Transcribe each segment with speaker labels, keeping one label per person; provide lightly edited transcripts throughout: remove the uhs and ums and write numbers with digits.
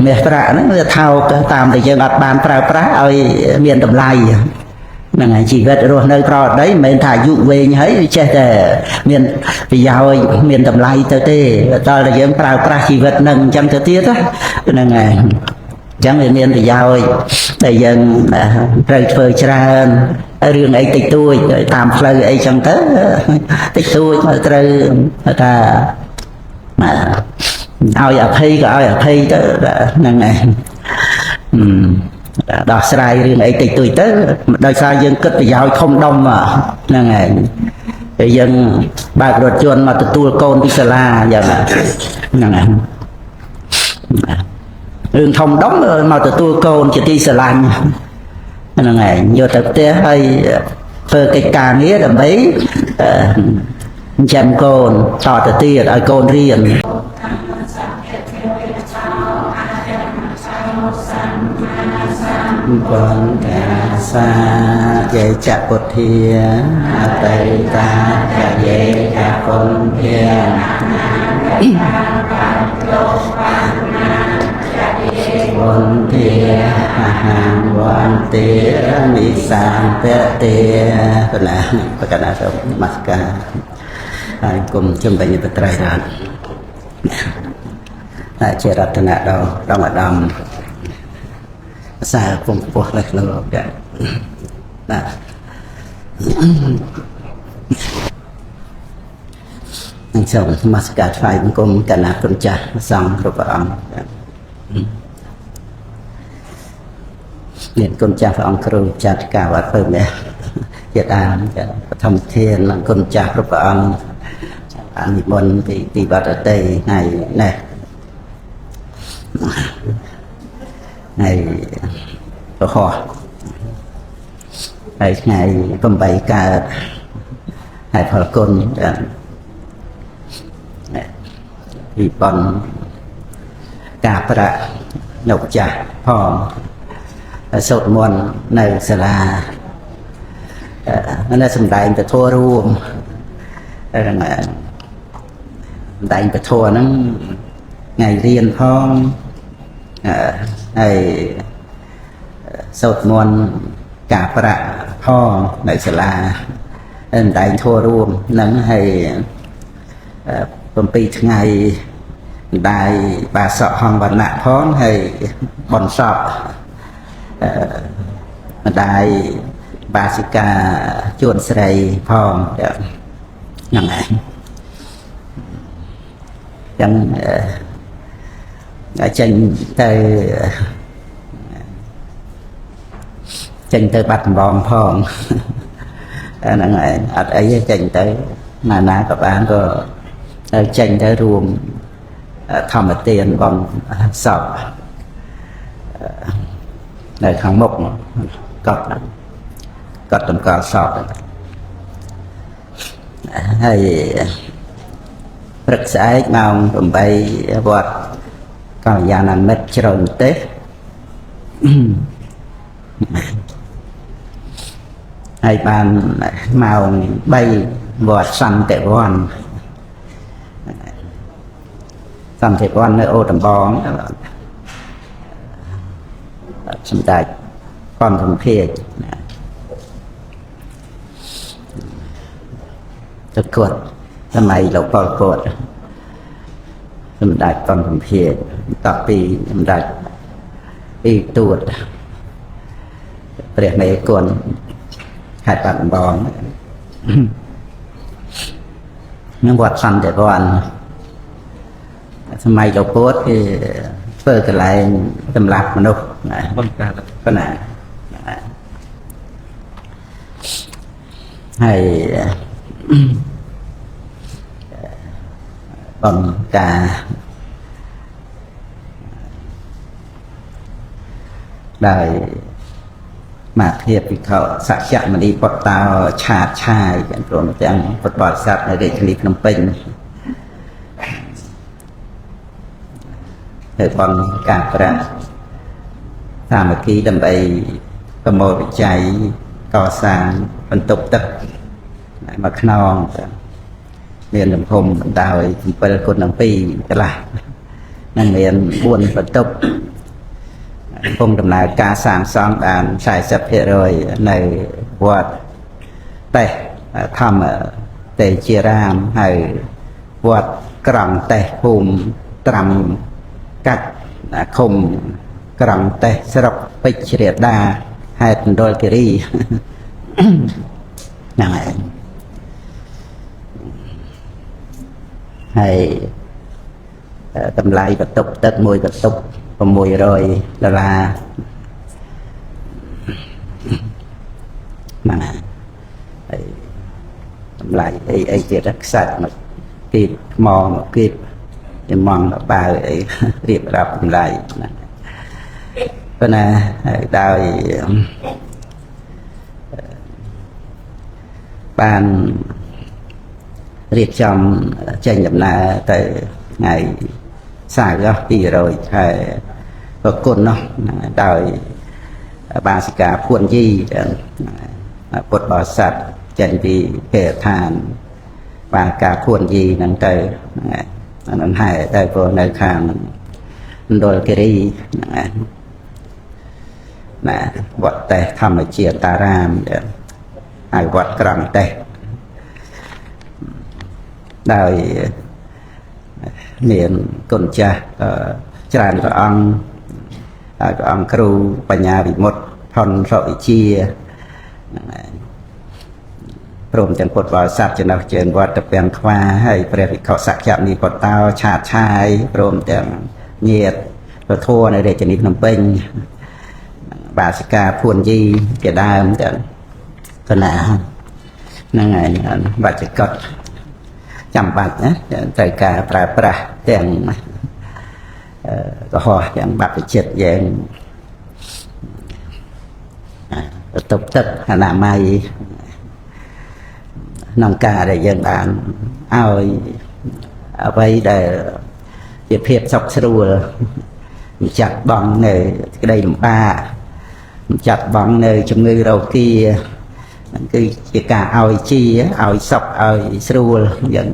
Speaker 1: មាសប្រាក់ហ្នឹងវាថោកតាមតែយើងអត់បានប្រើប្រាស់ឲ្យមានតម្លៃហ្នឹងហើយជីវិតរស់នៅប្រដីមិនមែនថាអាយុវែងហើយចេះតែមានប្រយោជន៍មានតម្លៃទៅទេដល់តែយើងប្រើប្រាស់ជីវិតហ្នឹងអញ្ចឹងទៅទៀតហ្នឹងហើយអញ្ចឹងវាមានប្រយោជន៍ដែលយើងត្រូវធ្វើច្រើនរឿងអីតិចតួចតាមផ្លូវអីចឹងទៅតិចតួចត្រូវថាឲ្យអភ័យក៏ឲ្យអភ័យទៅហ្នឹងហើយដោះស្រាយរឿងអីតិចតួចទៅដោយសារយើងគិតប្រយោជន៍ធំដុំហ្នឹងហើយពេលយើងបើករថយន្តមកទទួលកូនពីសាលាយ៉ាងហ្នឹងហើយរឿងធំដុំមកទទួលកូនជាទីស្រឡាញ់ហ្នឹងហើយយកទៅផ្ទះហើយធ្វើកិច្ចការងារដើម្បីចិញ្ចឹមកូនតទៅទៀតឲ្យកូនរៀនបណ្ដាសាយេចពុទ្ធាអបេតាយេចពុទ្ធាវន្ទាអហង្វន្តិនិសានពតិបណ្ណាបកណាសូមនមស្ការហើយគុំជំរាបបត្រៃរាជជារតនៈដល់អាដាមសារពងពោះលេខលោកដែរណាអញ្ចឹងនមស្ការថ្វាយបង្គំកណាគុណចាស់សង្ឃគ្រប់ព្រះអង្គមានគុណចាស់ព្រះអង្គគ្រូចាត់ការវត្តពើនេះជាដើមបឋមធាននិងគុណចាស់គ្រប់ព្រះអង្គអានិមន្តពីវត្តតីថ្ងៃនេះថ្ងៃពហុហើយថ្ងៃ8កើតហើយផលគុណពីប៉ុនការប្រាក់នៅចាស់ផងសូត្រមន្តនៅសាលានៅសម្ដែងពធរួមសម្ដែងពធហ្នឹងថ្ងៃរៀនផងហើយសូត្រមន្តការប្រាក់ផងនៅសាលាសម្ដែងធម៌រួមហ្នឹងហើយ7ថ្ងៃម្ដាយបាសកហង្សវណ្ណៈផងហើយបនសពម្ដាយបាសិកាជួនស្រីផងហ្នឹងហើយចឹងចេញទៅបាត់ដំបងផងហ្នឹងហើយអត់អីទេចេញទៅណាក៏បានក៏ចេញទៅរួមធម្មទានបងសពនៅខាងមុខកត់តម្កល់សពហើយព្រឹកស្អែកម៉ោង8វត្តកល្យាណមិត្តជ្រៅទេសហើយបានម៉ោង3វត្តសន្តិវ័ននៅអូតំបងសម្ដេចប៉ុនសំភាជទៅគាត់សម័យលោកប៉ុលពតសម្ដេចប៉ុនសំភាជតពីសម្ដេចពីទួតព្រះមេគុណខេត្តបាត់ដំបងនឹងវត្តសន្តិវ័នសម័យលោកពតគឺធ្វើកន្លែងសម្រាប់មនុស្សប៉ុណ្ណាហើយបង្ការដោយមកធៀបវិខសច្ចមនីពតតោឆាតឆាយព្រមទាំងពុទ្ធបរិស័ទនៅរាជធានីភ្នំពេញហើយបងការប្រាក់សាមគ្គីដើម្បីប្រមូលវិច័យកសាងបន្ទប់ទឹកមួយខ្នងមានលំហុំបណ្ដោយ7x2 កន្លះនឹងមាន4បន្ទប់ គុំដំណើរការសាងសង់បាន 40% នៅវត្តតេះធម្មតេជារាមហើយវត្តក្រង់តេះភូមិត្រាំកាច់ឃុំក្រង់តេះស្រុកពេជ្ររាតាហេតុមណ្ឌលគិរីហ្នឹងហើយហើយតម្លៃបន្ទប់ទឹកមួយបន្ទប់$600ហ្នឹងហើយតម្លៃអីទៀតខ្សាច់មកគៀបថ្មមកគៀបចំងបាវអីរៀបរាប់តម្លៃហ្នឹងប៉ុន្តែដោយបានរៀបចំចេញដំណើរទៅថ្ងៃសៅរ៍ទី100ខែប្រគុណនោះដោយបាសិកាភួនជីពុទ្ធបរិស័ទចេញពីគេឋានបាកាភួនជីហ្នឹងទៅហ្នឹងហើយតែព្រោះនៅខាងមណ្ឌលគិរីណាវត្តតេះធម្មជាតារាមហើយវត្តក្រំតេះដោយមានគុណចាស់ច្រើនព្រះអង្គហើយព្រះអង្គគ្រូបញ្ញាវិមុតផុនសុវិជាព្រមទាំងពុទ្ធបរិស័ទចំណុះជើងវត្តពាំងខ្វាហើយព្រះវិខុសក្យនិពតោឆាតឆាយព្រមទាំងញាតិប្រធัวនៅរាជធានីភ្នំពេញបាសិកាភួនជីជាដើមទាំងគណៈហ្នឹងហើយបច្ចុប្បន្នចាំបាច់ណាត្រូវការប្រើប្រាស់ទាំងកុហកទាំងបព្វជិតយើងបន្ទប់ទឹកអនាម័យក្នុងការដែលយើងបានឲ្យអ្វីដែលជាភាពសុខស្រួលមិនចាត់បង់នៅក្តីលំបាកមិនចាត់បង់នៅជំងឺរោគាហ្នឹងគឺជាការឲ្យជាឲ្យសុខឲ្យស្រួលយើង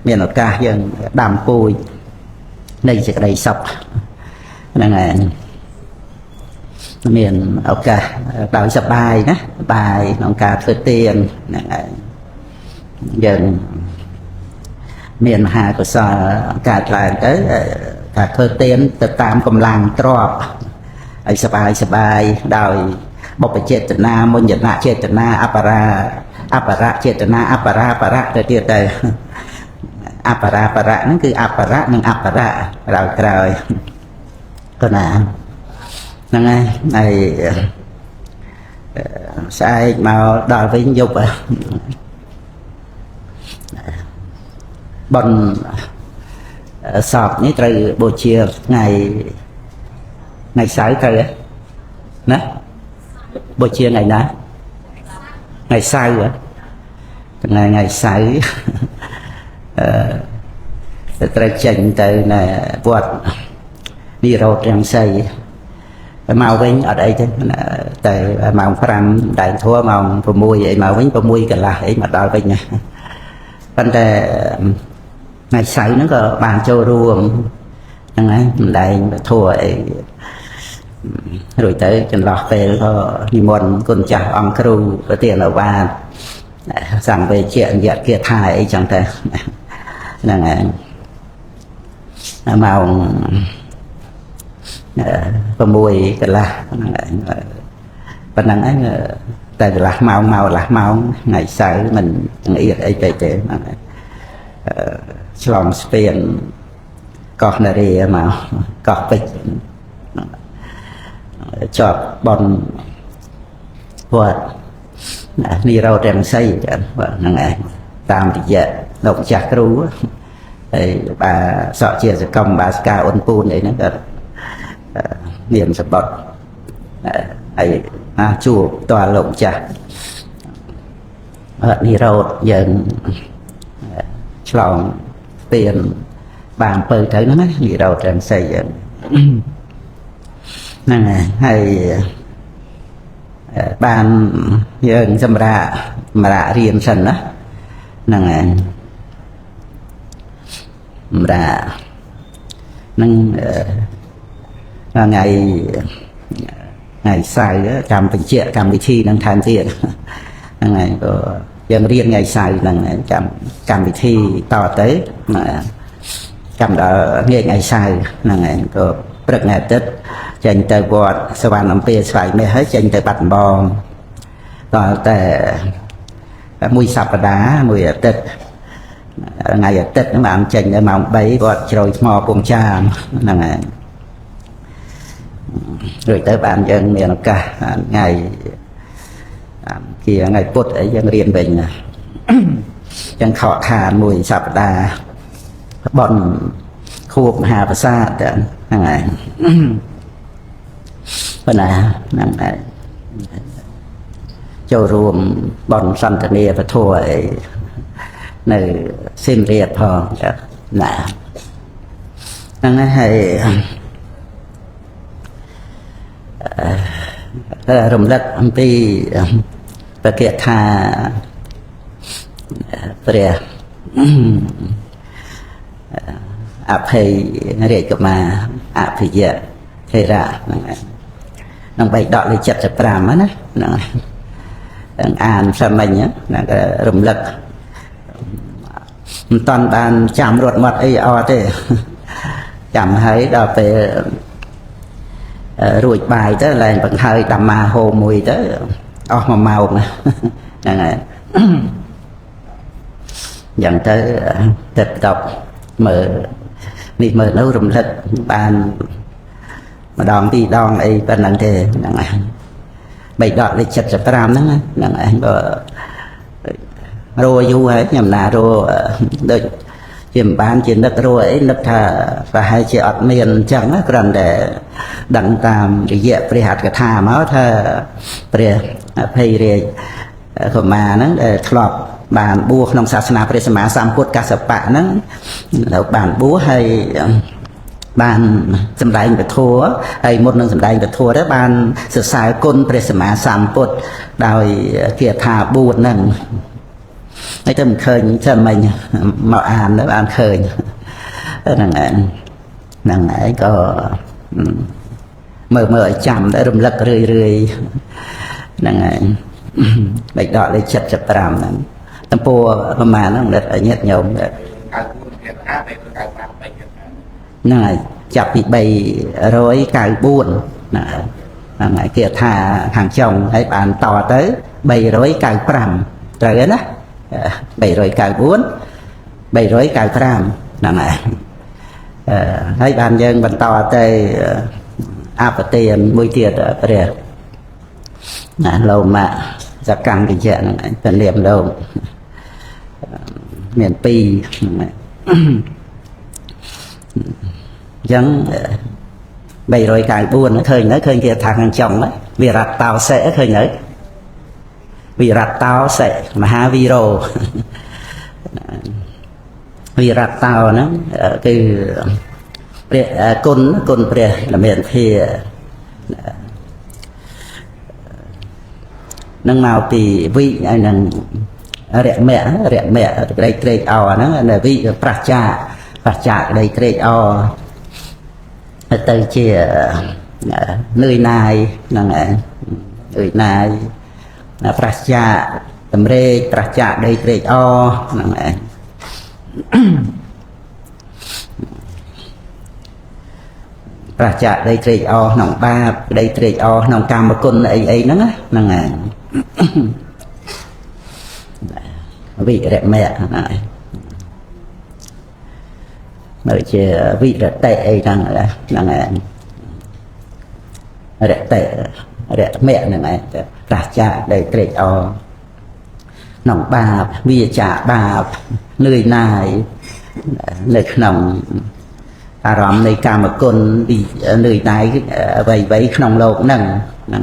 Speaker 1: មានឱកាសយើងដាំពូជនៃសេចក្តីសុខហ្នឹងហើយមានឱកាសដោយសប្បាយណាសប្បាយក្នុងការធ្វើទានហ្នឹងហើយយើងមានមហាកុសលកើតឡើងទៅការធ្វើទានទៅតាមកម្លាំងទ្រព្យឲ្យសប្បាយដោយបុព្វចេតនាមុញ្ញនៈចេតនាអបរៈចេតនាអបរៈទៅទៀតទៅអបរៈហ្នឹងគឺអបរៈនិងអបរៈក្រោយក៏ណាហ្នឹងហើយស្អែកមកដល់វិញយប់បុណ្យសពនេះត្រូវបូជាថ្ងៃសៅរ៍ត្រូវណាបូជាថ្ងៃណាថ្ងៃសៅរ៍ថ្ងៃសៅរ៍ត្រូវចេញទៅនៅវត្តនិរោធរាំងសីមកវិញអត់អីទេតែម៉ោង5ដែរធัวម៉ោង6អីមកវិញ6កន្លះអីមកដល់វិញណាប៉ុន្តែថ្ងៃសៅរ៍ហ្នឹងក៏បានចូលរួមហ្នឹងហើយមិនដែងធัวអីរួចទៅចន្លោះពេលក៏និមន្តគុណចាស់អង្គគ្រូប្រធានអាវាសសង្ឃវេជ្ជៈយៈគាថាអីចឹងទៅហ្នឹងហើយម៉ោង6កន្លះប៉ុណ្ណឹងឯងតែកន្លះម៉ោងមកកន្លះម៉ោងថ្ងៃសៅរ៍មិនចង្អៀតអីពេកទេហ្នឹងហើយឆ្លងស្ពានកោះនារីមកកោះពេជ្រជាប់បនវត្តនិរោធរាំងសីហ្នឹងឯងតាមរយៈលោកម្ចាស់គ្រូហើយបាសកជាសកម្មបាសិកាអ៊ុនពូនអីហ្នឹងក៏មានសម្បត្តិហើយជួបតើលោកម្ចាស់និរោធយើងឆ្លងស្ពានបានអំពើទៅហ្នឹងណានិរោធរាំងសីយើងហ្នឹងហើយបានយើងសម្រាប់រៀនសិនណាហ្នឹងហើយសម្រាប់ហ្នឹងថ្ងៃ ngày sai cầm tình chuyện cầm vị thi đang than tiền ngày có dân riêng ngày sai là cầm vị thi to tới mà cầm đó nghe ngày sai là ngày có rất ngày tết dành tới vọt sơ bàn làm bia phải mê hết dành tới bạch bò còn tại mùi sạp đá mùi tết ngày tết nó bạn dành để mong bấy vọt rồi mò cùng cha là ngày rồi tới bạn dân miền cả ngày kia ngày phút ấy dân riêng bình dân khó khăn mùi sạp đá bọn khu hà và xa hàng ngày bên này châu rùm bọn sanh thần địa và thua ấy nơi xin riêng thôi nè năng hay rùm đất đi và kia tha về áp hay để cho mà áp thì giờ thế ra năng bay đọ lấy chặt chặt pram á năng an sao mình á năng rùm lật toàn bàn chạm ruột mặt ấy o thế chạm thấy đọ về ruột bài tới là bằng hơi đầm mà hồ mùi tới o mà màu mà năng dần tới tịch độc mở đi mở nấu rùm lật bàn mà đòn đi đòn ấy bên năng thế năng bày đọt lấy chặt chặt pram đó năng rô du ấy nhầm là rô đôi chìm bán trên đất rô ấy đất thà và hai chị ọt miền chẳng á cần để đặng tam để dẹp để hạt cái thà máu thà để phê để của mà nó để thọp bàn bùa trongศาสนาព្រះសម្មាសម្ពុទ្ធកសបៈហ្នឹងแล้วbàn bùa hay bàn សម្ដែងពធហើយមុននឹងសម្ដែងពធទៅបានសរសើរគុណព្រះសម្មាសម្ពុទ្ធដោយគាថា4ហ្នឹងហើយទៅមិនឃើញចាំមិញមកអានទៅបានឃើញហ្នឹងហើយក៏មើលឲ្យចាំតែរំលឹករឿយហ្នឹងហើយបិចដកលេខ75ហ្នឹងតំពោប្រមាណហ្នឹងដិតឲ្យញាតិញោមហ្នឹងហើយចាប់ពី394ហ្នឹងហើយគេថាខាងចុងហើយបានតទៅ395ត្រូវទេណា394 395ហ្នឹងហើយហើយបានយើងបន្តទៅអបទានមួយទៀតព្រះណាលោមៈសកម្មវិជ្ជាហ្នឹងទៅលៀមលោមមាន2ហ្នឹងហើយចឹង394ឃើញនៅឃើញគេថាខាងចុងវិរតតោសេឃើញនៅវិរតតោសេមហាវីរោវិរតតោហ្នឹងគឺព្រះគុណព្រះល្មានភានឹងមកពីវិហើយនឹងរមៈក្តីត្រេកអរហ្នឹងនៅវិប្រច្ចាក្តីត្រេកអរទៅជានឿយណាយហ្នឹងឯងនឿយណាយប្រច្ចាតម្រេកប្រច្ចាក្តីត្រេកអរហ្នឹងឯងប្រច្ចាក្តីត្រេកអរក្នុងបាបក្តីត្រេកអរក្នុងកាមគុណអីហ្នឹងហ្នឹងឯងវិរមៈហ្នឹងឯងមើលជាវិរតិអីហ្នឹងឯងរតិរមៈហ្នឹងឯងប្រច្ចាក្តីត្រេកអរក្នុងបាបវាចាបាបនឿយណាយនៅក្នុងអារម្មណ៍នៃកាមគុណនឿយណាយអ្វីក្នុងโลกហ្នឹងឯង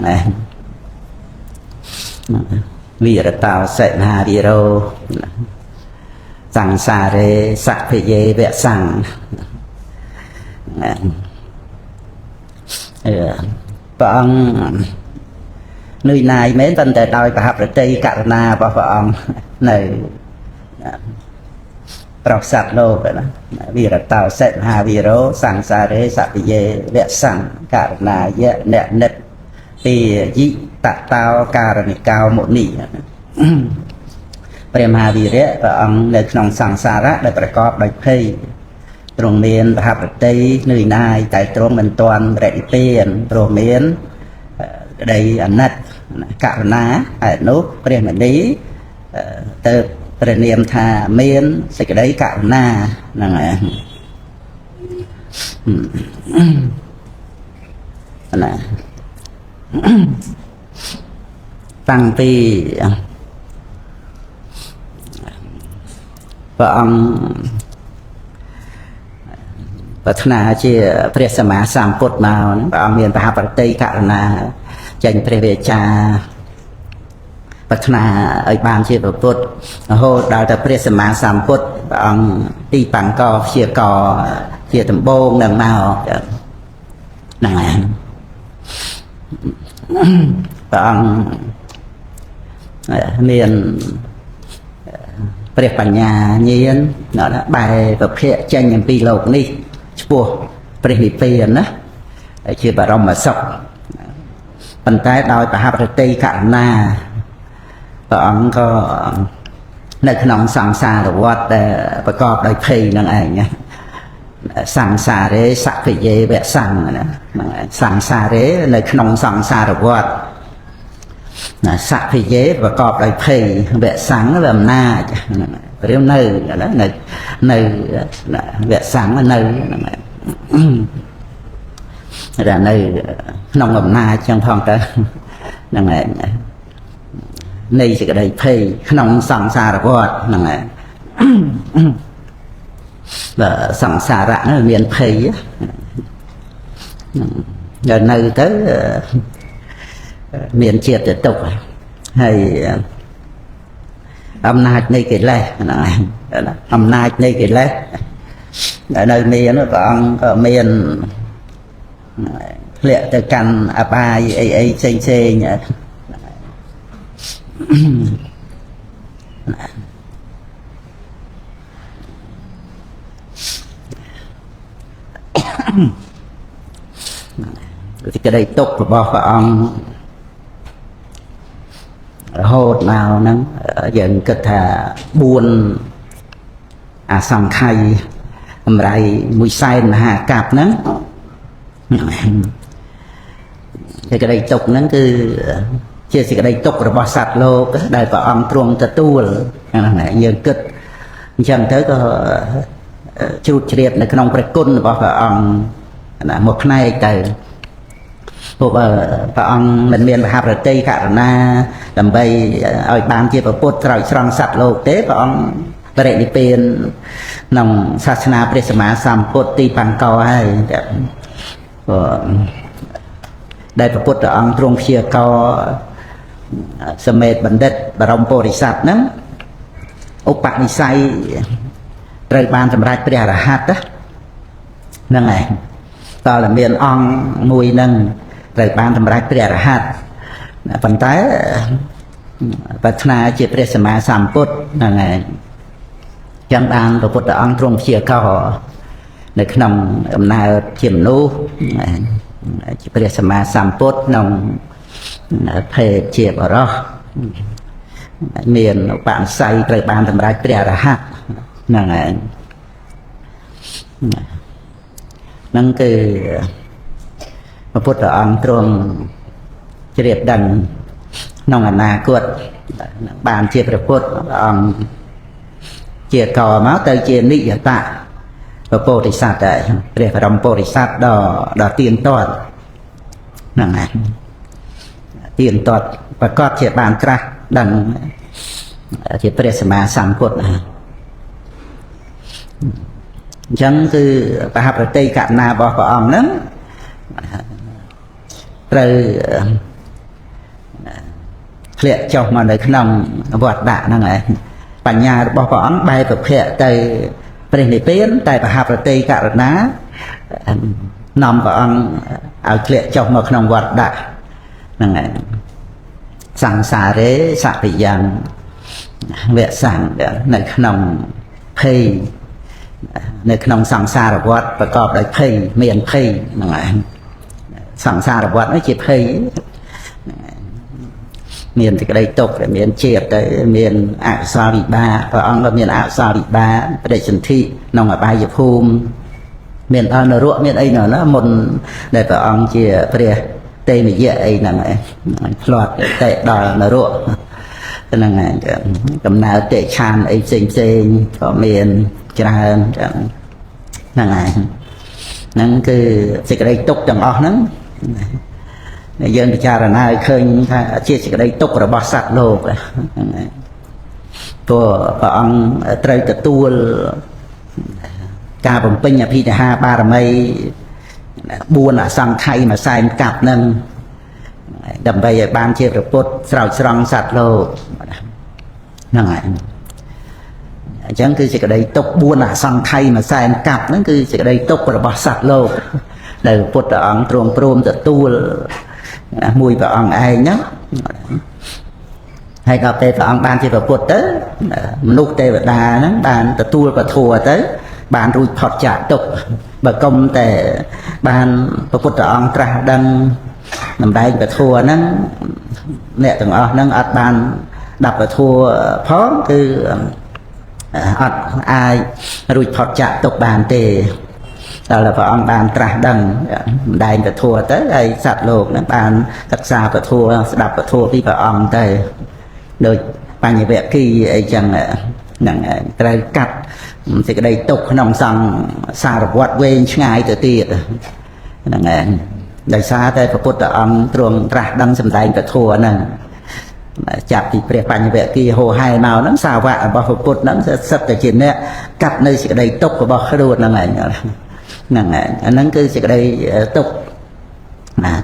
Speaker 1: វិរតោសេនារីរោសង្សារេសភយេវសង្ឃព្រះអង្គនឿយណាយមែនប៉ុន្តែដោយប្រហប្រតិករណារបស់ព្រះអង្គនៅ ប្រោសសត្វលោកណាវិរតោសេមហាវិរោសង្សារេសពិយេវៈសង្ករណាយៈអ្នកនិតពីយិតតោការនិកោមុនីព្រះមហាវីរៈព្រះអង្គនៅក្នុងសង្សារៈដែលប្រកបដោយភ័យទ្រង់មានបហប្រតិនឿយណាយតែទ្រង់មិនទាន់បរិនិព្វានព្រោះមានក្តីអាណិតករណាហើយនោះព្រះមនីទៅព្រះនាមថាមានសេចក្តីករណាហ្នឹងហើយណាតាំងពីព្រះអង្គប្រាថ្នាជាព្រះសម្មាសម្ពុទ្ធមកព្រះអង្គមានបហប្រតិករណាចេញព្រះវាចាប្រាថ្នាឲ្យបានជាពុទ្ធរហូតដល់តែព្រះសម្មាសម្ពុទ្ធព្រះអង្គទីបង្កព្យាករជាដំបូងនឹងមកហ្នឹងហើយព្រះអង្គមានព្រះបញ្ញាញាណបែរប្រភពចេញអំពីโลกនេះឆ្ពោះព្រះនិព្វានណាជាបរមសុខប៉ុន្តែដោយបហប្រតិករណាព្រះអង្គក៏នៅក្នុងសង្សារវដ្តដែលប្រកបដោយភ័យនឹងឯងណាសង្សារេសក្យេវៈសង្ឃណាសង្សារេនៅក្នុងសង្សារវដ្តណាសក្យេប្រកបដោយភ័យវៈសង្ឃវាអំណាចព្រមនៅវៈសង្ឃនៅដែលនៅក្នុងអំណាចចឹងផងទៅហ្នឹងឯងនៃសេចក្តីភ័យក្នុងសង្សារវដ្តហ្នឹងឯងបើសង្សារៈនោះមានភ័យដល់នៅទៅមានជាតិទុក្ខហើយអំណាចនៃកិលេសហ្នឹងឯងអំណាចនៃកិលេសនៅមានព្រះអង្គក៏មានធ្លាក់ទៅកាន់អបាយអីផ្សេងសេចក្តីទុក្ខរបស់ព្រះអង្គរហូតមកហ្នឹងយើងគិតថា4អសង្ខ័យអំរៃ100,000មហាកប្បហ្នឹងសេចក្តីទុក្ខហ្នឹងគឺជាសេចក្តីទុក្ខរបស់សត្វលោកដែលព្រះអង្គទ្រង់ទទួលហ្នឹងយើងគិតអញ្ចឹងទៅក៏ជ្រួតជ្រាបនៅក្នុងព្រះគុណរបស់ព្រះអង្គមួយផ្នែកទៅព្រោះព្រះអង្គមិនមានមហាប្រតិករណាដើម្បីឲ្យបានជាពុទ្ធស្រោចស្រង់សត្វលោកទេព្រះអង្គបរិនិព្វានក្នុងសាសនាព្រះសម្មាសម្ពុទ្ធទីបង្កហើយដែលព្រះពុទ្ធអង្គទ្រង់ព្យាករសមេតបណ្ឌិតបរមពុរិស័ទហ្នឹងឧបនិស្ស័យត្រូវបានសម្រេចព្រះអរហន្តហ្នឹងឯងតើមានអង្គមួយហ្នឹងត្រូវបានសម្រេចព្រះអរហន្តប៉ុន្តែប្រាថ្នាជាព្រះសម្មាសម្ពុទ្ធហ្នឹងឯងចឹងបានព្រះពុទ្ធអង្គទ្រង់ព្យាករនៅក្នុងកំណើតជាមនុស្សជាព្រះសម្មាសម្ពុទ្ធក្នុងភេទជាបរិសមានឧបនិស្ស័យត្រូវបានសម្រេចព្រះអរហន្តហ្នឹងឯងហ្នឹងគឺព្រះពុទ្ធអង្គទ្រង់ជ្រាបដឹងក្នុងអនាគតបានជាព្រះពុទ្ធអង្គជាកមកទៅជានិយតៈព្រះពោធិសត្វដែរព្រះបរមពុរិស័ទដ៏ទៀងទាត់ហ្នឹងហើយទៀងទាត់ប្រកបជាបានត្រាស់ដឹងជាព្រះសម្មាសម្ពុទ្ធអញ្ចឹងគឺបហប្រតិករណារបស់ព្រះអង្គហ្នឹងត្រូវធ្លាក់ចុះមកនៅក្នុងវត្តដាក់ហ្នឹងឯងបញ្ញារបស់ព្រះអង្គបែរប្រភពទៅព្រះនិព្វានតែបហប្រតិករណានាំព្រះអង្គឲ្យធ្លាក់ចុះមកក្នុងវត្តដាក់ហ្នឹងឯងសង្សារេសពិយ៉ាងវៈសង្ឃនៅក្នុងភ័យ នៅក្នុងសង្សារវដ្តប្រកបដោយភ័យមានភ័យហ្នឹងហើយសង្សារវដ្តនេះជាភ័យមានសេចក្តីទុក្ខមានជាតិទៅមានអកុសលវិបាកព្រះអង្គក៏មានអកុសលវិបាកបដិសន្ធិក្នុងអបាយភូមិមានដល់នរកមានអីណោះណាមុនដែលព្រះអង្គជាព្រះទេវយៈអីហ្នឹងឯងផ្លាត់តែដល់នរកហ្នឹងឯងកំណើតតិឆានអីផ្សេងក៏មានច្រើនហ្នឹងឯងហ្នឹងគឺសេចក្តីទុក្ខទាំងអស់ហ្នឹងយើងពិចារណាឲ្យឃើញថាជាសេចក្តីទុក្ខរបស់សត្វលោកហ្នឹងឯងព្រោះព្រះអង្គត្រូវទទួលការបំពេញអភិនិហាបារមី4អសង្ខ័យមួយសែនកាប់នឹងដើម្បីឲ្យបានជាព្រះពុទ្ធស្រោចស្រង់សត្វលោកហ្នឹងហើយអញ្ចឹងគឺសេចក្តីទុក្ខ4អសង្ខ័យមួយសែនកាប់ហ្នឹងគឺសេចក្តីទុក្ខរបស់សត្វលោកដែលពុទ្ធអង្គទ្រង់ព្រមទទួលមួយព្រះអង្គឯងហ្នឹងហើយដល់ពេលព្រះអង្គបានជាព្រះពុទ្ធទៅមនុស្សទេវតាហ្នឹងបានទទួលពធទៅបានរួចផុតចាកទុក្ខបើគុំតែបានព្រះពុទ្ធអង្គត្រាស់ដឹងដំដែងពធហ្នឹងអ្នកទាំងអស់ហ្នឹងអត់បានដាប់ពធផងគឺអត់អាចរួចផុតចាកទុក្ខបានទេដល់ព្រះអង្គបានត្រាស់ដឹងម្ដែងពធទៅហើយសត្វលោកហ្នឹងបានសិក្សាពធស្ដាប់ពធពីព្រះអង្គទៅដូចបញ្ញវគិអីចឹងហ្នឹងត្រូវកាត់សេចក្តីទុក្ខក្នុងសង្សារវដ្តវែងឆ្ងាយទៅទៀតហ្នឹងឯងដោយសារតែព្រះពុទ្ធអង្គទ្រង់ត្រាស់ដឹងសម្ដែងពធហ្នឹងចាប់ពីព្រះបញ្ញវគិហោហែមកហ្នឹងសាវករបស់ព្រះពុទ្ធហ្នឹងសិតតែជាអ្នកកាត់នៅសេចក្តីទុក្ខរបស់ខ្លួនហ្នឹងឯងហ្នឹងហើយអាហ្នឹងគឺសេចក្តីទុក្ខ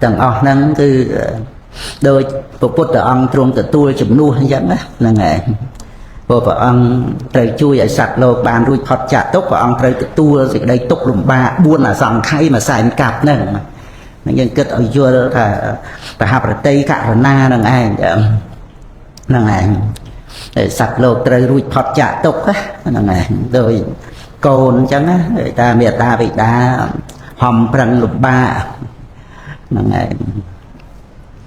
Speaker 1: ទាំងអស់ហ្នឹងគឺដោយព្រះពុទ្ធអង្គទ្រង់ទទួលជំនួសអញ្ចឹងណាហ្នឹងហើយព្រោះព្រះអង្គត្រូវជួយឲ្យសត្វលោកបានរួចផុតចាកទុក្ខព្រះអង្គត្រូវទទួលសេចក្តីទុក្ខលំបាក4អសង្ខ័យមួយសែនកាប់ហ្នឹងយើងគិតឲ្យយល់ថាបហប្រតិករណាហ្នឹងឯងហ្នឹងឯងសត្វលោកត្រូវរួចផុតចាកទុក្ខហ្នឹងឯងដោយកូនអញ្ចឹងណាតាមេត្តាបិតាហំប្រឹងលំបាកហ្នឹងឯង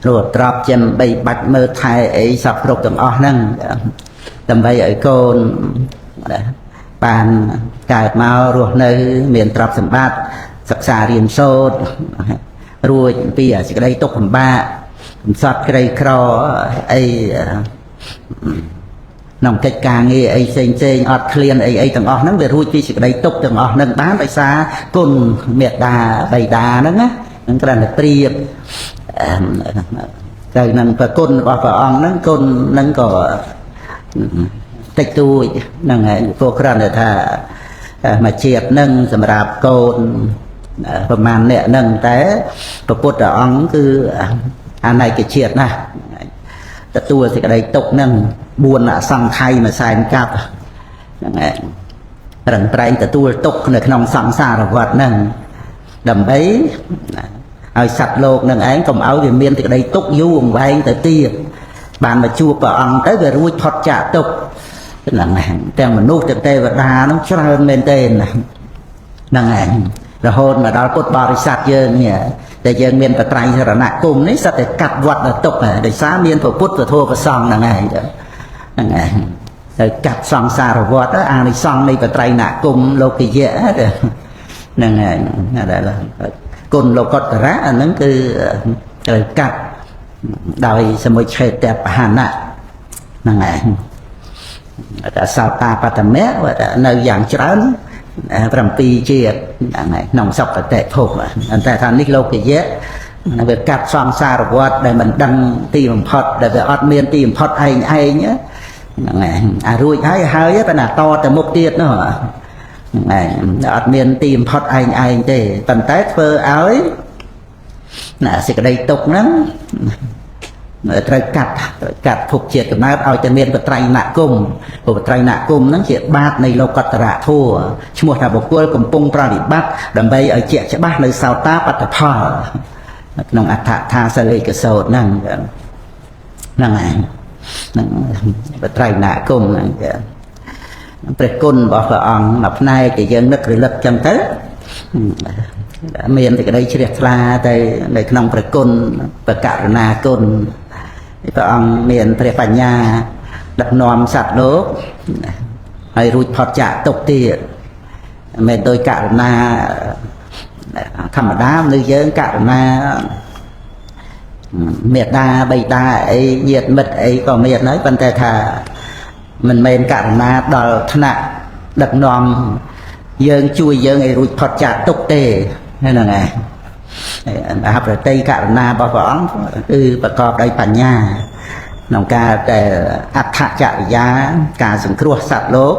Speaker 1: ព្រោះទ្រព្យចិនបីបាច់មើលថែអីសពគ្រប់ទាំងអស់ហ្នឹងដើម្បីឲ្យកូនបានកើតមករស់នៅមានទ្រព្យសម្បត្តិសិក្សារៀនសូត្ររួចពីសេចក្តីទុក្ខលំបាកកំសត់ក្រីក្រអីក្នុងកិច្ចការងារអីផ្សេងអត់ឃ្លានអីទាំងអស់ហ្នឹងវារួចពីសេចក្តីទុក្ខទាំងអស់ហ្នឹងបានដោយសារគុណមេត្តាបិតាហ្នឹងណានឹងគ្រាន់តែប្រៀបទៅនឹងប្រគុណរបស់ព្រះអង្គហ្នឹងគុណហ្នឹងក៏តិចតួចហ្នឹងហើយពួកគ្រាន់តែថាមួយជាតិហ្នឹងសម្រាប់កូនប្រមាណអ្នកហ្នឹងតែព្រះពុទ្ធអង្គគឺអនេកជាតិណាទទួលសេចក្តីទុក្ខហ្នឹង4អសង្ខ័យមួយសែនកាប់ហ្នឹងឯងប្រឹងប្រែងទទួលទុក្ខនៅក្នុងសង្សារវដ្តហ្នឹងដើម្បីឲ្យសត្វលោកនឹងឯងកុំឲ្យវាមានសេចក្តីទុក្ខយូរអង្វែងទៅទៀតបានមកជួបព្រះអង្គទៅវារួចផុតចាកទុក្ខហ្នឹងឯងទាំងមនុស្សទាំងទេវតាហ្នឹងច្រើនមែនទេហ្នឹងឯងរហូតមកដល់ពុទ្ធបរិស័ទយើងនេះតែយើងមានបត្រៃសរណគមនេះសិតតែកាត់វត្តទុក្ខដោយសារមានព្រះពុទ្ធព្រះធម៌ព្រះសង្ឃហ្នឹងឯងហ្នឹងឯងទៅកាត់សង្សារវត្តអានិសង្ឃនៃបត្រៃណគមលោកយៈហ្នឹងឯងដែលគុណលោកុត្តរៈអាហ្នឹងគឺត្រូវកាត់ដោយសមុច្ឆេតបហានៈហ្នឹងឯងតែសោតាបត្តមៈនៅយ៉ាងច្រើន7ជាតិហ្នឹងឯងក្នុងសុគតិភពតែថានេះលោកយៈវាកាត់សង្សារវត្តដែលមិនដឹងទីបំផុតដែលវាអត់មានទីបំផុតឯងហ្នឹងឯងអារួចហើយប៉ុន្តែតទៅមុខទៀតនោះហ្នឹងឯងអត់មានទីបំផុតឯងទេប៉ុន្តែធ្វើឲ្យសេចក្តីទុក្ខហ្នឹងត្រូវកាត់ភពជាតិកំណើតឲ្យតែមានបត្រៃណគមព្រោះបត្រៃណគមហ្នឹងជាបាតនៃលោកុត្តរធម៌ឈ្មោះថាបុគ្គលកំពុងប្រតិបត្តិដើម្បីឲ្យជាក់ច្បាស់នៅសោតាបត្តផលក្នុងអដ្ឋថាសលេកសោតហ្នឹងហ្នឹងឯងហ្នឹងបត្រៃណគមហ្នឹង ព្រះគុណរបស់ព្រះអង្គមកផ្នែកដែលយើងនឹករលឹកចឹងទៅមានតែក្តីជ្រះថ្លាទៅនៅក្នុងព្រះគុណព្រះករុណាគុណព្រះអង្គមានព្រះបញ្ញាដឹកនាំសត្វលោកហើយរួចផុតចាកទុក្ខទៀតមិនដោយករុណាធម្មតាមនុស្សយើងករុណាមេត្តាបិតាអីញាតិមិត្តអីក៏មានហើយប៉ុន្តែថាមិនមែនករុណាដល់ថ្នាក់ដឹកនាំយើងជួយយើងឲ្យរួចផុតចាកទុក្ខទេហ្នឹងហើយអហប្រតិករុណារបស់ព្រះអង្គគឺប្រកបដោយបញ្ញាក្នុងការតែអដ្ឋចរិយាការសង្គ្រោះសត្វលោក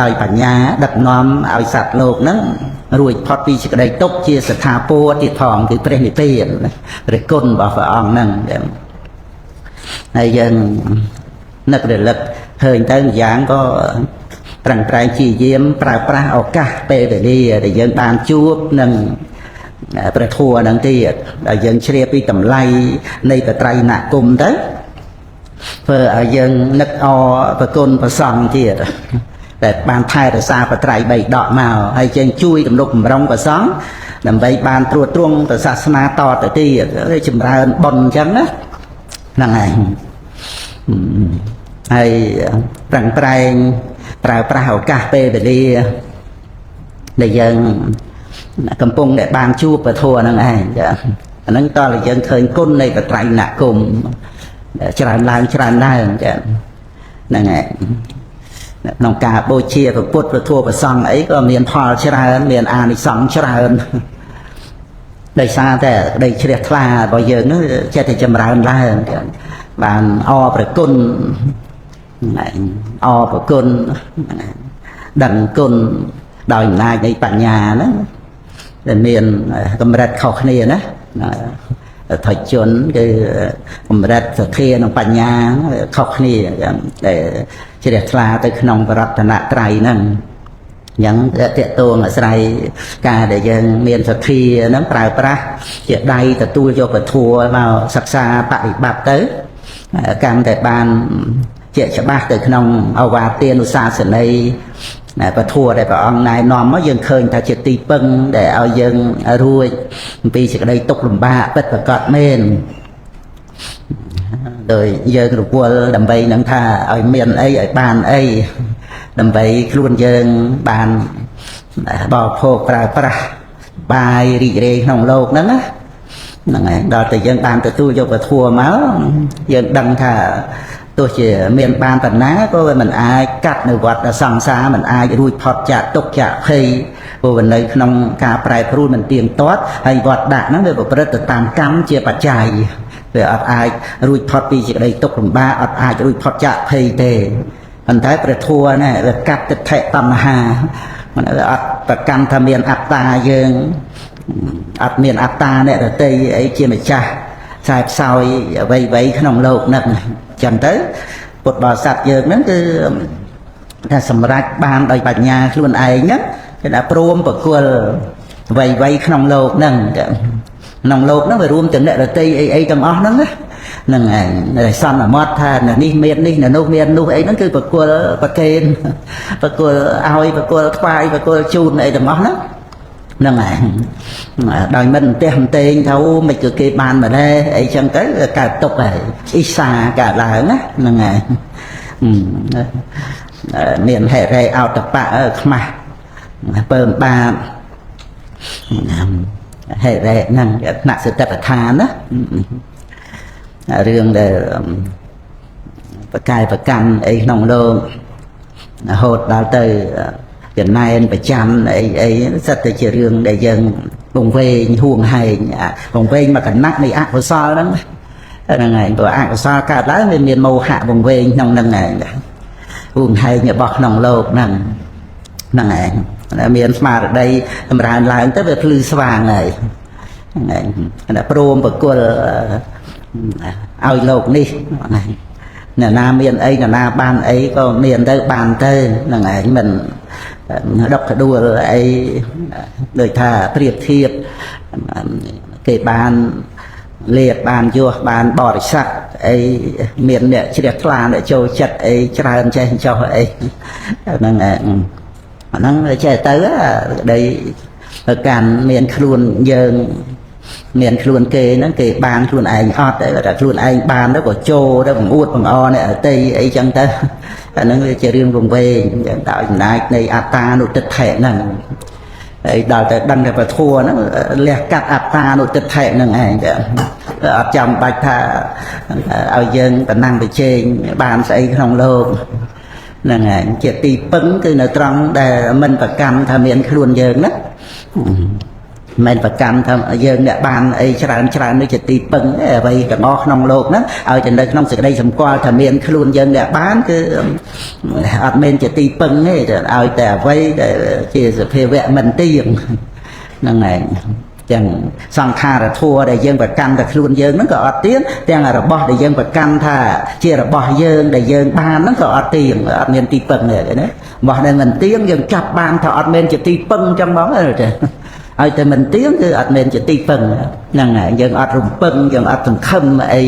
Speaker 1: ដោយបញ្ញាដឹកនាំឲ្យសត្វលោកហ្នឹងរួចផុតពីសេចក្តីទុក្ខជាស្ថាពរទៀតផងគឺព្រះនិព្វានព្រះគុណរបស់ព្រះអង្គហ្នឹងហើយយើងនឹករលឹកឃើញទៅម្យ៉ាងក៏ប្រឹងប្រែងព្យាយាមប្រើប្រាស់ឱកាសពេលវេលាដែលយើងបានជួបនឹងព្រះធម៌ហ្នឹងទៀតដែលយើងជ្រាបពីតម្លៃនៃបត្រៃណគមទៅធ្វើឲ្យយើងនឹកអប្រគុណប្រសង្ឃទៀតតែបានថែរក្សាបត្រៃបីដកមកហើយយើងជួយទំនុកបំរុងប្រសង្ឃដើម្បីបានត្រួតត្រងព្រះសាសនាតទៅទៀតចម្រើនបុណ្យអញ្ចឹងណាហ្នឹងហើយប្រឹងប្រែងប្រើប្រាស់ឱកាសពេលវេលាដែលយើងកំពុងតែបានជួបពធហ្នឹងឯងចាអាហ្នឹងតើយើងឃើញគុណនៃបត្រៃណគមច្រើនឡើងចាហ្នឹងហើយក្នុងការបូជាព្រះពុទ្ធព្រះធម៌ព្រះសង្ឃអីក៏មានផលច្រើនមានអានិសង្ឃច្រើនដោយសារតែក្តីជ្រះថ្លារបស់យើងនោះចេះតែចម្រើនឡើងបានអរព្រះគុណអរព្រះគុណដឹងគុណដោយអំណាចនៃបញ្ញាហ្នឹងដែលមានកម្រិតខុសគ្នាណាថយជនគឺកម្រិតសទ្ធានិងបញ្ញាខុសគ្នាដែលជ្រះថ្លាទៅក្នុងបរតនត្រ័យហ្នឹងអញ្ចឹងតេតួងអាស្រ័យការដែលយើងមានសទ្ធាហ្នឹងប្រើប្រាស់ជាដៃទទួលយកពធัวមកសិក្សាបប្រតិបត្តិទៅកាន់តែបានជាច្បាស់ទៅក្នុងអវាទានុសាសនីពធัวដែលព្រះអង្គណែនាំមកយើងឃើញថាជាទីពឹងដែលឲ្យយើងរួចពីសេចក្តីទុក្ខលំបាកពិតប្រាកដមែនដោយយើងរវល់ដើម្បីនឹងថាឲ្យមានអីឲ្យបានអីដើម្បីខ្លួនយើងបានបរិភោគប្រើប្រាស់បាយរីករាយក្នុងโลกហ្នឹងណាហ្នឹងហើយដល់តែយើងបានទទួលយកពធัวមកយើងដឹងថាទោះជាមានបានបណ្ណាក៏មិនអាចកាត់នៅវដ្តសង្សារមិនអាចរួចផុតចាកទុក្ខចាកភ័យព្រោះវានៅក្នុងការប្រែប្រួលមិនទៀងទាត់ហើយវដ្តដាក់ហ្នឹងវាប្រព្រឹត្តទៅតាមកម្មជាបច្ច័យវាអត់អាចរួចផុតពីសេចក្តីទុក្ខលំបាកអត់អាចរួចផុតចាកភ័យទេប៉ុន្តែព្រះធម៌ណាវាកាត់ទិដ្ឋិតណ្ហាมันអត់ប្រកាន់ថាមានអត្តាយើងអត់មានអត្តាអ្នកដទៃអីជាម្ចាស់ខ្សែផ្សោយអ្វីៗក្នុងโลกហ្នឹងចឹងទៅពុទ្ធបរិស័ទយើងហ្នឹងគឺថាសម្រេចបានដោយបញ្ញាខ្លួនឯងហ្នឹងគេថាព្រមប្រគល់អ្វីៗក្នុងโลกហ្នឹងក្នុងโลกហ្នឹងវារួមទាំងអ្នកដទៃអីទាំងអស់ហ្នឹងណាហ្នឹងឯងដែលសន្មត់ថានេះមាននេះនោះមាននោះអីហ្នឹងគឺប្រគល់ប្រកេនប្រគល់ឲ្យប្រគល់ថ្វាយប្រគល់ជូនអីទាំងអស់ហ្នឹងហ្នឹងឯងដោយមិនផ្ទះផ្ទែងថាអូមិនគឺគេបានម្ល៉េះអីចឹងទៅកើតទុកហើយអ៊ីសាកើតឡើងណាហ្នឹងឯងមានហេរេអោតបៈខ្មាស់ពើបាបហេរេហ្នឹងថ្នាក់សតិប្បដ្ឋានណារឿងដែលប្រកាយប្រកាន់អីក្នុងโลกរហូតដល់ទៅចំណែនប្រចាំអីសិតតែជារឿងដែលយើងវង្វេងហួងហែងវង្វេងមកកណាត់នៃអកុសលហ្នឹងហ្នឹងហើយព្រោះអកុសលកើតឡើងវាមានមោហៈវង្វេងក្នុងហ្នឹងឯងហួងហែងរបស់ក្នុងโลกហ្នឹងហ្នឹងឯងមានស្មារតីចម្រើនឡើងទៅវាភ្លឺស្វាងហើយហ្នឹងឯងតែព្រមប្រគល់ឲ្យโลกនេះអ្នកណាមានអីអ្នកណាបានអីក៏មានទៅបានទៅហ្នឹងឯងមិនដុកដួលអីដូចថាប្រៀបធៀបគេបានលាបបានយោះបានបរិស័ទអ អីមានអ្នកជ្រះថ្លាអ្នកចូលចិត្តអីច្រើនចេះចោះអីហ្នឹងហ្នឹងចេះទៅដីទៅកាន់មានខ្លួនយើងមានខ្លួនគេហ្នឹងគេបានខ្លួនឯងអត់តែខ្លួនឯងបានទៅក៏ចូលទៅបង្អួតបង្អនេះអតីអីចឹងទៅអាហ្នឹងវាជារឿងរង្វែងដោយអំណាចនៃអត្តានុទិដ្ឋិហ្នឹងហើយដល់តែដឹងតែពធហ្នឹងលះកាត់អត្តានុទិដ្ឋិហ្នឹងឯងទៅអត់ចាំបាច់ថាឲ្យយើងតំណាំងប្រជែងបានស្អីក្នុងលោកហ្នឹងឯងជាទីពឹងគឺនៅត្រង់ដែលមិនប្រកាន់ថាមានខ្លួនយើងណាមិនប្រកាន់ថាយើងអ្នកបានអីច្រើននេះជាទីពឹងអ្វីទាំងអស់ក្នុងโลกហ្នឹងឲ្យតែនៅក្នុងសេចក្តីសម្គាល់ថាមានខ្លួនយើងអ្នកបានគឺអត់មែនជាទីពឹងទេឲ្យតែអ្វីដែលជាសភាវៈមិនទៀងហ្នឹងឯងទាំងសង្ខារធัวដែលយើងប្រកាន់តែខ្លួនយើងហ្នឹងក៏អត់ទៀងទាំងរបស់ដែលយើងប្រកាន់ថាជារបស់យើងដែលយើងបានហ្នឹងក៏អត់ទៀងអត់មានទីពឹងទេណារបស់ដែលមិនទៀងយើងចាប់បានថាអត់មែនជាទីពឹងចឹងហ្មងទេឲ្យតែមិនទៀងគឺអត់មែនជាទីពឹងហ្នឹងហើយយើងអត់រំពឹងយើងអត់សង្ឃឹមអី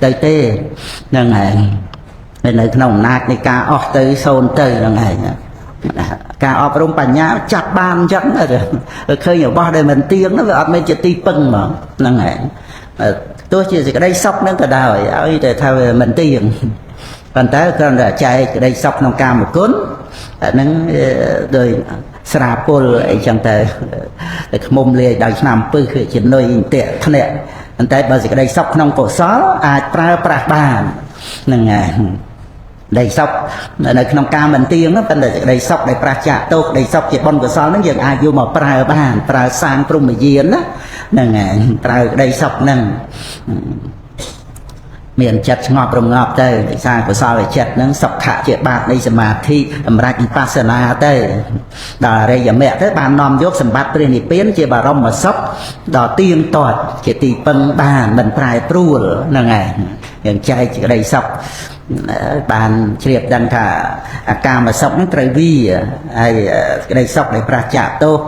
Speaker 1: ទៅទេហ្នឹងហើយនៅក្នុងអំណាចនៃការអស់ទៅសូន្យទៅហ្នឹងហើយការអប់រំបញ្ញាចាប់បានអញ្ចឹងឃើញរបស់ដែលមិនទៀងហ្នឹងវាអត់មែនជាទីពឹងហ្មងហ្នឹងហើយទោះជាសេចក្តីសុខហ្នឹងក៏ដោយឲ្យតែថាវាមិនទៀងប៉ុន្តែគ្រាន់តែចែកក្តីសុខក្នុងកាមគុណហ្នឹងដោយស្រាពុលអីចឹងទៅខ្មុំលាយដោយឆ្នាំពឹសគឺជំនុយអន្ទាក់ធ្នាក់ប៉ុន្តែបើសេចក្តីសុខក្នុងកុសលអាចប្រើប្រាស់បានហ្នឹងហើយដីសុខនៅក្នុងការមិនទៀងប៉ុន្តែសេចក្តីសុខដែលប្រះចាកទោសដីសុខជាបុណ្យកុសលហ្នឹងយើងអាចយកមកប្រើបានប្រើសាងព្រហ្មយានណាហ្នឹងហើយប្រើក្តីសុខហ្នឹងមានចិត្តស្ងប់រងាប់ទៅដោយសារកុសលចិត្តហ្នឹងសុខៈជាបាតនៃសមាធិសម្រាប់វិបស្សនាទៅដល់អរិយមគ្គទៅបាននាំយកសម្បត្តិព្រះនិព្វានជាបរមសុខដល់ទៀងទាត់ជាទីពឹងបានមិនប្រែប្រួលហ្នឹងហើយយើងចែកក្តីសុខបានជ្រាបដឹងថាអាកាមសុខហ្នឹងត្រូវវាហើយក្តីសុខដែលប្រះចាកទោស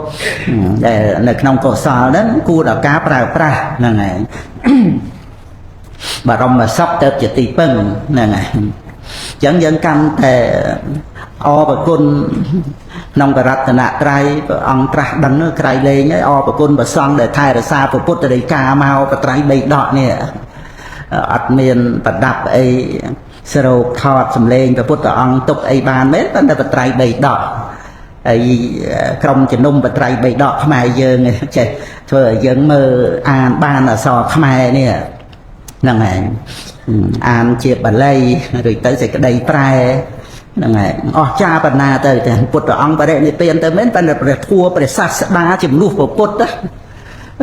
Speaker 1: ដែលនៅក្នុងកុសលហ្នឹងគួរដល់ការប្រើប្រាស់ហ្នឹងហើយបរមសុខទៅជាទីពឹងហ្នឹងហើយអញ្ចឹងយើងកាន់តែអរប្រគុណក្នុងបរតនត្រ័យព្រះអង្គត្រាស់ដឹងក្រៃលែងហើយអរប្រគុណព្រះសង្ឃដែលថែរក្សាពុទ្ធដីកាមកបត្រៃបីដកនេះអត់មានប្រដាប់អីស្រោបថតសំលេងព្រះពុទ្ធអង្គទុកអីបានមែនប៉ុន្តែបត្រៃបីដកហើយក្រុមជំនុំបត្រៃបីដកខ្មែរយើងចេះធ្វើឲ្យយើងមើលអានបានអក្សរខ្មែរនេះហ្នឹងហើយអានជាបាលីឬទៅសេចក្តីប្រែហ្នឹងហើយអស្ចារ្យបណ្ណាទៅតែពុទ្ធអង្គបរិនិព្វានទៅមែនប៉ុន្តែព្រះធัวព្រះសាស្តាជំនួសព្រះពុទ្ធ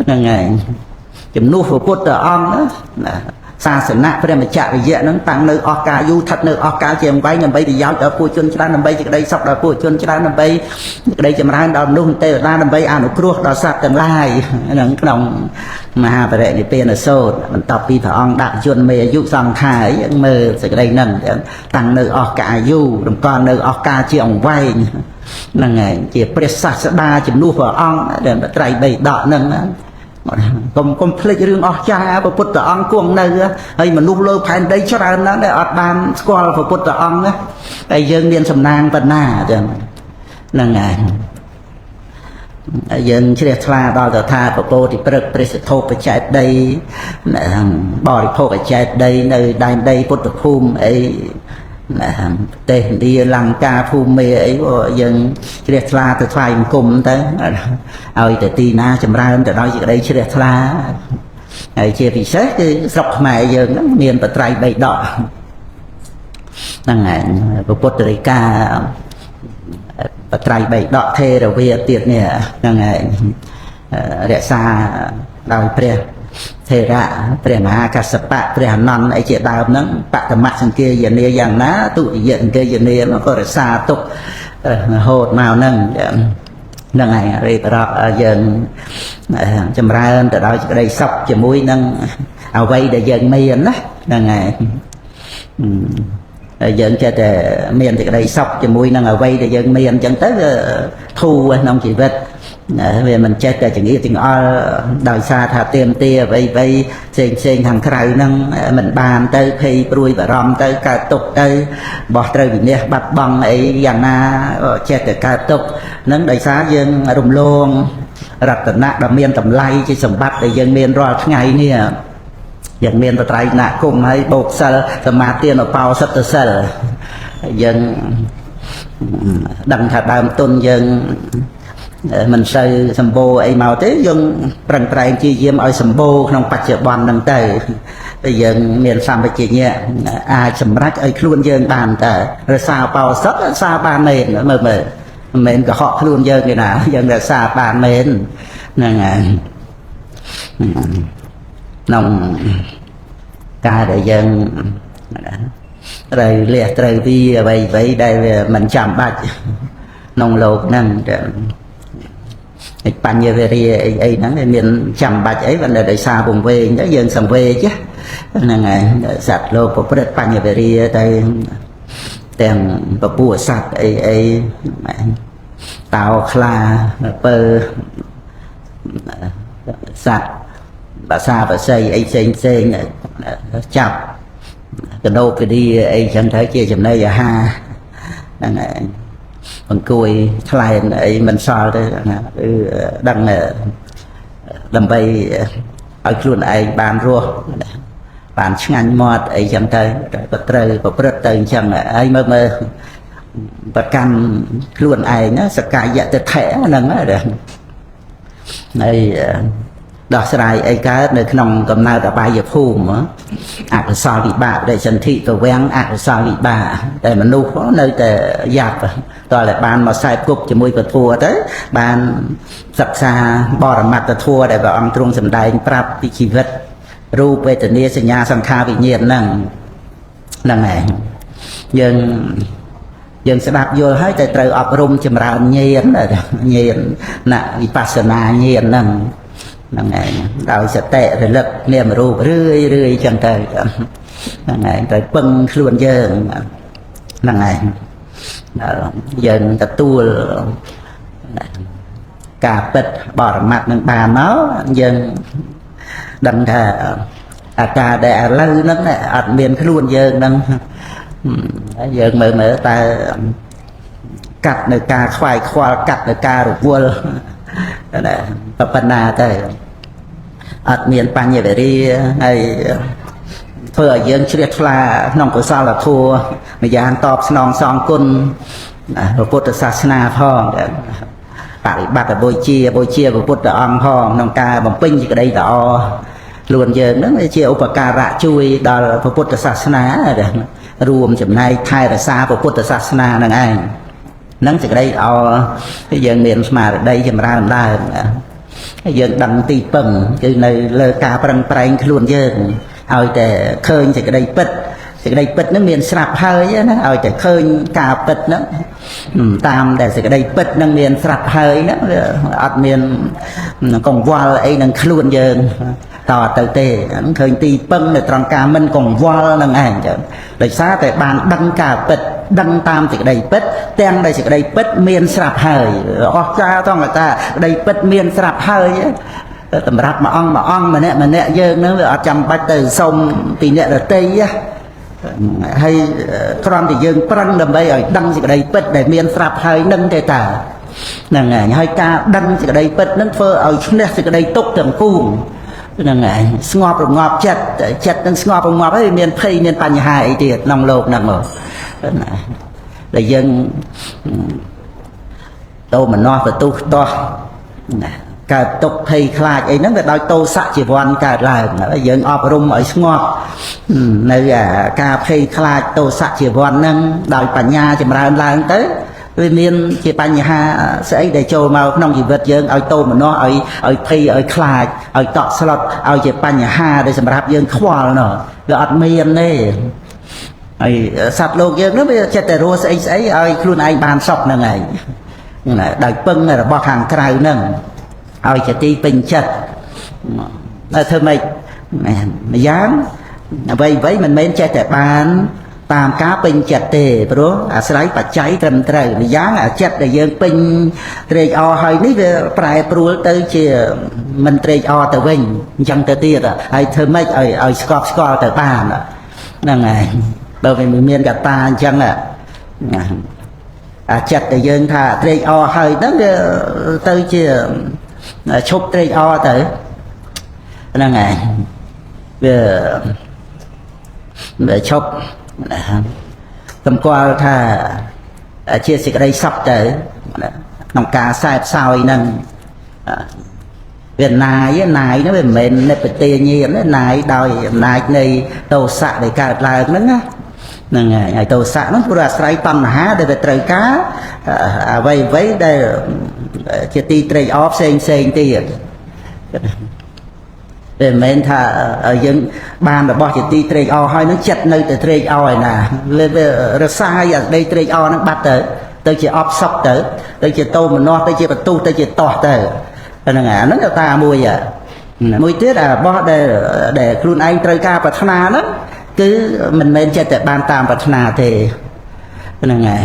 Speaker 1: ហ្នឹងហើយជំនួសព្រះពុទ្ធអង្គណាសាសនាព្រះមច្ចរិយៈហ្នឹងតាំងនៅអស់កាលយូរស្ថិតនៅអស់កាលជាងវែងដើម្បីប្រយោជន៍ដល់ពួកជនច្រើនដើម្បីសេចក្តីសុខដល់ពួកជនច្រើនដើម្បីសេចក្តីចម្រើនដល់មនុស្សទេវតាដើម្បីអនុគ្រោះដល់សត្វទាំងឡាយហ្នឹងក្នុងមហាបរិនិព្វានសូត្របន្ទាប់ពីព្រះអង្គដាក់ជនមេអាយុសង្ខារយើងមើលសេចក្តីហ្នឹងតាំងនៅអស់កាលយូររំកល់នៅអស់កាលជាអង្វែងហ្នឹងហើយជាព្រះសាស្តាជំនួសព្រះអង្គដែលបត្រៃបីដកហ្នឹងកុំភ្លេចរឿងអស្ចារ្យព្រះពុទ្ធអង្គគង់នៅហើយមនុស្សលើផែនដីច្រើនណាស់ដែលអត់បានស្គាល់ព្រះពុទ្ធអង្គណាតែយើងមានសំណាងបណ្ណាចឹងហ្នឹងហើយយើងជ្រះថ្លាដល់តថាពពោធិព្រឹកព្រះសិទ្ធោបច្ច័យដីបរិភោគអច្ច័យដីនៅដែនដីពុទ្ធភូមិអីប្រទេសឥណ្ឌាលង្កាភូមិអីយើងជ្រះថ្លាទៅថ្វាយបង្គំទៅឲ្យតែទីណាចម្រើនទៅដោយសេចក្តីជ្រះថ្លាហើយជាពិសេសគឺស្រុកខ្មែរយើងហ្នឹងមានបត្រៃបីដកហ្នឹងហើយពុទ្ធរិកាបត្រៃបីដកថេរវាទៀតនេះហ្នឹងហើយរក្សាដោយព្រះថេរៈព្រះមហាកស្សបៈព្រះអនន្តអីជាដើមហ្នឹងបតមសង្គាយនាយ៉ាងណាទុតិយសង្គាយនាក៏រក្សាទុករហូតមកហ្នឹងហ្នឹងហើយរីបរកយើងចម្រើនទៅដោយសេចក្តីសុខជាមួយនឹងអ្វីដែលយើងមានណាហ្នឹងហើយយើងចេះតែមានសេចក្តីសុខជាមួយនឹងអ្វីដែលយើងមានអញ្ចឹងទៅធូរក្នុងជីវិត វាមិនចេះតែចង្អៀតចង្អល់ដោយសារថាទៀមទាអ្វីផ្សេងខាងក្រៅហ្នឹងមិនបានទៅភ័យព្រួយបារម្ភទៅកើតទុកទៅបោះត្រូវវិនាសបាត់បង់អីយ៉ាងណាចេះតែកើតទុកហ្នឹងដោយសារយើងរំលងរតនៈដ៏មានតម្លៃជាសម្បត្តិដែលយើងមានរាល់ថ្ងៃនេះយើងមានបត្រៃណគុំហើយបូកសិលសមាទានឧបោសថសិលយើងដឹងថាដើមទុនយើងមិនសូវសម្បូរអីមកទេយើងប្រឹងប្រែងជាយាមឲ្យសម្បូរក្នុងបច្ចុប្បន្នហ្នឹងទៅយើងមានសម្បជញ្ញៈអាចសម្រេចឲ្យខ្លួនយើងបានតើរក្សាបោសុតរក្សាបានមែនមើលមិនមែនកុហកខ្លួនយើងទេណាយើងរក្សាបានមែនហ្នឹងហើយក្នុងការដែលយើងត្រូវលះត្រូវវាអ្វីដែលវាមិនចាំបាច់ក្នុងលោកហ្នឹងបញ្ញវេរាអីហ្នឹងមានចាំបាច់អីបើដោយសារពងវែងទៅយើងសង្វេគហ្នឹងហើយសត្វលោកប្រព្រឹត្តបញ្ញវេរាទៅទាំងពពួកសត្វអីតោខ្លាពើសត្វភាសាភាសាអីផ្សេងចាប់កដោកឌីអីចឹងទៅជាចំណីអាហារហ្នឹងហើយអង្គុយថ្លែងអីមិនសល់ទេគឺដឹងដើម្បីឲ្យខ្លួនឯងបានរស់បានឆ្ងាញ់មាត់អីចឹងទៅក៏ត្រូវប្រព្រឹត្តទៅអញ្ចឹងហើយមើលប្រកាន់ខ្លួនឯងសកាយតិថៈហ្នឹងហើយដោះស្រាយអីកើតនៅក្នុងកំណើតអបាយភូមិអកុសលវិបាកដែលសន្ធិទៅវាំងអកុសលវិបាកតែមនុស្សនៅតែយ៉ាប់តើបានមកខ្សែគប់ជាមួយពធัวទៅបានសិក្សាបរមត្តធัวដែលព្រះអង្គទ្រង់សម្ដែងប្រាប់ពីជីវិតរូបវេទនាសញ្ញាសង្ខារវិញ្ញាណហ្នឹងហើយយើងស្ដាប់យល់ហើយតែត្រូវអប់រំចម្រើនញាណណវិបស្សនាញាណហ្នឹងហើយដោយសតិរលឹកនាមរូបរឿយចឹងទៅហ្នឹងហើយត្រូវពឹងខ្លួនយើងហ្នឹងហើយយើងទទួលការពិតបរមត្តនឹងបានមកយើងដឹងថាអាការដែលឥឡូវហ្នឹងអត់មានខ្លួនយើងហ្នឹងយើងមើលតែកាត់នៅការខ្វាយខ្វល់កាត់នៅការរវល់ប៉ុណ្ណាទៅអត់មានបញ្ញវេរាហើយធ្វើឲ្យយើងជ្រះថ្លាក្នុងកុសលធម៌ម្យ៉ាងតបស្នងសងគុណព្រះពុទ្ធសាសនាផងបរិបត្តិបូជាព្រះពុទ្ធអង្គផងក្នុងការបំពេញសេចក្តីល្អខ្លួនយើងហ្នឹងជាឧបការៈជួយដល់ព្រះពុទ្ធសាសនារួមចំណែកថែរក្សាព្រះពុទ្ធសាសនាហ្នឹងឯងហ្នឹងសេចក្តីល្អយើងមានស្មារតីចម្រើនឡើងហើយយើងដឹងទីពឹងគឺនៅលើការប្រឹងប្រែងខ្លួនយើងឲ្យតែឃើញសេចក្តីពិតហ្នឹងមានស្រាប់ហើយណាឲ្យតែឃើញការពិតហ្នឹងតាមដែលសេចក្តីពិតហ្នឹងមានស្រាប់ហើយហ្នឹងអត់មានកង្វល់អីនឹងខ្លួនយើងតទៅទេឃើញទីពឹងនៅត្រង់ការមិនកង្វល់នឹងឯងចឹងដោយសារតែបានដឹងការពិតដឹងតាមសេចក្តីពិតទាំងដែលសេចក្តីពិតមានស្រាប់ហើយអស្ចារ្យត្រង់ថាក្តីពិតមានស្រាប់ហើយសម្រាប់មួយអង្គម្នាក់យើងនឹងវាអត់ចាំបាច់ទៅសុំពីអ្នកដទៃហើយគ្រាន់តែយើងប្រឹងដើម្បីឲ្យដឹងសេចក្តីពិតដែលមានស្រាប់ហើយនឹងទេតាហ្នឹងហើយការដឹងសេចក្តីពិតនឹងធ្វើឲ្យឈ្នះសេចក្តីទុក្ខទាំងពួងហ្នឹងហើយស្ងប់រងាប់ចិត្តនឹងស្ងប់រងាប់ហើយមានភ័យមានបញ្ហាអីទៀតក្នុងโลกហ្នឹងមកដែលយើងតោមនោបទុខ្ទាស់កើតទុកភ័យខ្លាចអីហ្នឹងវាដោយតោសៈជីវ័នកើតឡើងយើងអប់រំឲ្យស្ងប់នៅការភ័យខ្លាចតោសៈជីវ័នហ្នឹងដោយបញ្ញាចម្រើនឡើងទៅវាមានជាបញ្ហាស្អីដែលចូលមកក្នុងជីវិតយើងឲ្យតោមនោឲ្យភ័យឲ្យខ្លាចឲ្យតក់ស្លុតឲ្យជាបញ្ហាដែលសម្រាប់យើងខ្វល់នោះវាអត់មានទេហើយសត្វលោកយើងនោះវាចិត្តតែរស់ស្អីឲ្យខ្លួនឯងបានសុខហ្នឹងឯងដោយពឹងរបស់ខាងក្រៅហ្នឹងឲ្យជាទីពេញចិត្តតែធ្វើម៉េចម្យ៉ាងអ្វីមិនមែនចេះតែបាន តាមការពេញចិត្តទេព្រោះអាស្រ័យបច្ច័យត្រឹមត្រូវម្យ៉ាងអាចិត្តដែលយើងពេញត្រេកអរហើយនេះវាប្រែប្រួលទៅជាមិនត្រេកអរទៅវិញអញ្ចឹងទៅទៀតហើយធ្វើម៉េចឲ្យស្កប់ស្កល់ទៅបានហ្នឹងហើយបើវាមានកត្តាអញ្ចឹងអាចិត្តដែលយើងថាត្រេកអរហើយហ្នឹងវាទៅជាឈប់ត្រេកអរទៅហ្នឹងហើយវាឈប់សម្គាល់ថាជាសេចក្តីសុខទៅក្នុងការសែបសោយហ្នឹងវាណាយហ្នឹងវាមិនមែននិព្វទាញាណណាយដោយអំណាចនៃទោសៈដែលកើតឡើងហ្នឹងណាហ្នឹងហើយទោសៈហ្នឹងព្រោះអាស្រ័យតណ្ហាដែលវាត្រូវការអ្វីដែលជាទីត្រេកអរផ្សេងទៀតតែមិនមែនថាយើងបានរបស់ជាទីត្រេកអរហើយនឹងចិត្តនៅតែត្រេកអរឯណាវារសាយអាដីត្រេកអរហ្នឹងបាត់ទៅជាអបសុកទៅជាតោមនស្សទៅជាបន្ទុះទៅជាតោះទៅហ្នឹងហ្នឹងកត្តាមួយទៀតរបស់ដែលខ្លួនឯងត្រូវការប្រាថ្នាហ្នឹងគឺមិនមែនចេះតែបានតាមប្រាថ្នាទេហ្នឹងហើយ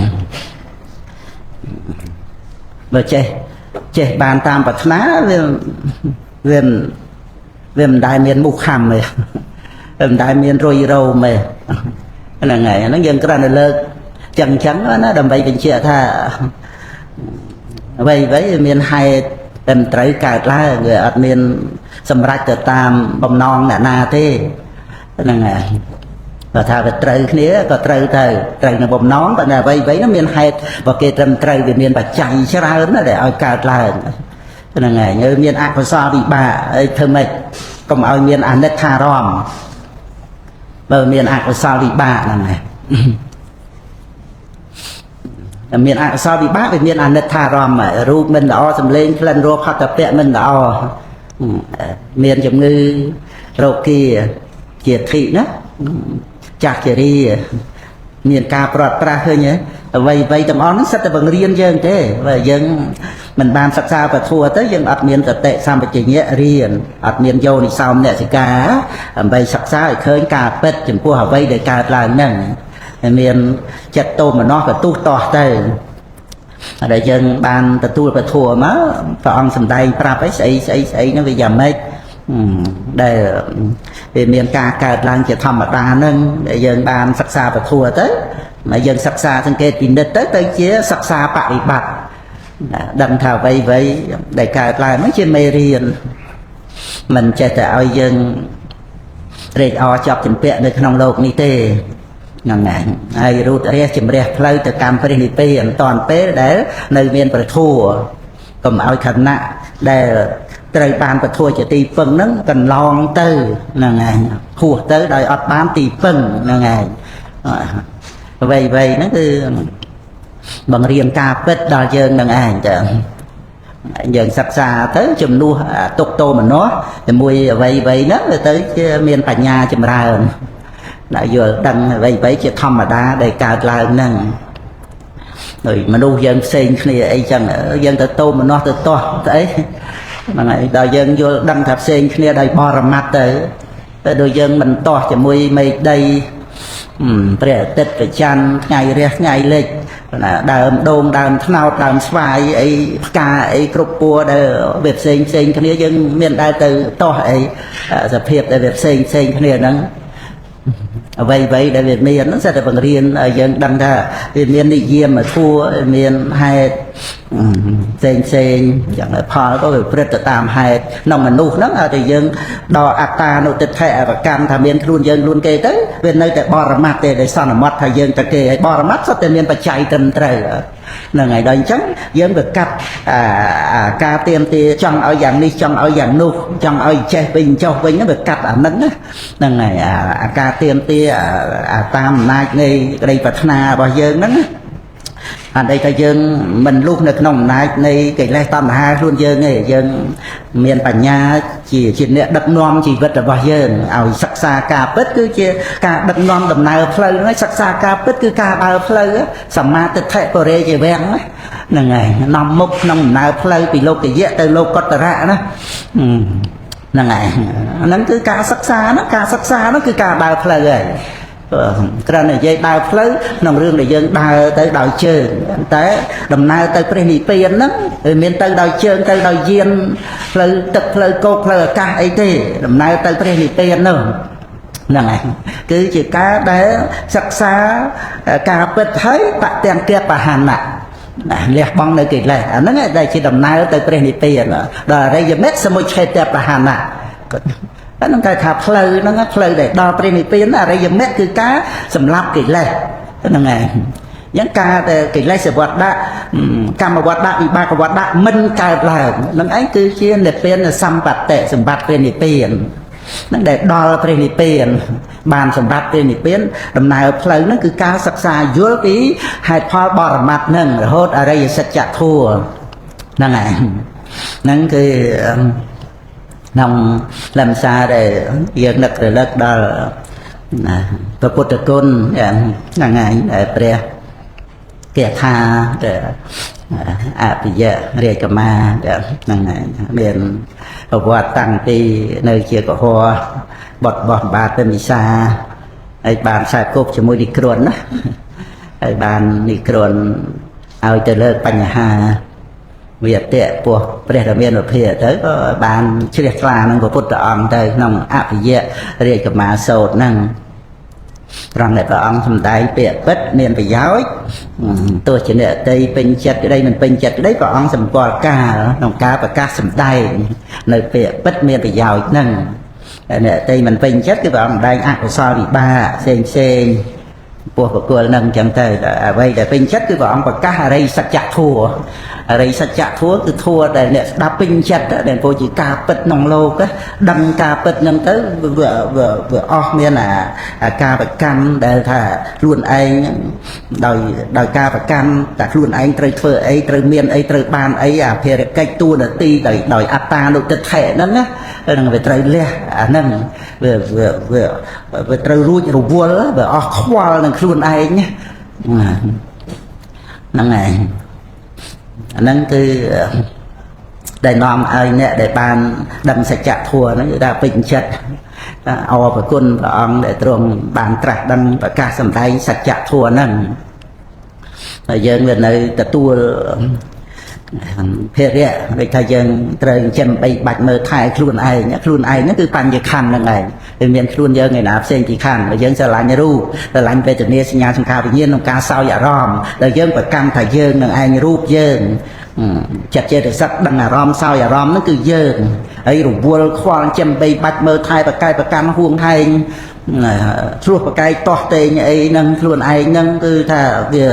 Speaker 1: បើចេះបានតាមប្រាថ្នាវាមិនដែលមានមុខខំទេមិនដែលមានរុយរោមទេហ្នឹងហើយហ្នឹងយើងគ្រាន់តែលើកចឹងណាដើម្បីបញ្ជាក់ថាអ្វីមានហេតុតែត្រូវកើតឡើងវាអត់មានសម្រេចទៅតាមបំណងអ្នកណាទេហ្នឹងហើយបើថាវាត្រូវគ្នាក៏ត្រូវនៅបំណងប៉ុន្តែអ្វីហ្នឹងមានហេតុបើគេត្រឹមត្រូវវាមានបច្ច័យច្រើនណាស់ដែលឲ្យកើតឡើងហ្នឹងហើយយើងមានអកុសលវិបាកហើយធ្វើម៉េចកុំឲ្យមានអនិច្ចារម្មណ៍បើមានអកុសលវិបាកហ្នឹងណាមានអកុសលវិបាកវាមានអនិច្ចារម្មណ៍រូបមិនល្អសម្លេងក្លិនរសផតពៈមិនល្អមានជំងឺរោគគាជាធិណាចាស់ជារីមានការប្រត់ប្រាស់ឃើញទេអ្វីទាំងអស់ហ្នឹងសិតតែបង្រៀនយើងទេបើយើងមិនបានសិក្សាពធទៅយើងអត់មានសតិសម្បជញ្ញៈរៀនអត់មានយោនិសោមនសិកាដើម្បីសិក្សាឲ្យឃើញការពិតចំពោះអ្វីដែលកើតឡើងហ្នឹងមានចិត្តតោមនស្សក៏ទុះតោះទៅហើយយើងបានទទួលពធមកព្រះអង្គសម្ដែងប្រាប់អីស្អីហ្នឹងវាយ៉ាងម៉េចដែលវាមានការកើតឡើងជាធម្មតាហ្នឹងដែលយើងបានសិក្សាពធទៅហើយយើងសិក្សាសង្កេតពិនិត្យទៅជាសិក្សាបប្រតិបត្តិដឹងថាអ្វីដែលកើតឡើងហ្នឹងជាមេរៀនមិនចេះតែឲ្យយើងត្រេកអរជាប់ជំពាក់នៅក្នុងโลกនេះទេហ្នឹងហើយរូតរះជំរះផ្លូវទៅកម្មព្រះនិព្វានតាន់ពេលដែលនៅមានប្រធัวកុំឲ្យខណៈដែលត្រូវបានពធัวជាទីពឹងហ្នឹងកន្លងទៅហ្នឹងឯងហួសទៅដោយអត់បានទីពឹងហ្នឹងឯងអ្វីហ្នឹងគឺបង្រៀនការពិតដល់យើងនឹងឯងចាយើងសិក្សាទៅជំនួសទុកតោមនស្សជាមួយអ្វីហ្នឹងទៅជាមានបញ្ញាចម្រើនដែលយល់ដឹងអ្វីជាធម្មតាដែលកើតឡើងហ្នឹងដោយមនុស្សយើងផ្សេងគ្នាអីចឹងយើងទៅតោមនស្សទៅតោះស្អីហ្នឹងហើយដល់យើងយល់ដឹងថាផ្សេងគ្នាដោយបរមត្តទៅដូចយើងមិនតោះជាមួយមេឃដីព្រះអាទិត្យព្រះច័ន្ទថ្ងៃរះថ្ងៃលិចដើមដូងដើមត្នោតដើមស្វាយអីផ្កាអីគ្រប់ពួរដែលវាផ្សេងគ្នាយើងមានដែលទៅតោះអីសភាពដែលវាផ្សេងគ្នាហ្នឹងអ្វីដែលវាមានហ្នឹងសិតតែបង្រៀនឲ្យយើងដឹងថាវាមាននិយមធัวមានហេតុផ្សេងយ៉ាងផលក៏វាព្រឹត្តទៅតាមហេតុក្នុងមនុស្សហ្នឹងឲ្យតែយើងដល់អត្តានុទិដ្ឋិអវកម្មថាមានខ្លួនយើងខ្លួនគេទៅវានៅតែបរមត្តទេដែលសន្មត់ថាយើងទៅគេហើយបរមត្តសុទ្ធតែមានបច្ច័យត្រឹមត្រូវហ្នឹងហើយដល់អញ្ចឹងយើងទៅកាត់ការទៀមទាចង់ឲ្យយ៉ាងនេះចង់ឲ្យយ៉ាងនោះចង់ឲ្យចេះវិញចុះវិញហ្នឹងវាកាត់អាហ្នឹងហ្នឹងហើយអាការទៀមទាតាមអំណាចនៃក្តីប្រាថ្នារបស់យើងហ្នឹងអត់អីថាយើងមិនលុះនៅក្នុងអំណាចនៃកិលេសតណ្ហាខ្លួនយើងទេយើងមានបញ្ញាជាអ្នកដឹកនាំជីវិតរបស់យើងឲ្យសិក្សាការពិតគឺជាការដឹកនាំដំណើរផ្លូវហ្នឹងសិក្សាការពិតគឺការដើរផ្លូវសម្មាទិដ្ឋិបរិយវាំងហ្នឹងហើយនាំមុខក្នុងដំណើរផ្លូវពីលោកយៈទៅលោកតរៈណាហ្នឹងហើយហ្នឹងគឺការសិក្សាហ្នឹងគឺការដើរផ្លូវហើយ គ្រាន់តែនិយាយដើរផ្លូវក្នុងរឿងដែលយើងដើរទៅដោយជើងតែដំណើរទៅព្រះនិព្វានហ្នឹងវាមានទៅដោយជើងទៅដោយយានផ្លូវទឹកផ្លូវគោកផ្លូវអាកាសអីទេដំណើរទៅព្រះនិព្វាននោះហ្នឹងហើយគឺជាការដែលសិក្សាការពិតហើយបទាំងគបហណៈលះបង់នៅកិលេសអាហ្នឹងដែលជាដំណើរទៅព្រះនិព្វានដល់អរិយមគ្គសមុច្ឆេតបហណៈហ្នឹងគេថាផ្លូវហ្នឹងផ្លូវដែលដល់ព្រះនិព្វានអរិយមគ្គគឺការសម្លាប់កិលេសហ្នឹងហើយអញ្ចឹងការដែលកិលេសវត្តដាក់កម្មវត្តដាក់វិបាកវត្តដាក់មិនកើតឡើងហ្នឹងឯងគឺជានិព្វានសម្បត្តិសម្បត្តិព្រះនិព្វានហ្នឹងដែលដល់ព្រះនិព្វានបានសម្រាប់ព្រះនិព្វានដំណើរផ្លូវហ្នឹងគឺការសិក្សាយល់ពីហេតុផលបរមត្ថហ្នឹងរហូតអរិយសច្ចធម៌ហ្នឹងឯងហ្នឹងគឺក្នុងលំសារដែលយើងនឹករលឹកដល់ព្រះពុទ្ធគុណហ្នឹងឯងដែលព្រះគាថាអភិយរាជកមាហ្នឹងឯងមានប្រវត្តិតាំងពីនៅជាកុហរបុតរបស់បាទទៅមិសាហើយបានខ្សែគប់ជាមួយនិគ្រុនណាហើយបាននិគ្រុនឲ្យទៅលើកបញ្ហាវាតៈពោះព្រះរាមានុភាទៅក៏បានជ្រះថ្លានឹងព្រះពុទ្ធអង្គទៅក្នុងអភិយរាជកមាសោតហ្នឹងត្រង់ដែលព្រះអង្គសម្ដែងពាក្យពិតមានប្រយោជន៍ទោះជាអ្នកតីពេញចិត្តក្តីមិនពេញចិត្តក្តីព្រះអង្គសម្គាល់កាលក្នុងការប្រកាសសម្ដែងនៅពាក្យពិតមានប្រយោជន៍ហ្នឹងអ្នកតីមិនពេញចិត្តគឺព្រះអង្គសម្ដែងអកុសលវិបាកផ្សេងពោះប្រគល់នឹងអញ្ចឹងទៅអ្វីដែលពេញចិត្តគឺព្រះអង្គប្រកាសអរិយសច្ចធម៌អរិយសច្ចធម៌គឺធម៌ដែលអ្នកស្ដាប់ពេញចិត្តដែលពោលជាការពិតក្នុងលោកដឹងការពិតហ្នឹងទៅវាអស់មានអាការប្រកម្មដែលថាខ្លួនឯងដោយការប្រកម្មតែខ្លួនឯងត្រូវធ្វើអីត្រូវមានអីត្រូវបានអីអាភារកិច្ចតួនាទីដោយអត្តានុទិដ្ឋិហ្នឹងណាហ្នឹងវាត្រូវលះអាហ្នឹងវាត្រូវរួចរវល់វាអស់ខ្វល់នឹងខ្លួនឯងហ្នឹងឯងអាហ្នឹងគឺដែលនាំឲ្យអ្នកដែលបានដឹងសច្ចធម៌ហ្នឹងគឺថាពេញចិត្តអរព្រគុណព្រះអង្គដែលទ្រង់បានត្រាស់ដឹងប្រកាសសម្ដែងសច្ចធម៌ហ្នឹងហើយយើងវានៅទទួលភារៈដូចថាយើងត្រូវចិញ្ចឹមបីបាច់មើលថែខ្លួនឯងហ្នឹងគឺបញ្ញខណ្ឌហ្នឹងឯងវាមានខ្លួនយើងឯណាផ្សេងពីខណ្ឌយើងស្រឡាញ់រូបស្រឡាញ់វេទនាសញ្ញាសង្ខារវិញ្ញាណក្នុងការសោយអារម្មណ៍ដែលយើងប្រកម្មថាយើងនឹងឯងរូបយើងចិត្តចេតសិកដឹងអារម្មណ៍សោយអារម្មណ៍ហ្នឹងគឺយើងហើយរវល់ខ្វល់ចិញ្ចឹមបីបាច់មើលថែប្រកែកប្រកម្មហួងហែងឆ្លោះប្រកែកតោះតេងអីហ្នឹងខ្លួនឯងហ្នឹងគឺថាវា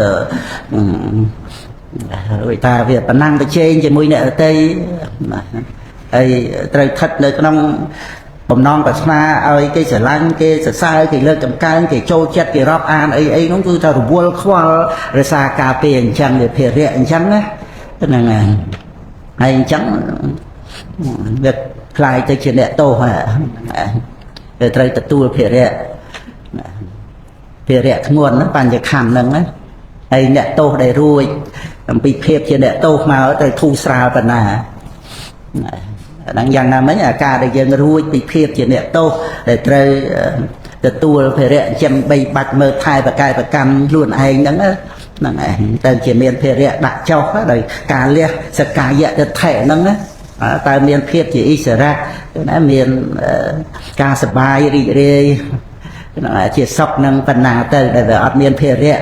Speaker 1: ថាវាប៉ុណ្ណឹងទៅជែងជាមួយអ្នកដទៃហើយត្រូវស្ថិតនៅក្នុងបំណងប្រាថ្នាឲ្យគេស្រឡាញ់គេសរសើរគេលើកតម្កើងគេចូលចិត្តគេរាប់អានអីនោះគឺថារវល់ខ្វល់រសារការពារអញ្ចឹងវាភារៈអញ្ចឹងណាហ្នឹងហើយអញ្ចឹងវាខ្លាយទៅជាអ្នកទោសហើយត្រូវទទួលភារៈធ្ងន់ណាបញ្ញខណ្ឌហ្នឹងណាហើយអ្នកទោសដែលរួចអំពីភាពជាអ្នកទោសមកត្រូវធូរស្រាលប៉ុណ្ណាហ្នឹងយ៉ាងណាមិញអាការដែលយើងរួចពីភាពជាអ្នកទោសដែលត្រូវទទួលភារៈចិញ្ចឹមបីបាច់មើលថែប្រកែកប្រកម្មខ្លួនឯងហ្នឹងហ្នឹងឯងទៅជាមានភារៈដាក់ចុះដោយការលះសកាយៈទិដ្ឋិហ្នឹងណាតើមានភាពជាអិសរៈណាមានការសบายរីករាយជាសុខនឹងបណ្ណាទៅដែលវាអត់មានភារៈ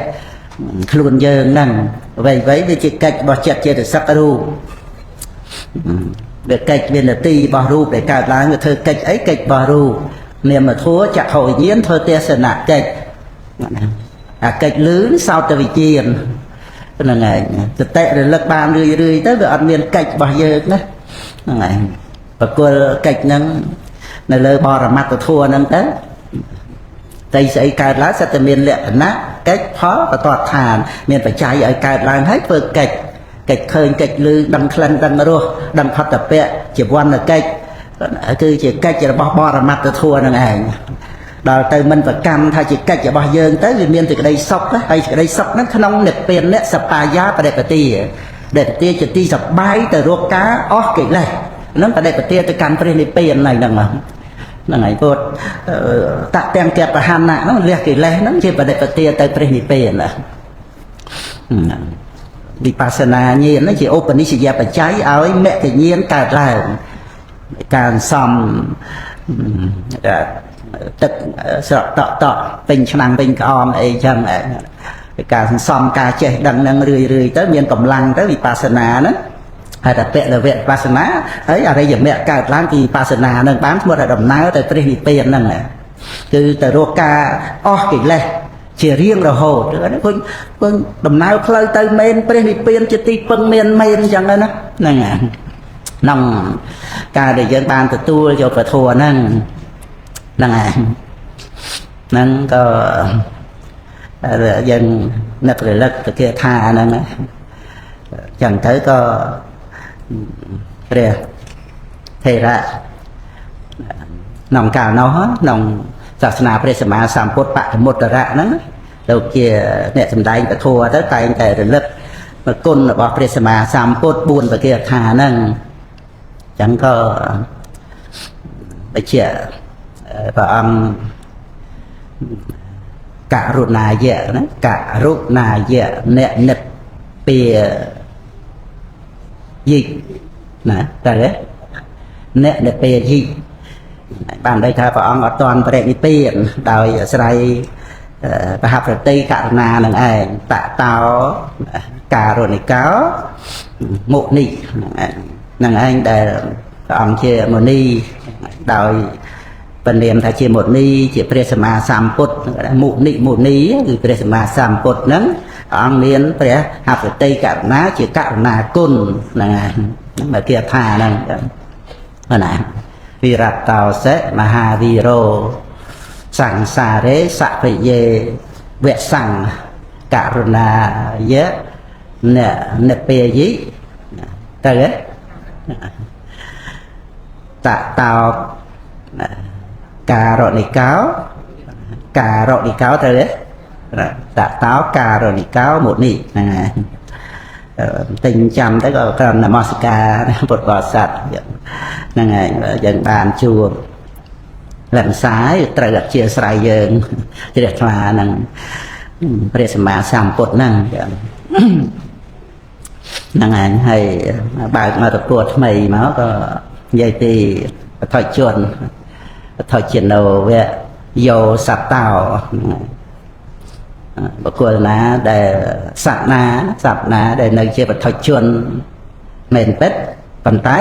Speaker 1: ខ្លួនយើងហ្នឹងអ្វីវាជាកិច្ចរបស់ចិត្តចេតសិករូបវាកិច្ចមាននទីរបស់រូបដែលកើតឡើងវាធ្វើកិច្ចអីកិច្ចរបស់រូបនាមធម៌ចក្ខុវិញ្ញាណធ្វើទេសនកិច្ចអាកិច្ចលឺសោតវិញ្ញាណហ្នឹងឯងសតិរលឹកបានរឿយទៅវាអត់មានកិច្ចរបស់យើងណាហ្នឹងឯងប្រគល់កិច្ចហ្នឹងនៅលើបរមត្ថធម៌ហ្នឹងទៅតែស្អីកើតឡើងសិតតែមានលក្ខណៈកិច្ចផលបតតឋានមានបច្ច័យឲ្យកើតឡើងហើយធ្វើកិច្ចឃើញកិច្ចលឺដឹងក្លិនដឹងរសដឹងផតពៈជាវណ្ណកិច្ចគឺជាកិច្ចរបស់បរមត្ថធម៌នឹងឯងដល់ទៅមិនប្រកម្មថាជាកិច្ចរបស់យើងទៅវាមានសេចក្តីសុខហើយសេចក្តីសុខហ្នឹងក្នុងនិព្វានៈសបាយាបដិបទាជាទីសបាយទៅរកការអស់កិលេសហ្នឹងបដិបទាទៅកាន់ព្រះនិព្វានហ្នឹង ហ្នឹងហើយពុទ្ធតាក់ទាំងកែបហានណាហ្នឹងលះកិលេសហ្នឹងជាបដិបទាទៅព្រះនិព្វានណាវិបស្សនាញាណហ្នឹងជាឧបនិស្សយបច្ច័យឲ្យមគ្គញាណកើតឡើងការសំទឹកស្រក់តក់ពេញឆ្នាំងពេញក្អមអីចឹងការសន្សំការចេះដឹងនឹងរឿយទៅមានកម្លាំងទៅវិបស្សនាហ្នឹងហើយតែពៈលវៈវិបស្សនាហើយអរិយមគ្គកើតឡើងពីវិបស្សនាហ្នឹងបានស្មើតែដំណើរទៅព្រះនិព្វានហ្នឹងគឺទៅរកការអស់កិលេសជារៀងរហូតឃើញដំណើរផ្លូវទៅមែនព្រះនិព្វានជាទីពឹងមានមែនអញ្ចឹងណាហ្នឹងក្នុងការដែលយើងបានទទួលយកពធហ្នឹងហ្នឹងហើយហ្នឹងក៏យើងនឹករលឹកទៅគេថាហ្នឹងចឹងទៅក៏ព្រះថេរៈក្នុងកាលនោះក្នុងសាសនាព្រះសម្មាសម្ពុទ្ធបរមុត្តរៈហ្នឹងលោកជាអ្នកសម្ដែងពធទៅតែងតែរលឹកគុណរបស់ព្រះសម្មាសម្ពុទ្ធ4ប្រការថាហ្នឹងចឹងក៏ដូចជាព្រះអង្គករុណាយៈណាករុណាយៈអ្នកនិព្វាយិណាតែអ្នកនិព្វាយិបានន័យថាព្រះអង្គអត់ទាន់បរិនិព្វានដោយអាស្រ័យប្រហាប្រតិករុណានឹងឯងតតោការុណិកោមុនិនឹងឯងដែលព្រះអង្គជាមុនីដោយពនាមថាជាមុនីជាព្រះសម្មាសម្ពុទ្ធមុនីគឺព្រះសម្មាសម្ពុទ្ធហ្នឹងព្រះអង្គមានព្រះហឫទ័យករុណាជាករុណាគុណហ្នឹងហើយហ្នឹងមកគេថាហ្នឹងណាវិរតោសេមហាវីរោសង្សារេសភយេវសង្ឃករុណាយៈនិព្វាយិទៅតតោការនិកោទៅតតោការនិកោមុនីហ្នឹងហើយទិញចាំទៅក៏ក្រុមនមស្ការពុទ្ធបរិស័ទហ្នឹងហើយយើងបានជួបលំសាយត្រូវអធិស្ឋានយើងជ្រះថ្លាហ្នឹងព្រះសម្មាសម្ពុទ្ធហ្នឹងហ្នឹងហើយបើកមកទទួលថ្មីមកក៏និយាយពីបឋិជនបឋិជនវៈយោសតោបុគ្គលណាដែលសត្វណាដែលនៅជាបឋិជនមែនពិតប៉ុន្តែ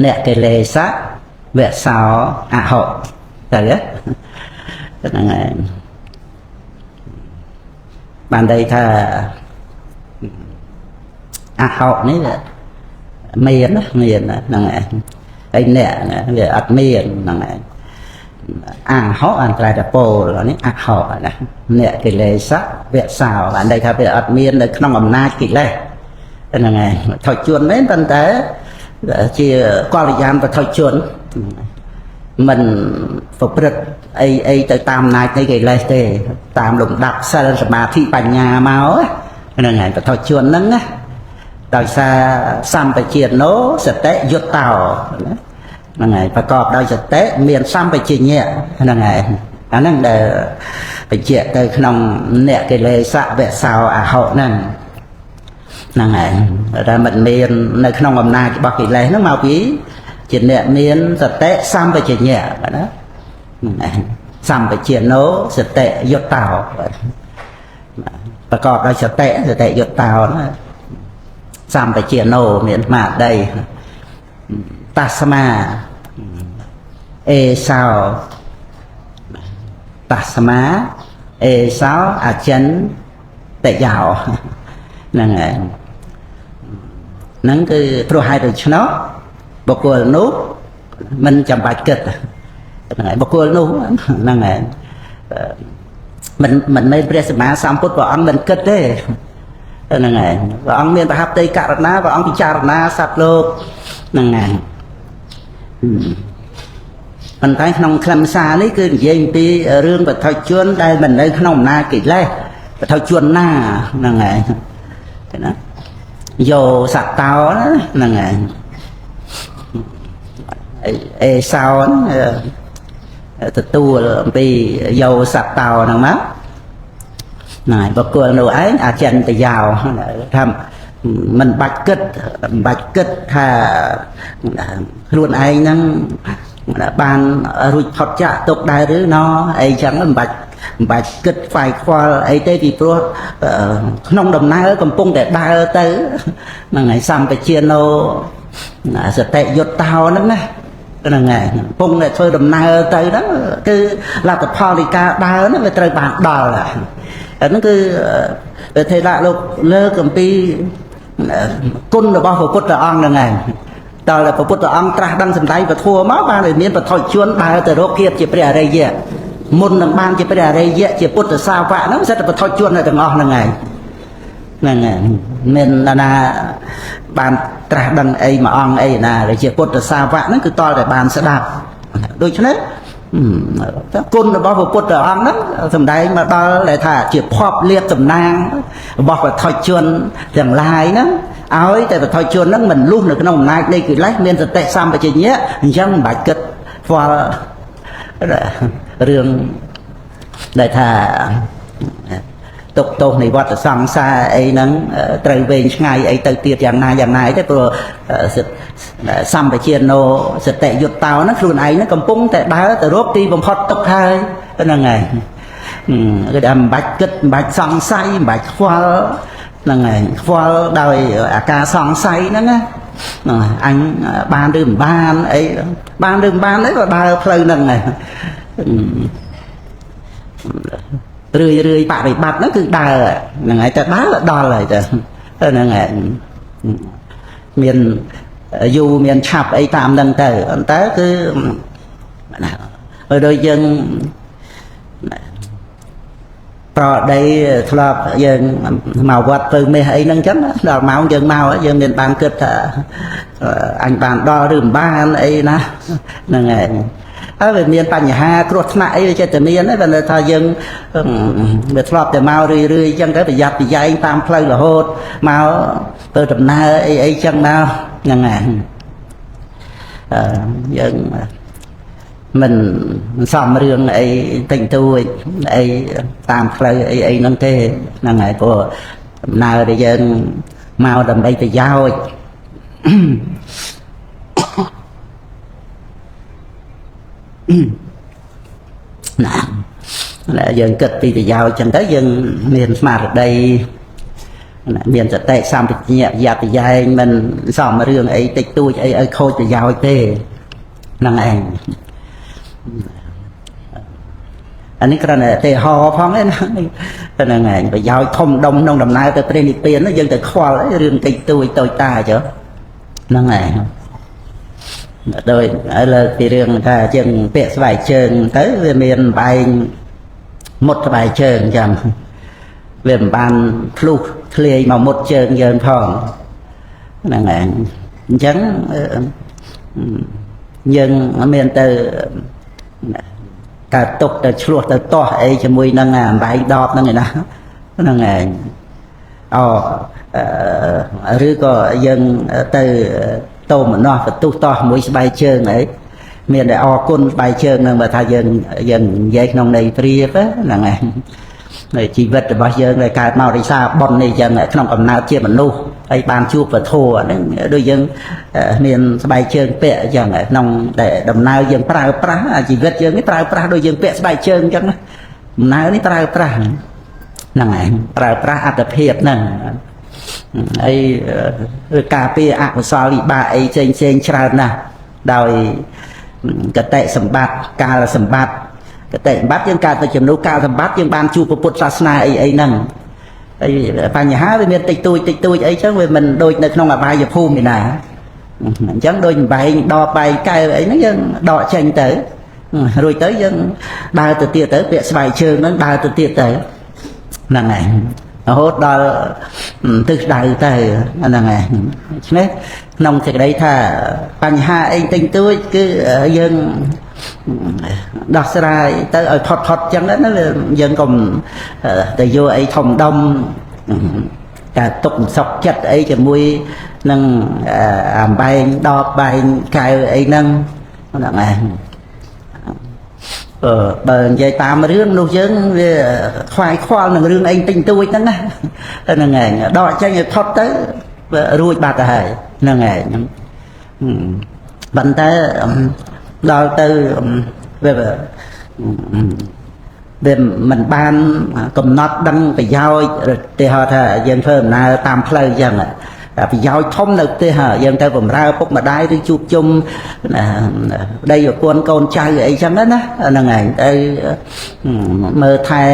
Speaker 1: អ្នកកិលេសៈវៈសោអហុទៅហ្នឹងហើយបានន័យថាអហុនេះមានហ្នឹងហើយហើយអ្នកវាអត់មានហ្នឹងហើយអហុអន្តរតពលនេះអហុណាអ្នកកិលេសៈវៈសោបានន័យថាវាអត់មាននៅក្នុងអំណាចកិលេសហ្នឹងហើយថុជនមែនប៉ុន្តែជាកល្យានបឋិជនមិនប្រព្រឹត្តអីទៅតាមអំណាចនៃកិលេសទេតាមលំដាប់សិលសមាធិបញ្ញាមកហ្នឹងហើយបឋិជនហ្នឹងណាដោយសារសម្បជាណោសតិយុត្តោហ្នឹងហើយប្រកបដោយសតិមានសម្បជញ្ញៈហ្នឹងហើយអាហ្នឹងដែលបញ្ជាក់ទៅក្នុងអ្នកកិលេសៈវៈសោអហុហ្នឹងហើយតែមិនមាននៅក្នុងអំណាចរបស់កិលេសហ្នឹងមកពីជាអ្នកមានសតិសម្បជញ្ញៈណាសម្បជាណោសតិយុត្តោប្រកបដោយសតិយុត្តោណាសម្បជាណោមានស្មារតីតាស្មាអេសោតាស្មាអេសោអចិនតយោហ្នឹងហើយហ្នឹងគឺព្រោះហេតុដូច្នោះបុគ្គលនោះមិនចាំបាច់គិតហ្នឹងហើយបុគ្គលនោះហ្នឹងហើយមិនមែនព្រះសម្មាសម្ពុទ្ធព្រះអង្គមិនគិតទេហ្នឹងហើយព្រះអង្គមានប្រហត្ថីករណាព្រះអង្គពិចារណាសត្វលោកហ្នឹងហើយប៉ុន្តែក្នុងខ្លឹមសារនេះគឺនិយាយពីរឿងបឋិជនដែលមិននៅក្នុងអំណាចកិលេសបឋិជនណាហ្នឹងហើយណាយោសតោហ្នឹងហើយ ê sao tu bị dầu sạch tàu nè má này và cô nấu ấy chân thì giàu thầm mình bạch kích thà luôn ai năng ban rụt phật chạ tục đại rứ nó ấy chẳng bạch kích phải qua ấy tê thì pro nông đồng nai ở cầm pung để đai tới mà ngày xăm phải chia nô sẽ tệ giọt tàu lắm nè là ngày pung này thôi đồng nai tới đó cứ là tập polica đai nó mới trời bạn đò là nó cứ thầy lạ lúc lơ cầm pi côn là bao phủ cốt là on là ngày tao là phủ cốt là on tra đăng sầm tay và thua máu ba người miền và thôi chuôn ba từ đó kia chỉ phải ở đây gì môn làm ban chỉ phải ở đây gì chỉ cốt là sao vậy nó sẽ là thôi chuôn là từ on là ngày nên là ban tra đăng ấy mà on ấy là để chỉ cốt là sao vậy nó cứ to để ban sẽ đạp đôi chút đấy côn là bao phủ cốt là on đó sầm tay mà đó lại thả chỉ pop liệt sầm nang bọc là thôi chuôn chẳng lai đó áo ấy tại vì thôi chuôn nó mình luôn được cái nồng nai đây cứ lấy nên tại sao mà chỉ nhé chẳng bạch kịch và rương đại thà tục tục này vọt sang xa ấy nắng trời về ngày ấy từ tiệt dạng này thế rồi xăm phải chiên nô sẽ tệ giọt tàu nó luôn ấy nó cầm pung tại đá từ rốt đi vòng hot tục hai cái là ngày cái đầm bạch kịch bạch sang say bạch khoa là ngày khoa đời ca sang say đó nghe anh ban đường ban ấy đấy và ba phơi là ngày rươi bạn bị bạt nó cứ đà là ngày ta đá là đo lại rồi là ngày miền dù miền chạp ấy tạm đằng tới anh ta cứ ở đôi dân rồi đây là dân màu vật từ mê ấy nâng chấm đó máu dân màu dân miền ban kết anh bạn đo đường ba ấy nè là ngày ở về miền Tây Hà cột nại cho từ miền ấy và là thời dân về thọp từ màu rươi chân cái bị giặt bị dây tam phơi là hốt màu từ đầm na ấy chân màu là ngày dân mình xóm riêng ấy tình tôi ấy tam phơi ấy nâng thế là ngày của nào để dân màu đầm đây từ giao là dân kịch thì giao chẳng tới dân miền mà ở đây miền sẽ tệ xong thì nhẹ dạt thì dài mình xóm riêng ấy tịch tôi ấy khôi thì giao tê là ngày anh ấy là tê hò phong ấy là ngày phải giao không đông nông đầm nai tới trên tiền nó dân từ khoa lấy riêng tịch tôi ta chứ là ngày rồi ở là thì riêng ta chừng bẹt vài trường tới về miền bài một vài trường chẳng về bàn flu clear mà một trường giờ phòng là ngày chẳng nhưng ở miền từ cả tục từ chuột từ to ấy cho mùi năng à bài đọp năng này đó là ngày rứa có dân từ tô mà nó phải tu to mũi bài chơi ấy miền đại côn bài chơi nên mà thay dần dây nông này free á là ngày người chỉ vật là bao giờ người cài màu đi xa bọn này dần lại không còn nào chia mình nu hay bàn chuột và thua đôi dân miền bài chơi bẹ dần lại nông để đầm nào dần pra chỉ vật dân cái pra đôi dân bẹ bài chơi chẳng nào cái pra là ngày pra áp tập hiệp nè ấy cà phê ạ của sao bị bà ấy trên tràn nè đòi cái tệ sầm bát ca là sầm bát cái tệ bát dân ca tôi chấm nấu ca sầm bát dân ban chu của Phật Sasna ấy nâng ấy phải nhà hát với miền tịch tôi ấy chứ về mình đôi nơi không là bài giờ phù mình nè chẳng đôi bài đo bài cài ấy nó dân đọ tranh tới rồi tới dân đào từ tiệt tới việc bài trường nó đào từ tiệt tới là này hốt đó từ đại tới là ngày đấy nông thì đây thà bằng hai anh tình tôi cứ dân đọc ra tới ở thọt chẳng đó nó dân còn từ vô ấy thòng đông cả tục sọc chặt ấy cho mui nâng bài đo bài cài ấy nâng ហ្នឹងឯងបើនិយាយតាមរឿងនោះយើងវាខ្វាយខ្វល់នឹងរឿងអីតិចតួចហ្នឹងណាហ្នឹងឯងដកចេញឲ្យផុតទៅរួចបាត់ទៅហើយហ្នឹងឯងប៉ុន្តែដល់ទៅវាមិនបានកំណត់ដឹងប្រយោជន៍ទេហៅថាយើងធ្វើដំណើរតាមផ្លូវអញ្ចឹងប្រយោជន៍ធំនៅទេយើងទៅបំរើពុកម្ដាយឬជួបជុំប្តីប្រពន្ធកូនចៅអីចឹងណាហ្នឹងឯងទៅមើលថែ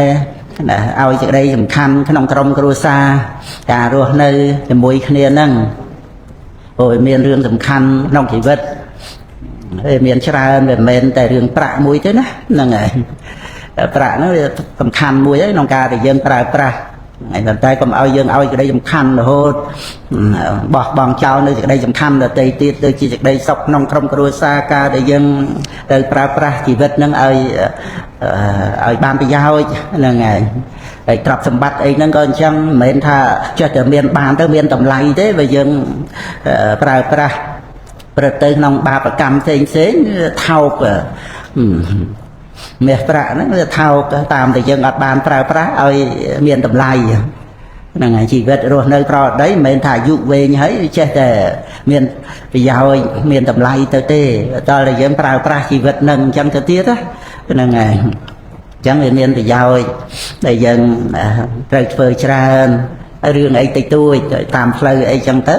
Speaker 1: ឲ្យសេចក្តីសំខាន់ក្នុងក្រុមគ្រួសារការរស់នៅជាមួយគ្នាហ្នឹងព្រោះមានរឿងសំខាន់ក្នុងជីវិតមានច្រើនវាមិនមែនតែរឿងប្រាក់មួយទេណាហ្នឹងឯងប្រាក់ហ្នឹងវាសំខាន់មួយហើយក្នុងការដែលយើងប្រើប្រាស់តែកុំឲ្យយើងឲ្យសេចក្តីសំខាន់រហូតបោះបង់ចោលនៅសេចក្តីសំខាន់ដទៃទៀតដូចជាសេចក្តីសុខក្នុងក្រុមគ្រួសារការដែលយើងទៅប្រើប្រាស់ជីវិតហ្នឹងឲ្យបានប្រយោជន៍ហ្នឹងហើយហើយទ្រព្យសម្បត្តិអីហ្នឹងក៏អញ្ចឹងមិនមែនថាចេះតែមានបានទៅមានតម្លៃទេបើយើងប្រើប្រាស់ប្រទៅក្នុងបាបកម្មផ្សេងថោកមាសប្រាក់ហ្នឹងវាថោកតាមតែយើងអត់បានប្រើប្រាស់ឲ្យមានតម្លៃហ្នឹងហើយជីវិតរស់នៅប្រដីមិនមែនថាអាយុវែងហើយចេះតែមានប្រយោជន៍មានតម្លៃទៅទេដល់តែយើងប្រើប្រាស់ជីវិតហ្នឹងអញ្ចឹងទៅទៀតហ្នឹងហើយអញ្ចឹងវាមានប្រយោជន៍ដែលយើងត្រូវធ្វើច្រើនរឿងអីតិចតួចតាមផ្លូវអីចឹងទៅ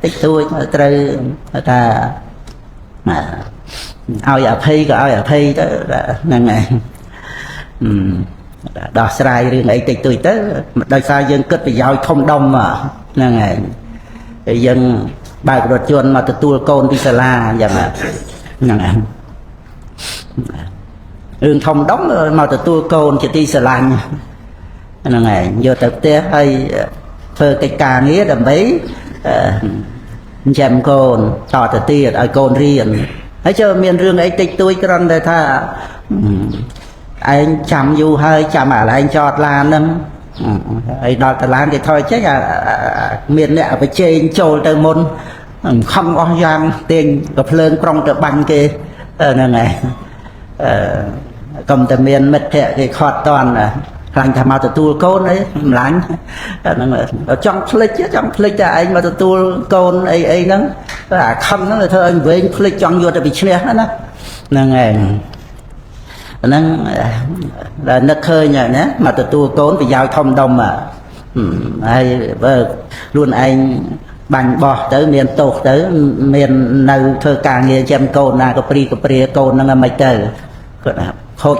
Speaker 1: តិចតួចត្រូវថាឲ្យអភ័យក៏ឲ្យអភ័យទៅហ្នឹងហើយដោះស្រាយរឿងអីតិចតួចទៅដោយសារយើងគិតប្រយោជន៍ធំដុំហ្នឹងហើយយើងបើករថយន្តមកទទួលកូនពីសាលាអញ្ចឹងហ្នឹងហើយរឿងធំដុំមកទទួលកូនជាទីស្រឡាញ់ហ្នឹងហើយយកទៅផ្ទះហើយធ្វើកិច្ចការងារដើម្បីចិញ្ចឹមកូនតទៅទៀតឲ្យកូនរៀនហើយចូលមានរឿងអីតិចតួចគ្រាន់តែថាឯងចាំយូរហើយចាំអាឡែងចតឡានហ្នឹងហើយដល់តឡានគេថយចេញមានអ្នកបច្ចេកចូលទៅមុនខំអស់យ៉ាងទាញក៏ភ្លើងប្រុងទៅបាញ់គេហ្នឹងហើយកុំតែមានមិត្តភក្តិគេខត់តន់ខ្លាញ់ថាមកទទួលកូនអីម្លាញ់ហ្នឹងចង់ភ្លេចតែឯងមកទទួលកូនអីហ្នឹងអាខឹងហ្នឹងធ្វើឲ្យវែងភ្លេចចង់យកទៅពីឈ្នះណាហ្នឹងឯងហ្នឹងដល់នឹកឃើញហើយណាមកទទួលកូនប្រយោជន៍ធំដុំហើយបើខ្លួនឯងបាញ់បោះទៅមានទោសទៅមាននៅធ្វើការងារចាំកូនណាក៏ព្រីកូនហ្នឹងមិនទៅគាត់ថាខូច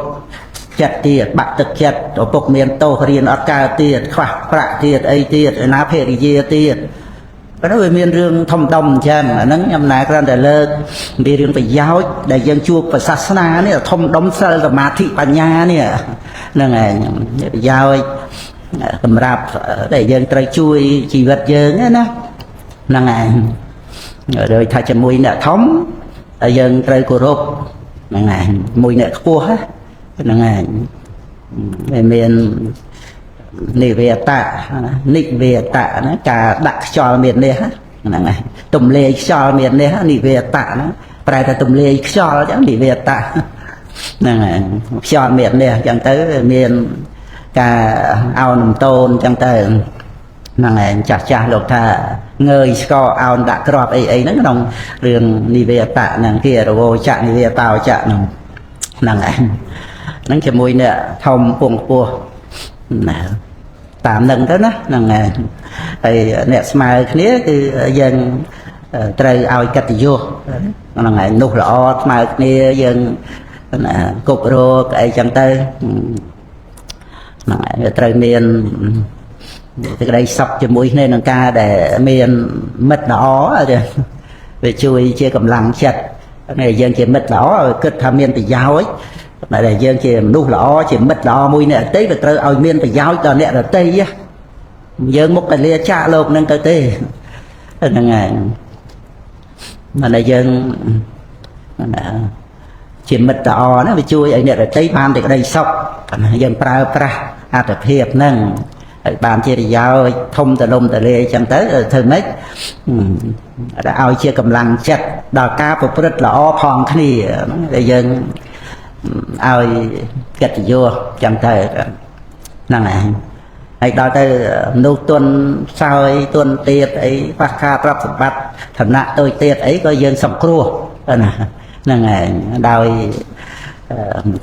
Speaker 1: ចិត្តទៀតបាក់ទឹកចិត្តឪពុកមានទោសរៀនអត់កើតទៀតខ្វះប្រាក់ទៀតអីទៀតឯណាភរិយាទៀតប៉ុន្តែវាមានរឿងធំដុំអញ្ចឹងអាហ្នឹងខ្ញុំណែគ្រាន់តែលើកពីរឿងប្រយោជន៍ដែលយើងជួបប្រសាសនានេះធំដុំសិលសមាធិបញ្ញានេះហ្នឹងឯងប្រយោជន៍សម្រាប់ដែលយើងត្រូវជួយជីវិតយើងណាហ្នឹងឯងដោយថាជាមួយអ្នកធំយើងត្រូវគោរពហ្នឹងឯងមួយអ្នកខ្ពស់ហ្នឹងឯងមាននិវេតៈណាការដាក់ខ្យល់មាននេះហ្នឹងឯងទំលាយខ្យល់មាននេះនិវេតៈហ្នឹងប្រែថាទំលាយខ្យល់អញ្ចឹងនិវេតៈហ្នឹងឯងខ្យល់មាននេះអញ្ចឹងទៅមានការអោនំតូនអញ្ចឹងទៅហ្នឹងឯងចាស់លោកថាងើយស្កអោនដាក់ក្របអីហ្នឹងក្នុងរឿងនិវេតៈហ្នឹងគេរវោចៈនិវេតោចៈហ្នឹងឯងហ្នឹងជាមួយអ្នកធំពងខ្ពស់ណាតាមនឹងទៅណាហ្នឹងហើយហើយអ្នកស្មើគ្នាគឺយើងត្រូវឲ្យកិត្តិយសហ្នឹងហើយនោះល្អស្មើគ្នាយើងគប់រកអីចឹងទៅហ្នឹងហើយត្រូវមានសេចក្តីសុខជាមួយគ្នានឹងការដែលមានមិត្តល្អវាជួយជាកម្លាំងចិត្តយើងជាមិត្តល្អគិតថាមានប្រយោជន៍ដែលយើងជាមនុស្សល្អជាមិត្តល្អមួយអ្នកដទៃវាត្រូវឲ្យមានប្រយោជន៍ដល់អ្នកដទៃយើងមុខតែលាចាកលោកនឹងទៅទេហ្នឹងហើយតែយើងជាមិត្តល្អណាវាជួយឲ្យអ្នកដទៃបានតែក្តីសុខយើងប្រើប្រាស់អត្ថភាពហ្នឹង ហើយបានជាប្រយោជន៍ធំតលំតលាអញ្ចឹងទៅធ្វើម៉េចឲ្យជាកម្លាំងចិត្តដល់ការប្រព្រឹត្តល្អផងគ្នាដែលយើងឲ្យកិត្តិយសអញ្ចឹងទៅហ្នឹងហើយហើយដល់ទៅមនុស្សទុនខ្សោយទុនទៀតអីខ្វះខាតទ្រព្យសម្បត្តិឋានៈដូចទៀតអីក៏យើងសង្គ្រោះណាហ្នឹងហើយដោយ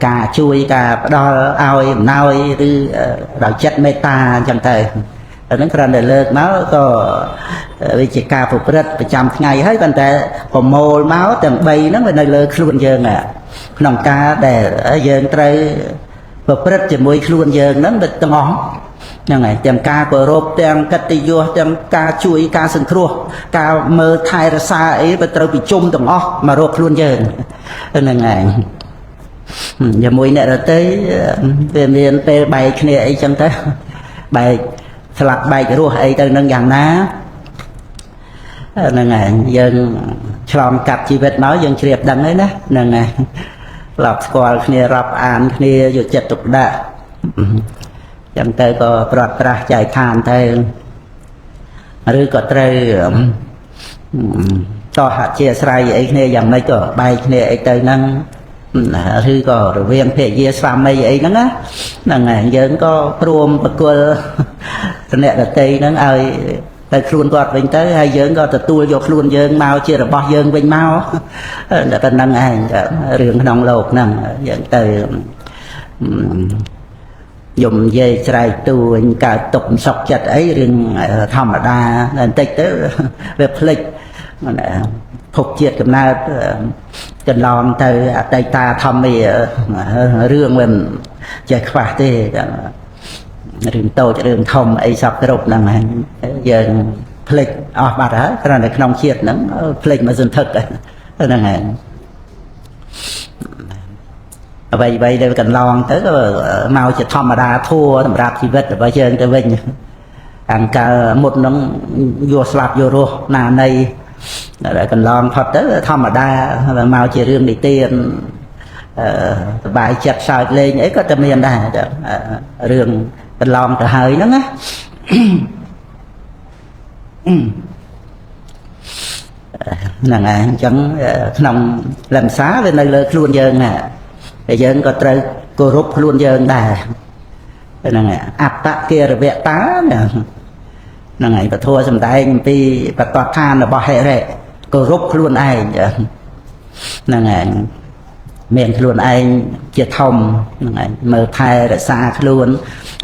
Speaker 1: ការជួយការផ្ដល់ឲ្យអំណោយឬដោយចិត្តមេត្តាអញ្ចឹងទៅហ្នឹងគ្រាន់តែលើកមកក៏វាជាការប្រព្រឹត្តប្រចាំថ្ងៃហើយប៉ុន្តែប្រមូលមកទាំង3ហ្នឹងវានៅលើខ្លួនយើងក្នុងការដែលយើងត្រូវប្រព្រឹត្តជាមួយខ្លួនយើងហ្នឹងទៅទាំងអស់ហ្នឹងហើយទាំងការគោរពទាំងកិត្តិយសទាំងការជួយការសង្គ្រោះការមើលថែរក្សាអីវាត្រូវប្រជុំទាំងអស់មករកខ្លួនយើងហ្នឹងហើយជាមួយអ្នកដទៃវាមានពេលបែកគ្នាអីចឹងទៅបែកស្លាប់បែករស់អីទៅនឹងយ៉ាងណាហ្នឹងហើយយើងឆ្លងកាត់ជីវិតមកយើងជ្រាបដឹងហើយណាហ្នឹងហើយស្លាប់ស្គាល់គ្នារាប់អានគ្នាយកចិត្តទុកដាក់ចឹងទៅក៏ប្រត់ប្រាស់ចែកឋានទៅឬក៏ត្រូវតោះអធិស្ស្រ័យអីគ្នាយ៉ាងម៉េចក៏បែកគ្នាអីទៅហ្នឹងឬក៏រវាងភរិយាស្វាមីអីហ្នឹងណាហ្នឹងហើយយើងក៏ព្រមបកុលអ្នកដតីហ្នឹងឲ្យទៅខ្លួនគាត់វិញទៅហើយយើងក៏ទទួលយកខ្លួនយើងមកជារបស់យើងវិញមកតែប៉ុណ្្នឹងឯងរឿងក្នុងលោកហ្នឹងយើងទៅយំនិយាយស្រែកទួញកើតទុកសុខចិត្តអីរឿងធម្មតាបន្តិចទៅវាភ្លេចភពជាតិកំណើតកន្លងទៅអតីតាធម្មារឿងមិនចេះខ្វះទេរឿងតូចរឿងធំអីសពគ្រប់ហ្នឹងហើយយើងភ្លេចអស់បាត់ហើយគ្រាន់តែក្នុងជាតិហ្នឹងភ្លេចមកសន្ធឹកហ្នឹងហើយអ្វីដែលកន្លងទៅក៏មកជាធម្មតាធัวសម្រាប់ជីវិតរបស់យើងទៅវិញខាងកាលមុតហ្នឹងយកស្លាប់យករស់ណានៃដែលកន្លងផុតទៅធម្មតាមកជារឿងនិទានសบายចិត្តសើចលេងអីក៏តែមានដែររឿងកន្លងទៅហើយហ្នឹងណាហ្នឹងហើយអញ្ចឹងក្នុងលំសាវានៅលើខ្លួនយើងណាតែយើងក៏ត្រូវគោរពខ្លួនយើងដែរហ្នឹងហើយអត្តកិរិវតាហ្នឹងហើយពធសម្ដែងអំពីបតដ្ឋានរបស់ហិរិគោរពខ្លួនឯងហ្នឹងហើយមានខ្លួនឯងជាធំហ្នឹងហើយមើលថែរក្សាខ្លួន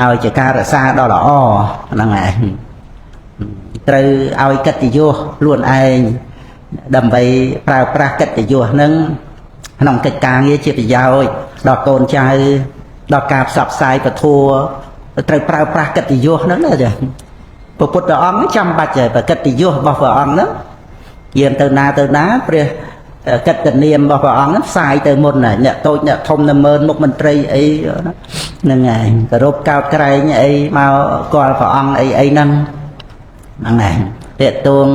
Speaker 1: ឲ្យជាការរក្សាដ៏ល្អហ្នឹងហើយត្រូវឲ្យកិត្តិយសខ្លួនឯងដើម្បីប្រើប្រាស់កិត្តិយសហ្នឹងក្នុងកិច្ចការងារជាប្រយោជន៍ដល់កូនចៅដល់ការផ្សព្វផ្សាយពធត្រូវប្រើប្រាស់កិត្តិយសហ្នឹងណាចាព្រះពុទ្ធអង្គចាំបាច់ហើយកិត្តិយសរបស់ព្រះអង្គហ្នឹងយាងទៅណាព្រះកិត្តិនាមរបស់ព្រះអង្គហ្នឹងផ្សាយទៅមុនហើយអ្នកតូចអ្នកធំនៅមើលមុខមន្ត្រីអីហ្នឹងហើយគោរពកោតក្រែងអីមកគាល់ព្រះអង្គអីហ្នឹងហ្នឹងហើយតេតួង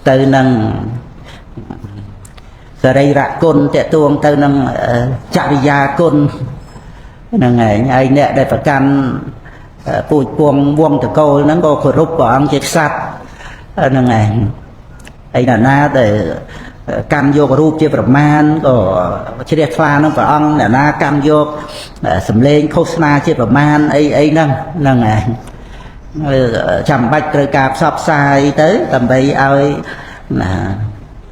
Speaker 1: ទៅនឹងសរីរគុណតេតួងទៅនឹងចរិយាគុណហ្នឹងហើយអ្នកដែលប្រកាន់ពូជពងវងតកូលហ្នឹងក៏គោរពព្រះអង្គជាក្សត្រហ្នឹងហើយហើយណាដែលកម្មយករូបជាប្រមាណក៏ជ្រះថ្លានឹងព្រះអង្គអ្នកណាកម្មយកសម្លេងឃោសនាជាប្រមាណអីហ្នឹងហ្នឹងហើយចាំបាច់ត្រូវការផ្សព្វផ្សាយទៅដើម្បីឲ្យ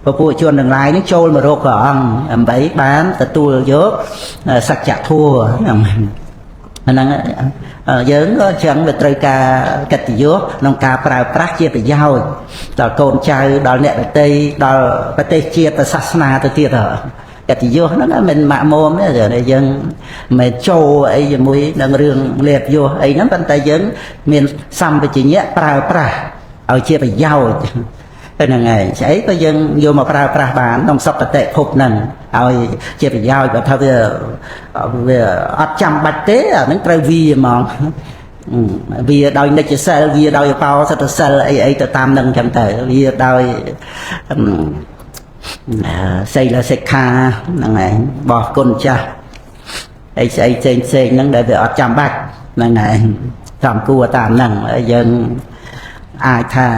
Speaker 1: ពពួកជនទាំងឡាយនេះចូលមករកព្រះអង្គដើម្បីបានទទួលយកសច្ចធម៌ហ្នឹងយើងក៏ចឹងវាត្រូវការកិត្តិយសក្នុងការប្រើប្រាស់ជាប្រយោជន៍ដល់កូនចៅដល់អ្នកដទៃដល់ប្រទេសជាតិសាសនាទៅទៀតកិត្តិយសហ្នឹងមិនម៉ាក់មុំទេយើងមិនចូលអីជាមួយនឹងរឿងលេបយសអីហ្នឹងប៉ុន្តែយើងមានសម្បជញ្ញៈប្រើប្រាស់ឲ្យជាប្រយោជន៍ហ្នឹងហើយស្អីក៏យើងយកមកប្រើប្រាស់បានក្នុងសុគតិភពហ្នឹងឲ្យជាប្រយោជន៍បើថាវាអត់ចាំបាច់ទេអាហ្នឹងត្រូវវាហ្មងវាដោយនិច្ចសិលវាដោយបោសតសិលអីទៅតាមនឹងចឹងទៅវាដោយសីលសិក្ខាហ្នឹងហើយបោះគុណចាស់អីស្អីផ្សេងហ្នឹងដែលវាអត់ចាំបាច់ហ្នឹងហើយ ចំគួរតាមហ្នឹងយើងអាចថា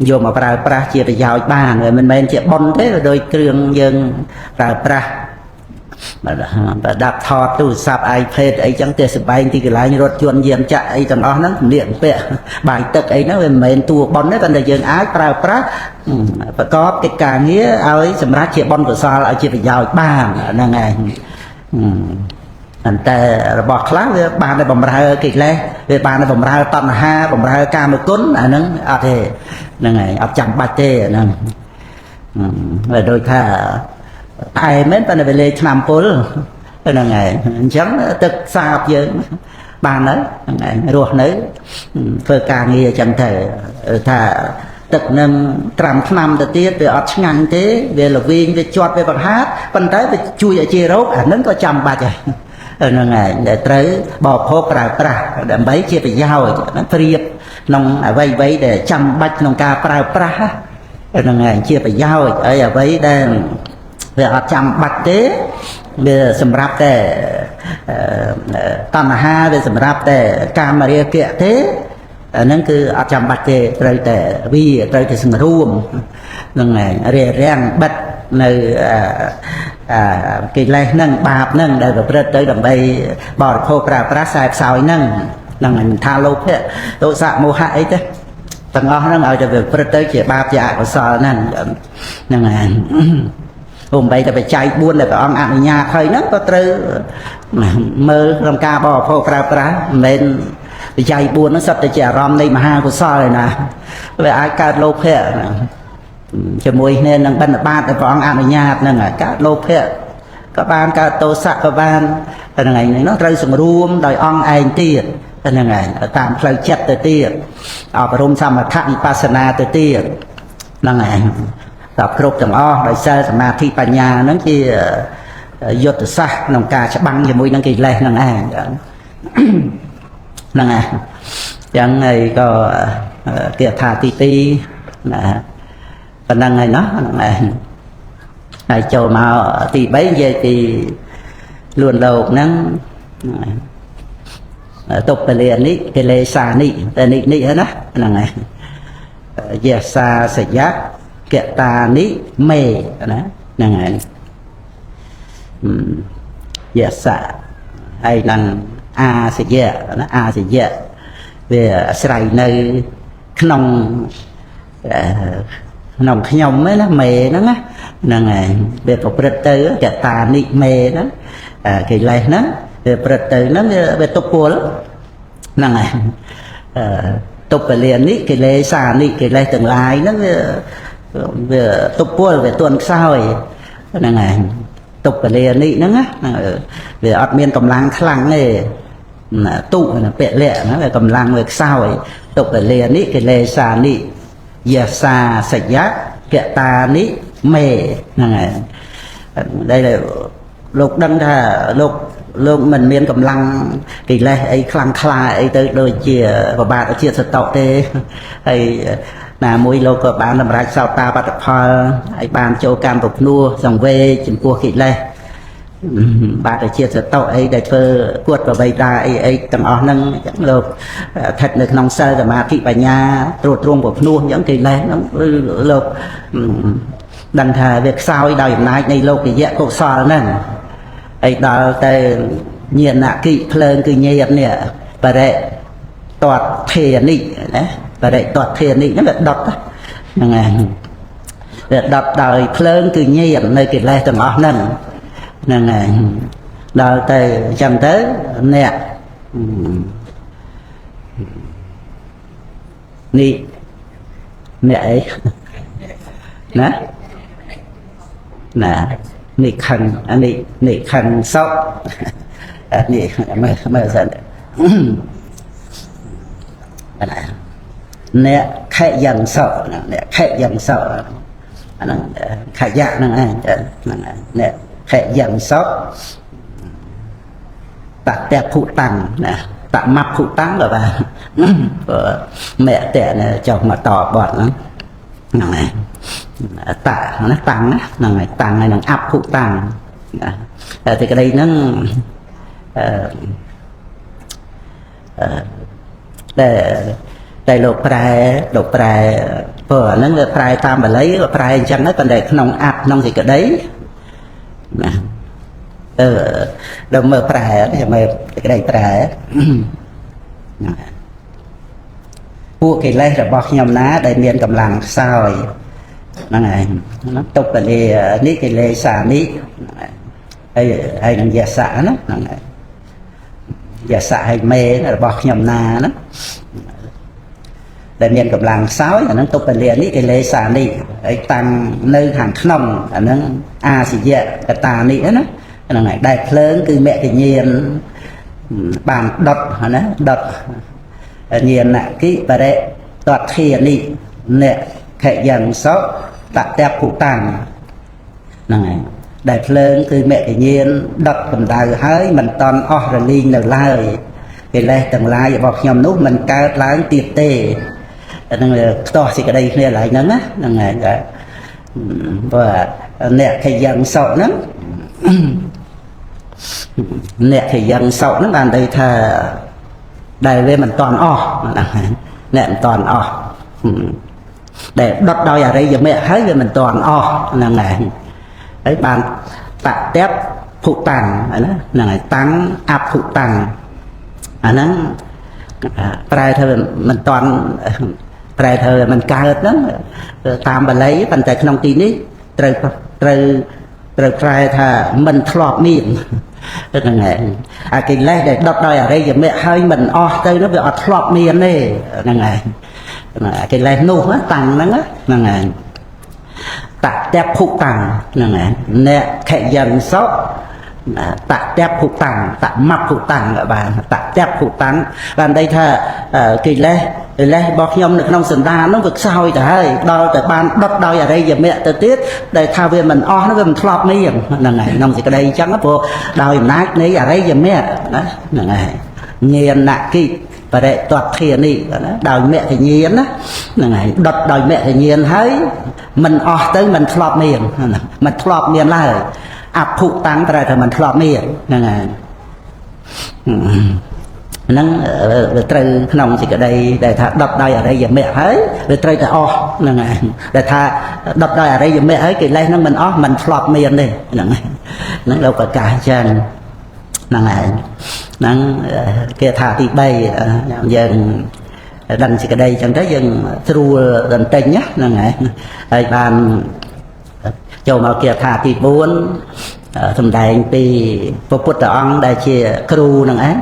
Speaker 1: យកមកប្រើប្រាស់ជាប្រយោជន៍បានមិនមែនជាប៉ុនទេដោយគ្រឿងយើងប្រើប្រាស់ប្រដាប់ថតទូរស័ព្ទ iPad អីចឹងទេសបែងទីកន្លែងរថយន្តយានចក្រអីទាំងអស់ហ្នឹងពលាកពាក់បាយទឹកអីហ្នឹងវាមិនមែនតួប៉ុនទេប៉ុន្តែយើងអាចប្រើប្រាស់ប្រកបកិច្ចការងារឲ្យសម្រាប់ជាបុណ្យកុសលឲ្យជាប្រយោជន៍បានហ្នឹងឯងតែរបស់ខ្លះវាបានតែបំរើកិលេសវាបានតែបំរើតណ្ហាបំរើកាមគុណអាហ្នឹងអត់ទេហ្នឹងហើយអត់ចាំបាច់ទេហ្នឹងវាដូចថាផ្អែមែនប៉ុន្តែវាលេឆ្នាំពុលហ្នឹងហើយអញ្ចឹងទឹកសាបយើងបានហើយហ្នឹងហើយរស់នៅធ្វើការងារអញ្ចឹងទៅថាទឹកនឹងត្រាំឆ្នាំទៅទៀតវាអត់ឆ្ងាញ់ទេវាល្វីងវាជាប់វាបង្ហាត់ប៉ុន្តែវាជួយឲ្យជារោគអាហ្នឹងក៏ចាំបាច់ដែរហ្នឹងហើយដែលត្រូវបរិភោគប្រើប្រាស់ដើម្បីជាប្រយោជន៍ប្រៀបក្នុងអ្វីៗដែលចាំបាច់ក្នុងការប្រើប្រាស់ហ្នឹងហើយជាប្រយោជន៍ហើយអ្វីដែលវាអត់ចាំបាច់ទេវាសម្រាប់តែតណ្ហាវាសម្រាប់តែកាមរាគៈទេអាហ្នឹងគឺអត់ចាំបាច់ទេត្រូវតែវាត្រូវតែសង្រួមហ្នឹងហើយរាំងបិទនៅកិលេសហ្នឹងបាបហ្នឹងដែលប្រព្រឹត្តទៅដើម្បីបរិភោគប្រើប្រាស់ខ្សែផ្សោយហ្នឹងហ្នឹងហើយមិនថាលោភៈទោសៈមោហៈអីទេទាំងអស់ហ្នឹងឲ្យតែប្រព្រឹត្តទៅជាបាបជាអកុសលហ្នឹងហ្នឹងហើយបីតែបច្ច័យ4ដែលព្រះអង្គអនុញ្ញាតហើយហ្នឹងក៏ត្រូវមើលក្នុងការបរិភោគប្រើប្រាស់មិនមែនបច្ច័យ4ហ្នឹងសុទ្ធតែជាអារម្មណ៍នៃមហាកុសលឯណាវាអាចកើតលោភៈជាមួយគ្នានឹងបិណ្ឌបាតដែលព្រះអង្គអនុញ្ញាតហ្នឹងកើតលោភៈក៏បានកើតទោសៈក៏បានហ្នឹងហើយហ្នឹងត្រូវសង្រួមដោយអង្គឯងទៀតហ្នឹងហើយតាមផ្លូវចិត្តទៅទៀតអប់រំសមថវិបស្សនាទៅទៀតហ្នឹងហើយដល់គ្រប់ទាំងអស់ដោយសិលសមាធិបញ្ញាហ្នឹងជាយុទ្ធសាស្ត្រក្នុងការច្បាំងជាមួយនឹងកិលេសហ្នឹងឯងហ្នឹងហើយចឹងហើយក៏គាថាទី2ណាប៉ុណ្ណឹងហើយណោះហ្នឹងឯងហើយចូលមកទី3និយាយពីលួនលោកហ្នឹងតុបលានិកិលេសានិតែនិនេះណាហ្នឹងឯងយេសាសយៈកតានិមេណាហ្នឹងហើយយេសាហើយនឹងអាសយៈណាអាសយៈវាអាស្រ័យនៅក្នុងខ្ញុំណាមេហ្នឹងណាហ្នឹងហើយវាប្រព្រឹត្តទៅកតានិមេហ្នឹងកិលេសហ្នឹងវាប្រព្រឹត្តទៅហ្នឹងវាទុពលហ្នឹងហើយទុបលានិកិលេសានិកិលេសទាំងឡាយហ្នឹងវាទុពលវាទន់ខ្សោយហ្នឹងហើយទុបលានិហ្នឹងណាវាអត់មានកម្លាំងខ្លាំងទេទុពលៈហ្នឹងវាកម្លាំងវាខ្សោយទុបលានិកិលេសានិយេសាសយៈកតានិមេហ្នឹងហើយដែលលោកដឹងថាលោកមិនមានកម្លាំងកិលេសអីខ្លាំងក្លាអីទៅដូចជាប្របាទជាតិសតុទេហើយណាមួយលោកក៏បានសម្រេចសោតាបត្តផលហើយបានចូលកម្មប្រភ្នួសង្វេគចំពោះកិលេសបាទជាតិសតុអីដែលធ្វើគួតប្របីតាអីទាំងអស់ហ្នឹងអញ្ចឹងលោកស្ថិតនៅក្នុងសិលសមាធិបញ្ញាត្រួតត្រងប្រភ្នួសអញ្ចឹងកិលេសហ្នឹងលោកដឹងថាវាខ្សោយដោយអំណាចនៃលោកយៈកុសលហ្នឹងហើយដល់ទៅញាណកិភ្លើងគឺញាតនេះបរិតតធានិណាបរិតធានិហ្នឹងវាដុតហ្នឹងហើយវាដុតដោយភ្លើងគឺញាតនៅកិលេសទាំងអស់ហ្នឹងហ្នឹងហើយដល់ទៅអញ្ចឹងទៅអ្នកនេះអ្នកអីណានេះខឹងអានេះខឹងសោកនេះមើលសិនអ្នកខែយ៉ាងសោកអ្នកខែយ៉ាងសោកអាហ្នឹងខយៈហ្នឹងឯងហ្នឹងអ្នកខែយ៉ាងសោកតតភុតាំងណាតមភុតាំងក៏បានមេតៈចុះមកតបត់ហ្នឹងហ្នឹងឯងតណាតាំងហ្នឹងហើយតាំងហើយនឹងអភុតាំងតែក្តីហ្នឹង តែលោកប្រែព្រោះអាហ្នឹងវាប្រែតាមបាលីក៏ប្រែអញ្ចឹងដែរប៉ុន្តែក្នុងអត្ថក្នុងសេចក្តីណាដល់មើលប្រែចាំមើលសេចក្តីប្រែពួកកិលេសរបស់ខ្ញុំណាដែលមានកម្លាំងខ្សោយហ្នឹងឯងហ្នឹងទុបលេនេះកិលេសានេះហើយនឹងយសៈណាហ្នឹងឯងយសៈហើយមេរបស់ខ្ញុំណាណាដែលមានកម្លាំងខ្សោយអាហ្នឹងទុបលេនេះកិលេសានេះហើយតាំងនៅខាងក្នុងអាហ្នឹងអាសយៈកតានេះណាហ្នឹងហើយដែលភ្លើងគឺមគ្គញាណបានដុតណាដុតញាណគិបរិតតធានិអ្នកខយ៉ាងសោតតភុតាំងហ្នឹងហើយដែលភ្លើងគឺមគ្គញាណដុតកម្ដៅហើយមិនតន់អស់រលីងនៅឡើយកិលេសទាំងឡាយរបស់ខ្ញុំនោះមិនកើតឡើងទៀតទេហ្នឹងផ្ដោះសេចក្តីគ្នាឡើយហ្នឹងណាហ្នឹងហើយព្រោះអ្នកខយ៉ាងសោហ្នឹងអ្នកខយ៉ាងសោហ្នឹងបានន័យថាដែលវាមិនតន់អស់ហ្នឹងអ្នកមិនតន់អស់ដែលដុតដោយអរិយមគ្គហើយវាមិនតន់អស់ហ្នឹងហើយបានបតេភុតាំងណាហ្នឹងហើយតាំងអភុតាំងអាហ្នឹងប្រែថាមិនតន់ប្រែថាមិនកើតហ្នឹងតាមបាលីប៉ុន្តែក្នុងទីនេះត្រូវប្រែថាមិនធ្លាប់មានហ្នឹងហើយអាកិលេសដែលដុតដោយអរិយមគ្គហើយមិនអស់ទៅនោះវាអត់ធ្លាប់មានទេហ្នឹងហើយអាកិលេសនោះតាំងហ្នឹងហ្នឹងហើយតតភុតាំងហ្នឹងហើយអ្នកខយ៉ាងសោតតភុតាំងតមភុតាំងបានតតភុតាំងបានន័យថាកិលេសរបស់ខ្ញុំនៅក្នុងសន្តាននោះវាខ្សោយទៅហើយដល់តែបានដុតដោយអរិយមគ្គទៅទៀតដែលថាវាមិនអស់នោះវាមិនធ្លាប់មានហ្នឹងហើយក្នុងសេចក្តីអញ្ចឹងព្រោះដោយអំណាចនៃអរិយមគ្គណាហ្នឹងហើយញាណគិបរិតតធានិណាដោយមគ្គញាណណាហ្នឹងហើយដុតដោយមគ្គញាណហើយមិនអស់ទៅមិនធ្លាប់មានមិនធ្លាប់មានឡើយអភុតាំងប្រែថាមិនធ្លាប់មានហ្នឹងហើយហ្នឹងវាត្រូវក្នុងសេចក្តីដែលថាដុតដោយអរិយមគ្គហើយវាត្រូវតែអស់ហ្នឹងហើយដែលថាដុតដោយអរិយមគ្គហើយកិលេសហ្នឹងមិនអស់មិនធ្លាប់មានទេហ្នឹងហើយហ្នឹងលោកប្រកាសចឹងហ្នឹងហើយហ្នឹងគេថាទី3យើងដឹងសេចក្តីចឹងទៅយើងស្រួលបន្តិចណាហ្នឹងហើយបានចូលមកគេថាទី4សំដែងពីព្រះពុទ្ធអង្គដែលជាគ្រូហ្នឹងឯង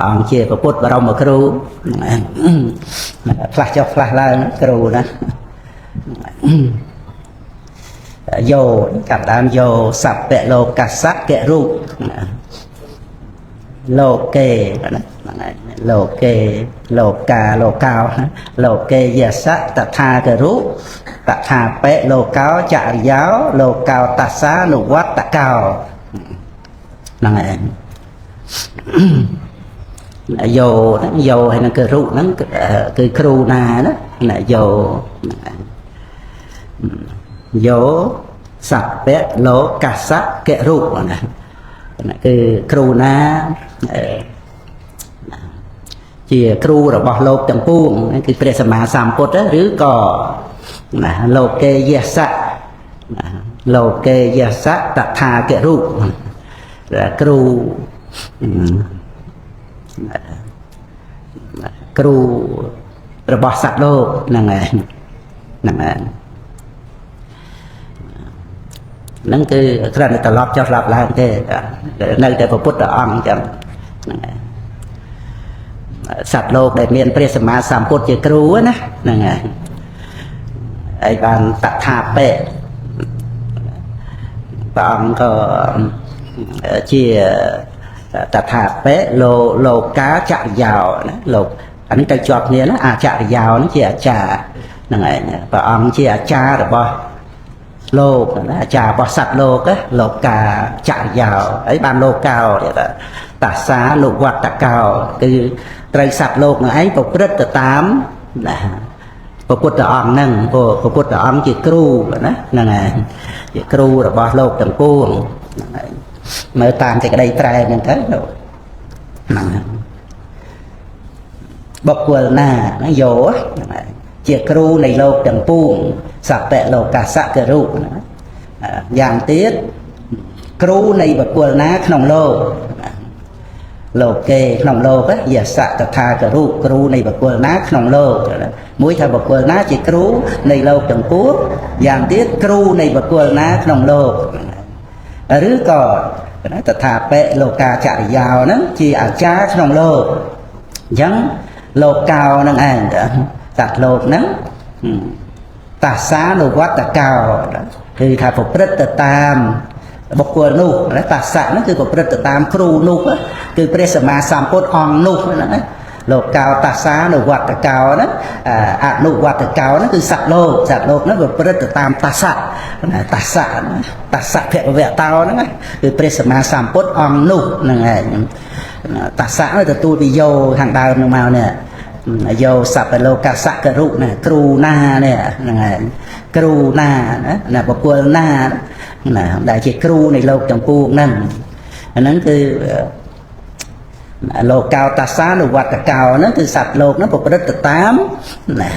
Speaker 1: អង្គជាព្រះពុទ្ធបរមគ្រូហ្នឹងផ្លាស់ចុះផ្លាស់ឡើងគ្រូណាយោកាប់ដើមយោសัพពលោកសៈករូបលោកេណាលោកេលោកាលោកោលោកេយសៈតថាករុតថាបេលោកោចរិយោលោកោតសានុវត្តកោហ្នឹងឯងយោហើយនឹងករុហ្នឹងគឺគ្រូណាណាយោយោសัพពលោកសៈករុណាគឺគ្រូណាជាគ្រូរបស់លោកទាំងពួងគឺព្រះសម្មាសម្ពុទ្ធឬក៏ណាលោកេយសៈលោកេយសៈតថាគរុគ្រូរបស់សត្វលោកហ្នឹងហើយហ្នឹងគឺគ្រាន់តែត្រឡប់ចុះស្លាប់ឡើងទេនៅតែពុទ្ធអង្គអញ្ចឹងហ្នឹងហើយសត្វលោកដែលមានព្រះសម្មាសម្ពុទ្ធជាគ្រូណាហ្នឹងហើយបានតថាបេព្រះអង្គក៏ជាតថាបេលោកាចរិយោណាលោកអានេះទៅជាប់គ្នាណាអាចរិយោនេះជាអាចារ្យហ្នឹងឯងព្រះអង្គជាអាចារ្យរបស់លោកណាអាចារ្យរបស់សត្វលោកលោកកាចរិយោហើយបានលោកោតាសានុវត្តកោគឺត្រូវសត្វលោកនឹងឯងប្រព្រឹត្តទៅតាមណាព្រះពុទ្ធអង្គហ្នឹងព្រះពុទ្ធអង្គជាគ្រូណាហ្នឹងហើយជាគ្រូរបស់លោកទាំងពួងហ្នឹងហើយមើលតាមសេចក្តីប្រែហ្នឹងទៅហ្នឹង បុគ្គលណាយោជាគ្រូនៃលោកទាំងពួងសពៈលោកាសៈករុយ៉ាងទៀតគ្រូនៃបុគ្គលណាក្នុងលោកគេក្នុងលោកយសៈតថាករុគ្រូនៃបុគ្គលណាក្នុងលោកមួយថាបុគ្គលណាជាគ្រូនៃលោកទាំងពួងយ៉ាងទៀតគ្រូនៃបុគ្គលណាក្នុងលោកឬក៏តថាបៈលោកាចរិយាហ្នឹងជាអាចារ្យក្នុងលោកអញ្ចឹងលោកកោហ្នឹងឯងសត្វលោកហ្នឹងតាសានុវត្តកោគឺថាប្រព្រឹត្តទៅតាមបុគ្គលនោះតាសៈហ្នឹងគឺប្រព្រឹត្តទៅតាមគ្រូនោះគឺព្រះសម្មាសម្ពុទ្ធអង្គនោះហ្នឹងណាលោកកោតាសានុវត្តកោហ្នឹងអនុវត្តកោហ្នឹងគឺសត្វលោកហ្នឹងប្រព្រឹត្តទៅតាមតាសៈភគវៈតោហ្នឹងគឺព្រះសម្មាសម្ពុទ្ធអង្គនោះហ្នឹងឯងតាសៈទៅទទួលពីយោខាងដើមនឹងមកនេះយោសពលោកាសករុណាគ្រូណានេះហ្នឹងឯងគ្រូណាណាបុគ្គលណាណាដែលជាគ្រូនៃលោកទាំងពួងហ្នឹងអាហ្នឹងគឺលោកកោតាសានុវត្តកោហ្នឹងគឺសត្វលោកហ្នឹងប្រព្រឹត្តទៅតាមណា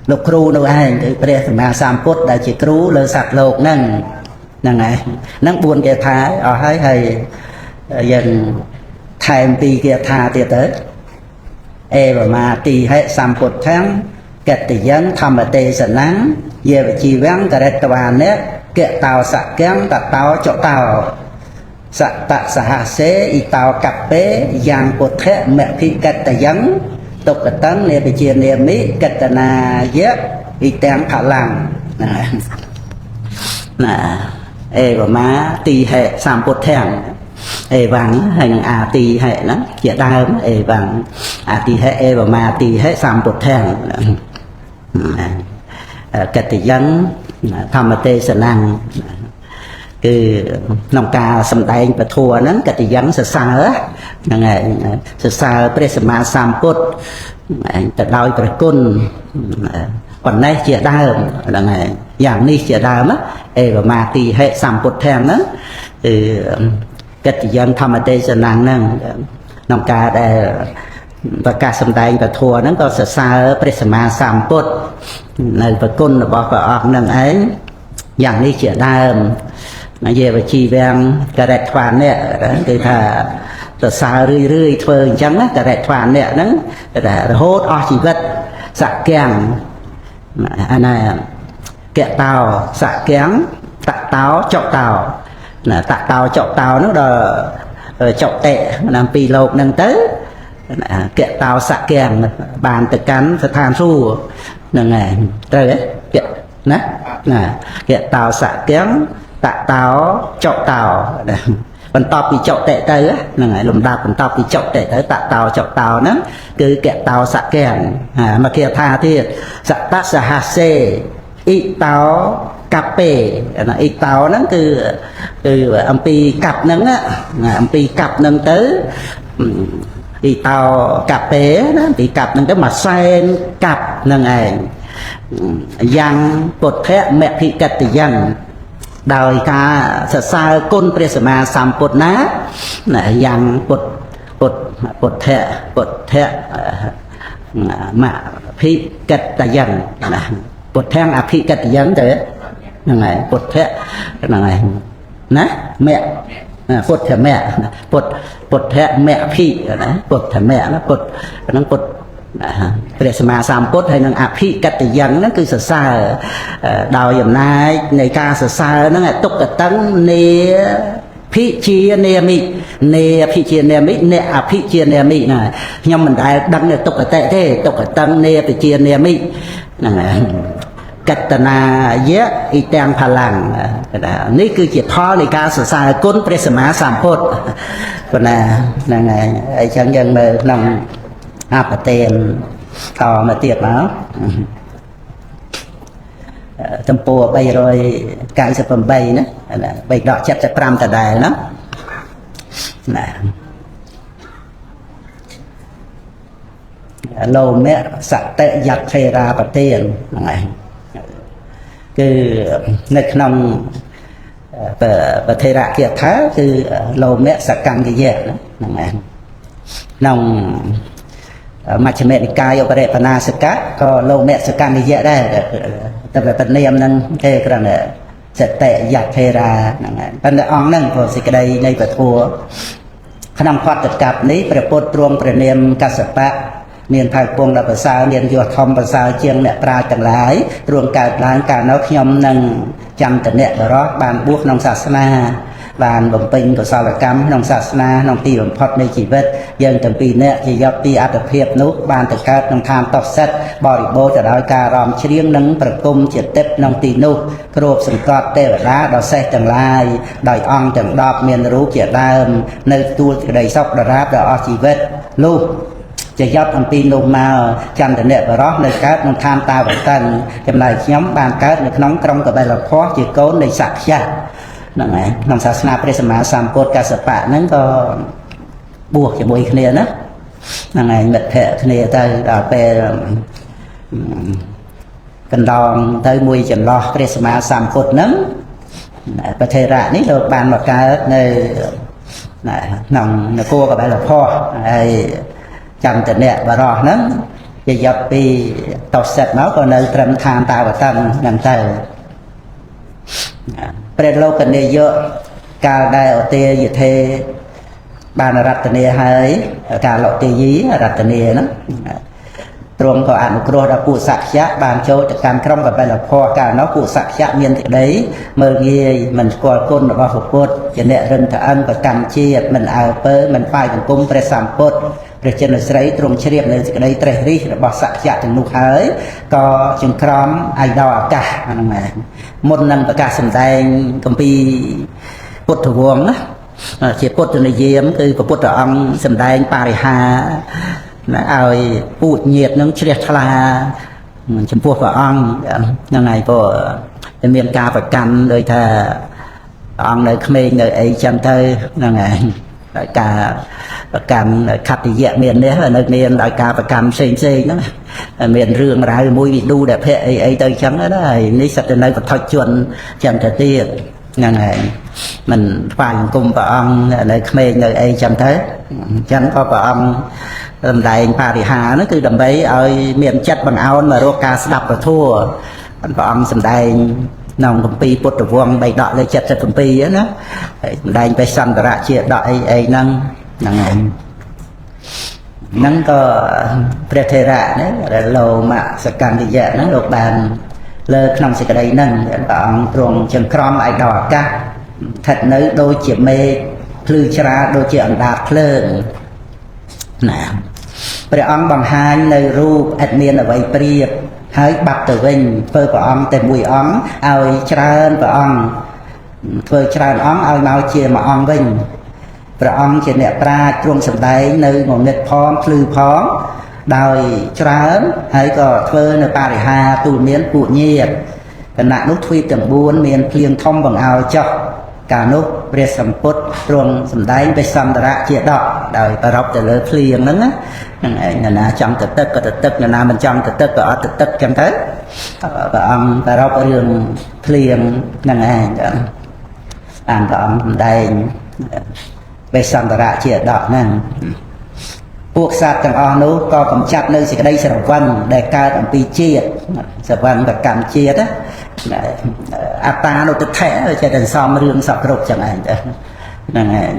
Speaker 1: លោកគ្រូនោះឯងគឺព្រះសម្មាសម្ពុទ្ធដែលជាគ្រូលើសត្វលោកហ្នឹងហ្នឹងឯងហ្នឹង4គាថាអស់ហើយយើងថែម2គាថាទៀតទៅអេវមាទីហេសម្ពុទ្ធំកតយំធម្មទេសនំយេវជីវំករិតវានិកតោសកំតតោចតោសតសហសេអ៊ីតោកបេយ៉ាងពុទ្ធៈមភិកតយំទុកតੰនេបជានាមិកតនាយៈអ៊ីទាំងផល្លំណាអេវមាទីហេសម្ពុទ្ធំអេវ៉ាំងហើយនឹងអាទីហេហ្នឹងជាដើមអេវ៉ាំងអាទីហេអេវមាទីហេសម្ពុទ្ធំកតយំធម្មទេសនំគឺក្នុងការសម្ដែងពធហ្នឹងកតយំសរសើរហ្នឹងហើយសរសើរព្រះសម្មាសម្ពុទ្ធទៅដោយព្រះគុណប៉ុណ្ណេះជាដើមហ្នឹងហើយយ៉ាងនេះជាដើមអេវមាទីហេសម្ពុទ្ធំហ្នឹងគឺកិត្តិយសធម្មទេសនាហ្នឹងក្នុងការដែលប្រកាសសម្ដែងពធហ្នឹងក៏សរសើរព្រះសម្មាសម្ពុទ្ធនៅប្រគុណរបស់ព្រះអង្គហ្នឹងឯងយ៉ាងនេះជាដើមយេវជីវំករិតវានិគឺថាសរសើររឿយធ្វើអញ្ចឹងណាករិតវានិហ្នឹងរហូតអស់ជីវិតសក្គាំងអាណាកតោសក្គាំងតតោចុតោណាតតោចុតោនោះដល់ចុតិតាមពីលោកហ្នឹងទៅកតោសក្គាំងបានទៅកាន់ស្ថានសួគ៌ហ្នឹងហើយត្រូវទេណាកតោសក្គាំងតតោចុតោបន្ទាប់ពីចុតិទៅហ្នឹងហើយលំដាប់បន្ទាប់ពីចុតិទៅតតោចុតោហ្នឹងគឺកតោសក្គាំងមកគាថាទៀតសតសហសេអ៊ីតោកពេអ៊ីតោហ្នឹងគឺអំពីកាប់ហ្នឹងអំពីកាប់ហ្នឹងទៅអ៊ីតោកពេណាពីកាប់ហ្នឹងទៅមួយសែនកាប់ហ្នឹងឯងយ៉ាងពុទ្ធៈមភិកតយំដោយការសរសើរគុណព្រះសម្មាសម្ពុទ្ធណាយ៉ាងពុទ្ធៈមភិកតយំណាពុទ្ធៈអភិកតយំទៅហ្នឹងហើយពុទ្ធៈហ្នឹងហើយណាមៈពុទ្ធមៈពុទ្ធៈមៈភិណាពុទ្ធមៈណាពុទ្ធហ្នឹងពុទ្ធព្រះសម្មាសម្ពុទ្ធហើយនឹងអភិកតយំហ្នឹងគឺសរសើរដោយអំណាចនៃការសរសើរហ្នឹងទុក្កតੰនេភិជានាមិនេភិជានាមិអ្នកអភិជានាមិណាខ្ញុំមិនដែលដឹងទុក្កតៈទេទុក្កតੰនេភិជានាមិហ្នឹងហើយកតនាយៈអ៊ីទាំងផល្លំនេះគឺជាផលនៃការសរសើរគុណព្រះសម្មាសម្ពុទ្ធប៉ុណ្ណាហ្នឹងហើយអញ្ចឹងយើងមើលក្នុងអបទានតមកទៀតមកទំព័រ398ណាបេដក75ដដែលណាលោមៈសតិយថេរាបទានហ្នឹងឯងគឺនៅក្នុងបថេរគាថាគឺលោមៈសកម្មគយៈហ្នឹងឯងក្នុង មជ្ឈិមនិកាយឧបរិបណាសកៈក៏លោកអ្នកសកម្មនិយៈដែរតែប្រនាមនឹងទេគ្រាន់តែសតិយៈធេរាហ្នឹងហើយប៉ុន្តែអង្គហ្នឹងក៏សេចក្តីនៃពធក្នុងផតកັບនេះព្រះពុទ្ធទ្រង់ព្រះនាមកស្សបៈមានផៅពងដល់ប្រសើរមានយសធំប្រសើរជាងអ្នកប្រាជ្ញទាំងឡាយទ្រង់កើតឡើងកាលនោះខ្ញុំនឹងចន្ទនៈបរោះបានបួសក្នុងសាសនាបានបំពេញកុសលកម្មក្នុងសាសនាក្នុងទីបំផុតនៃជីវិតយើងទាំងពីរនាក់ជាយកពីអត្តភាពនោះបានទៅកើតក្នុងឋានតោសិតបរិបូរទៅដោយការរំច្រៀងនិងប្រគំជាទឹកក្នុងទីនោះគ្របសង្កត់ទេវតាដ៏សេះទាំងឡាយដោយអង្គទាំង10មានរូបជាដើមនៅទួលក្តីសុខដរាបដល់អស់ជីវិតនោះជាយត់អំពីនោះមកចន្ទនៈបរោះនៅកើតក្នុងឋានតាវតិនចំណែកខ្ញុំបានកើតនៅក្នុងក្រុងកបិលភ័ស្ត្រជាកូននៃសក្យៈហ្នឹងហើយក្នុងសាសនាព្រះសម្មាសម្ពុទ្ធកស្សបៈហ្នឹងក៏បួសជាមួយគ្នាណាហ្នឹងហើយមិត្តភក្តិគ្នាទៅដល់ពេលកណ្ដងទៅមួយចន្លោះព្រះសម្មាសម្ពុទ្ធហ្នឹងប្រធេរៈនេះលោកបានមកកើតនៅក្នុងនគរកបិលភ័ស្ត្រហើយចន្ទនៈបរោះហ្នឹងជាយកពីតោសិតមកក៏នៅត្រឹមឋានតាវតិនហ្នឹងទៅព្រះលោកនាយកកាលដែលឧទាយធេបានរតនាហើយកាលឧទាយីរតនាហ្នឹងទ្រង់ក៏អនុគ្រោះដល់ពួកសក្យៈបានចូលទៅកាន់ក្រុងកបិលភ័ស្ត្រកាលនោះពួកសក្យៈមានទីដីមើលងាយមិនស្គាល់គុណរបស់ព្រះពុទ្ធជាអ្នករិនថអិនប្រកម្មជាតិមិនអើពើមិនផ្សាយបង្គំព្រះសម្ពុទ្ធព្រះចិនស្រីទ្រង់ជ្រាបនៅសេចក្តីត្រេះរិះរបស់សក្យៈទាំងនោះហើយក៏ចង្ក្រមឯកោអាកាសហ្នឹងឯងមុននឹងប្រកាសសម្ដែងគម្ពីរពុទ្ធវង្សណាជាពុទ្ធនិយមគឺព្រះពុទ្ធអង្គសម្ដែងបរិហាឲ្យពូជញាតនឹងជ្រះថ្លាចំពោះព្រះអង្គហ្នឹងហើយក៏មានការប្រកាន់ដោយថាព្រះអង្គនៅក្មេងនៅអីចឹងទៅហ្នឹងហើយការប្រកាន់ខត្តយៈមាននេះនៅមានដោយការប្រកាន់ផ្សេងហ្នឹងមានរឿងរ៉ាវមួយវិឌូដែលភ័ក្រអីទៅចឹងណាហើយនេះសិតតែនៅបឋិជនចឹងទៅទៀតហ្នឹងហើយមិនស្វាយអង្គមព្រះអង្គនៅក្មេងនៅអីចឹងទៅអញ្ចឹងក៏ព្រះអង្គសម្ដែងបរិហានោះគឺដើម្បីឲ្យមានចិត្តបង្អោនមករកការស្ដាប់ពធព្រះអង្គសម្ដែងក្នុងគម្ពីរពុទ្ធវង្ស3ដកលេខ77ណាសម្ដែងបេសន្តរៈជាដកអីហ្នឹងហ្នឹងហើយហ្នឹងក៏ព្រះថេរៈណាលោមសកੰយៈហ្នឹងលោកបានលើក្នុងសេចក្តីហ្នឹងព្រះអង្គទ្រង់ចង្ក្រមឯកោអាកាសស្ថិតនៅដូចជាមេឃភ្លឺច្រាលដូចជាអណ្ដាតភ្លើងណាព្រះអង្គបង្ហាញនៅរូបឥតមានអ្វីប្រៀបហើយបាត់ទៅវិញធ្វើព្រះអង្គតែមួយអង្គឲ្យច្រើនព្រះអង្គធ្វើច្រើនអង្គឲ្យមកជាមួយអង្គវិញព្រះអង្គជាអ្នកប្រាជ្ញទ្រង់សម្ដែងនៅងងឹតផងភ្លឺផងដោយច្រើនហើយក៏ធ្វើនៅបរិហាទូលមានពួកញាតិគណៈនោះទ្វីបទាំង4មានភ្លៀងធំបង្អោលចុះកាលនោះព្រះសម្ពុទ្ធទ្រង់សម្ដែងបេសន្តរៈជាដកដោយប្ររពទៅលើភ្លៀងហ្នឹងណាហ្នឹងឯងណាចង់ទៅទឹកក៏ទៅទឹកណាមិនចង់ទៅទឹកក៏អត់ទៅទឹកចឹងទៅព្រះអង្គប្ររពរឿងភ្លៀងហ្នឹងឯងបានព្រះអង្គសម្ដែងបេសន្តរៈជាដកហ្នឹងពួកសត្វទាំងអស់នោះក៏កំចាត់នៅសេចក្តីស្រវឹងដែលកើតអំពីជាតិស្រវឹងប្រកម្មជាតិអត្តានុទិដ្ឋិចេះតែសំរឿងសពគ្រប់ចឹងឯងទៅហ្នឹងឯង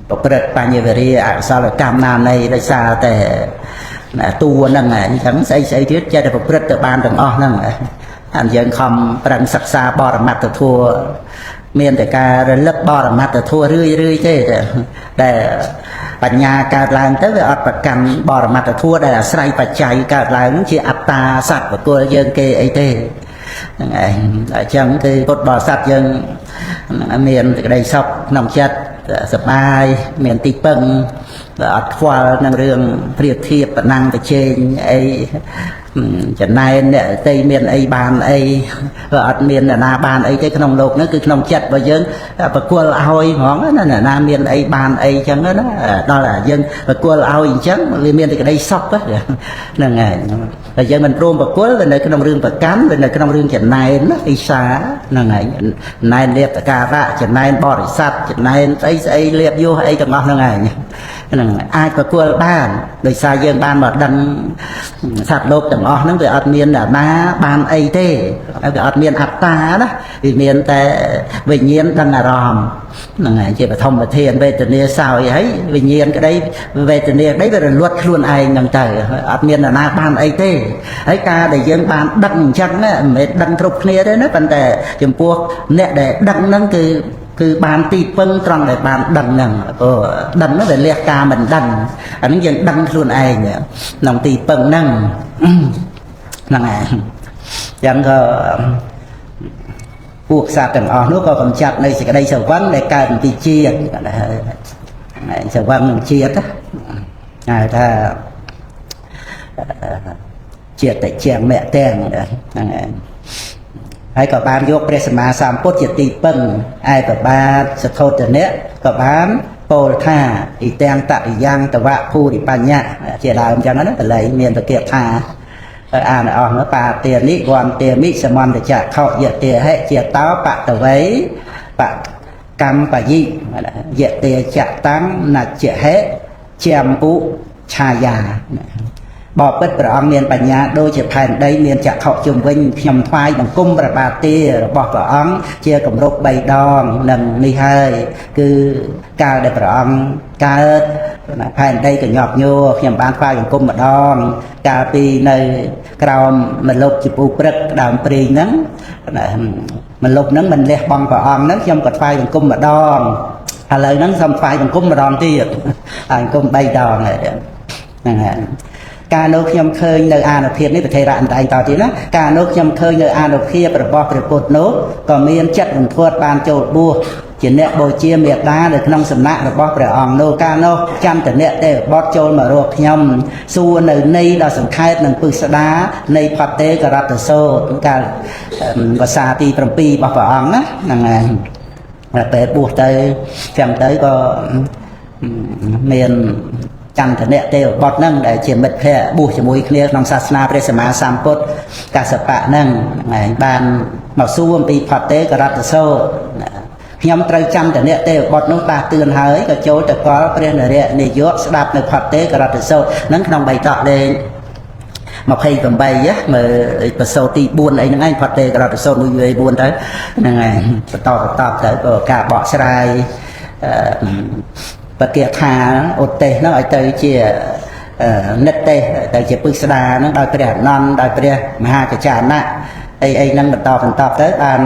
Speaker 1: ប្រព្រឹត្តបញ្ញវរិយអកុសលកម្មណានៃដោយសារតែតួហ្នឹងឯងចឹងស្អីស្អីទៀតចេះតែប្រព្រឹត្តទៅបានទាំងអស់ហ្នឹងហើយយើងខំប្រឹងសិក្សាបរមត្ថធម៌មានតែការរលឹកបរមត្ថធម៌រឿយទេតែបញ្ញាកើតឡើងទៅវាអត់ប្រកាន់បរមត្ថធម៌ដែលអាស្រ័យបច្ច័យកើតឡើងជាអត្តាសត្វបុគ្គលយើងគេអីទេហ្នឹងឯងអញ្ចឹងគឺពុទ្ធបរិស័ទយើងមានសេចក្តីសុខក្នុងចិត្តសប្បាយមានទីពឹងអត់ខ្វល់នឹងរឿងព្រាបធៀបបណ្ណាំងប្រជែងអី ចំណែនអ្នកទីមានអីបានអីក៏អត់មានអ្នកណាបានអីទេក្នុងលោកហ្នឹងគឺក្នុងចិត្តរបស់យើងប្រគល់ឲ្យហ្មងណាអ្នកណាមានអីបានអីចឹងណាដល់តែយើងប្រគល់ឲ្យអញ្ចឹងវាមានតែក្តីសុខហ្នឹងហើយតែយើងមិនព្រមប្រគល់វានៅក្នុងរឿងប្រកាន់វានៅក្នុងរឿងចំណែនណាអ៊ីសាហ្នឹងហើយចំណែនលៀបតការៈចំណែនបរិស័ទចំណែនស្អីលៀបយោអីទាំងអស់ហ្នឹងហើយហ្នឹងអាចប្រគល់បានដោយសារយើងបានមកដឹងសត្វលោកទាំងអស់ហ្នឹងវាអត់មានអ្នកណាបានអីទេវាអត់មានអត្តាណាវាមានតែវិញ្ញាណដឹងអារម្មណ៍ហ្នឹងហើយជាបឋមធានវេទនាសោយហើយវិញ្ញាណក្តីវេទនាក្តីវារលត់ខ្លួនឯងហ្នឹងទៅអត់មានអ្នកណាបានអីទេហើយការដែលយើងបានដឹងអញ្ចឹងមិនមែនដឹងគ្រប់គ្នាទេណាប៉ុន្តែចំពោះអ្នកដែលដឹងហ្នឹងគឺបានទីពឹងត្រង់ដែលបានដឹងហ្នឹងដឹងហ្នឹងវាលះការមិនដឹងអានេះយើងដឹងខ្លួនឯងក្នុងទីពឹងហ្នឹងហ្នឹងហើយចឹងក៏ពួកសត្វទាំងអស់នោះក៏កំចាត់នៅសេចក្តីស្រវឹងដែលកើតពីជាតិស្រវឹងនឹងជាតិហៅថាជាតិជាមៈទាំងហ្នឹងហើយក៏បានយកព្រះសម្មាសម្ពុទ្ធជាទីពឹងឯប្របាទសទ្ធោទនៈក៏បានពោលថាអ៊ីទាំងតតិយ៉ាងតវៈភូរិបញ្ញៈជាដើមអញ្ចឹងណាបល័យមានប្រកាសថាអានអស់នោះបាទានិវន្តាមិសមន្តចៈខោយតិហិជាតោបតវ័យបកម្មបយិយតិចតាំងនច្ចហេជាមពុឆាយាបបិទ្ធព្រះអង្គមានបញ្ញាដូចជាផែនដីមានចក្ខុជុំវិញខ្ញុំថ្វាយបង្គំព្រះបាទទារបស់ព្រះអង្គជាគម្រប់3ដងនឹងនេះហើយគឺកាលដែលព្រះអង្គកើតផែនដីកញ្ញប់ញ័រខ្ញុំបានថ្វាយបង្គំម្ដងកាលពីនៅក្រោមមលុបជាពូព្រឹកដើមព្រេងហ្នឹងមលុបហ្នឹងមិនលះបង់ព្រះអង្គហ្នឹងខ្ញុំក៏ថ្វាយបង្គំម្ដងឥឡូវហ្នឹងសូមថ្វាយបង្គំម្ដងទៀតហើយបង្គំ3ដងហ្នឹងហើយការនោះខ្ញុំឃើញនៅអានុភាពនេះប្រធេរៈអន្តឯងតទៀតណាការនោះខ្ញុំឃើញនៅអានុភាពរបស់ព្រះពុទ្ធនោះក៏មានចិត្តរន្ធត់បានចូលបួសជាអ្នកបូជាមេត្តានៅក្នុងសំណាក់របស់ព្រះអង្គនោះកាលនោះចន្ទនៈទេវបុត្រចូលមករកខ្ញុំសួរនៅនៃដ៏សង្ខេបនិងពិស្ដានៃផតេករតសោតកាលភាសាទី7របស់ព្រះអង្គណាហ្នឹងហើយពេលបួសទៅចឹងទៅក៏មានចន្ទនៈទេវបុត្រហ្នឹងដែលជាមិត្តភក្តិបួសជាមួយគ្នាក្នុងសាសនាព្រះសម្មាសម្ពុទ្ធកសបៈហ្នឹងហើយបានមកសួរអំពីផតេករតសោតខ្ញុំត្រូវចន្ទនៈទេវបុត្រនោះតាទឿនហើយក៏ចូលទៅកល់ព្រះនរៈនាយកស្ដាប់នៅផតេករតសោតហ្នឹងក្នុងបៃតកលេខ28មើលប្រសូតទី4អីហ្នឹងឯងផតេករតសោត1 4ទៅហ្នឹងហើយបន្តទៅក៏ការបកស្រាយបកាថាឧទ្ទេសហ្នឹងឲ្យទៅជានិតទេសទៅជាពិស្ដាហ្នឹងដោយព្រះអនន្តដោយព្រះមហាកច្ចាណៈអីហ្នឹងបន្តទៅបាន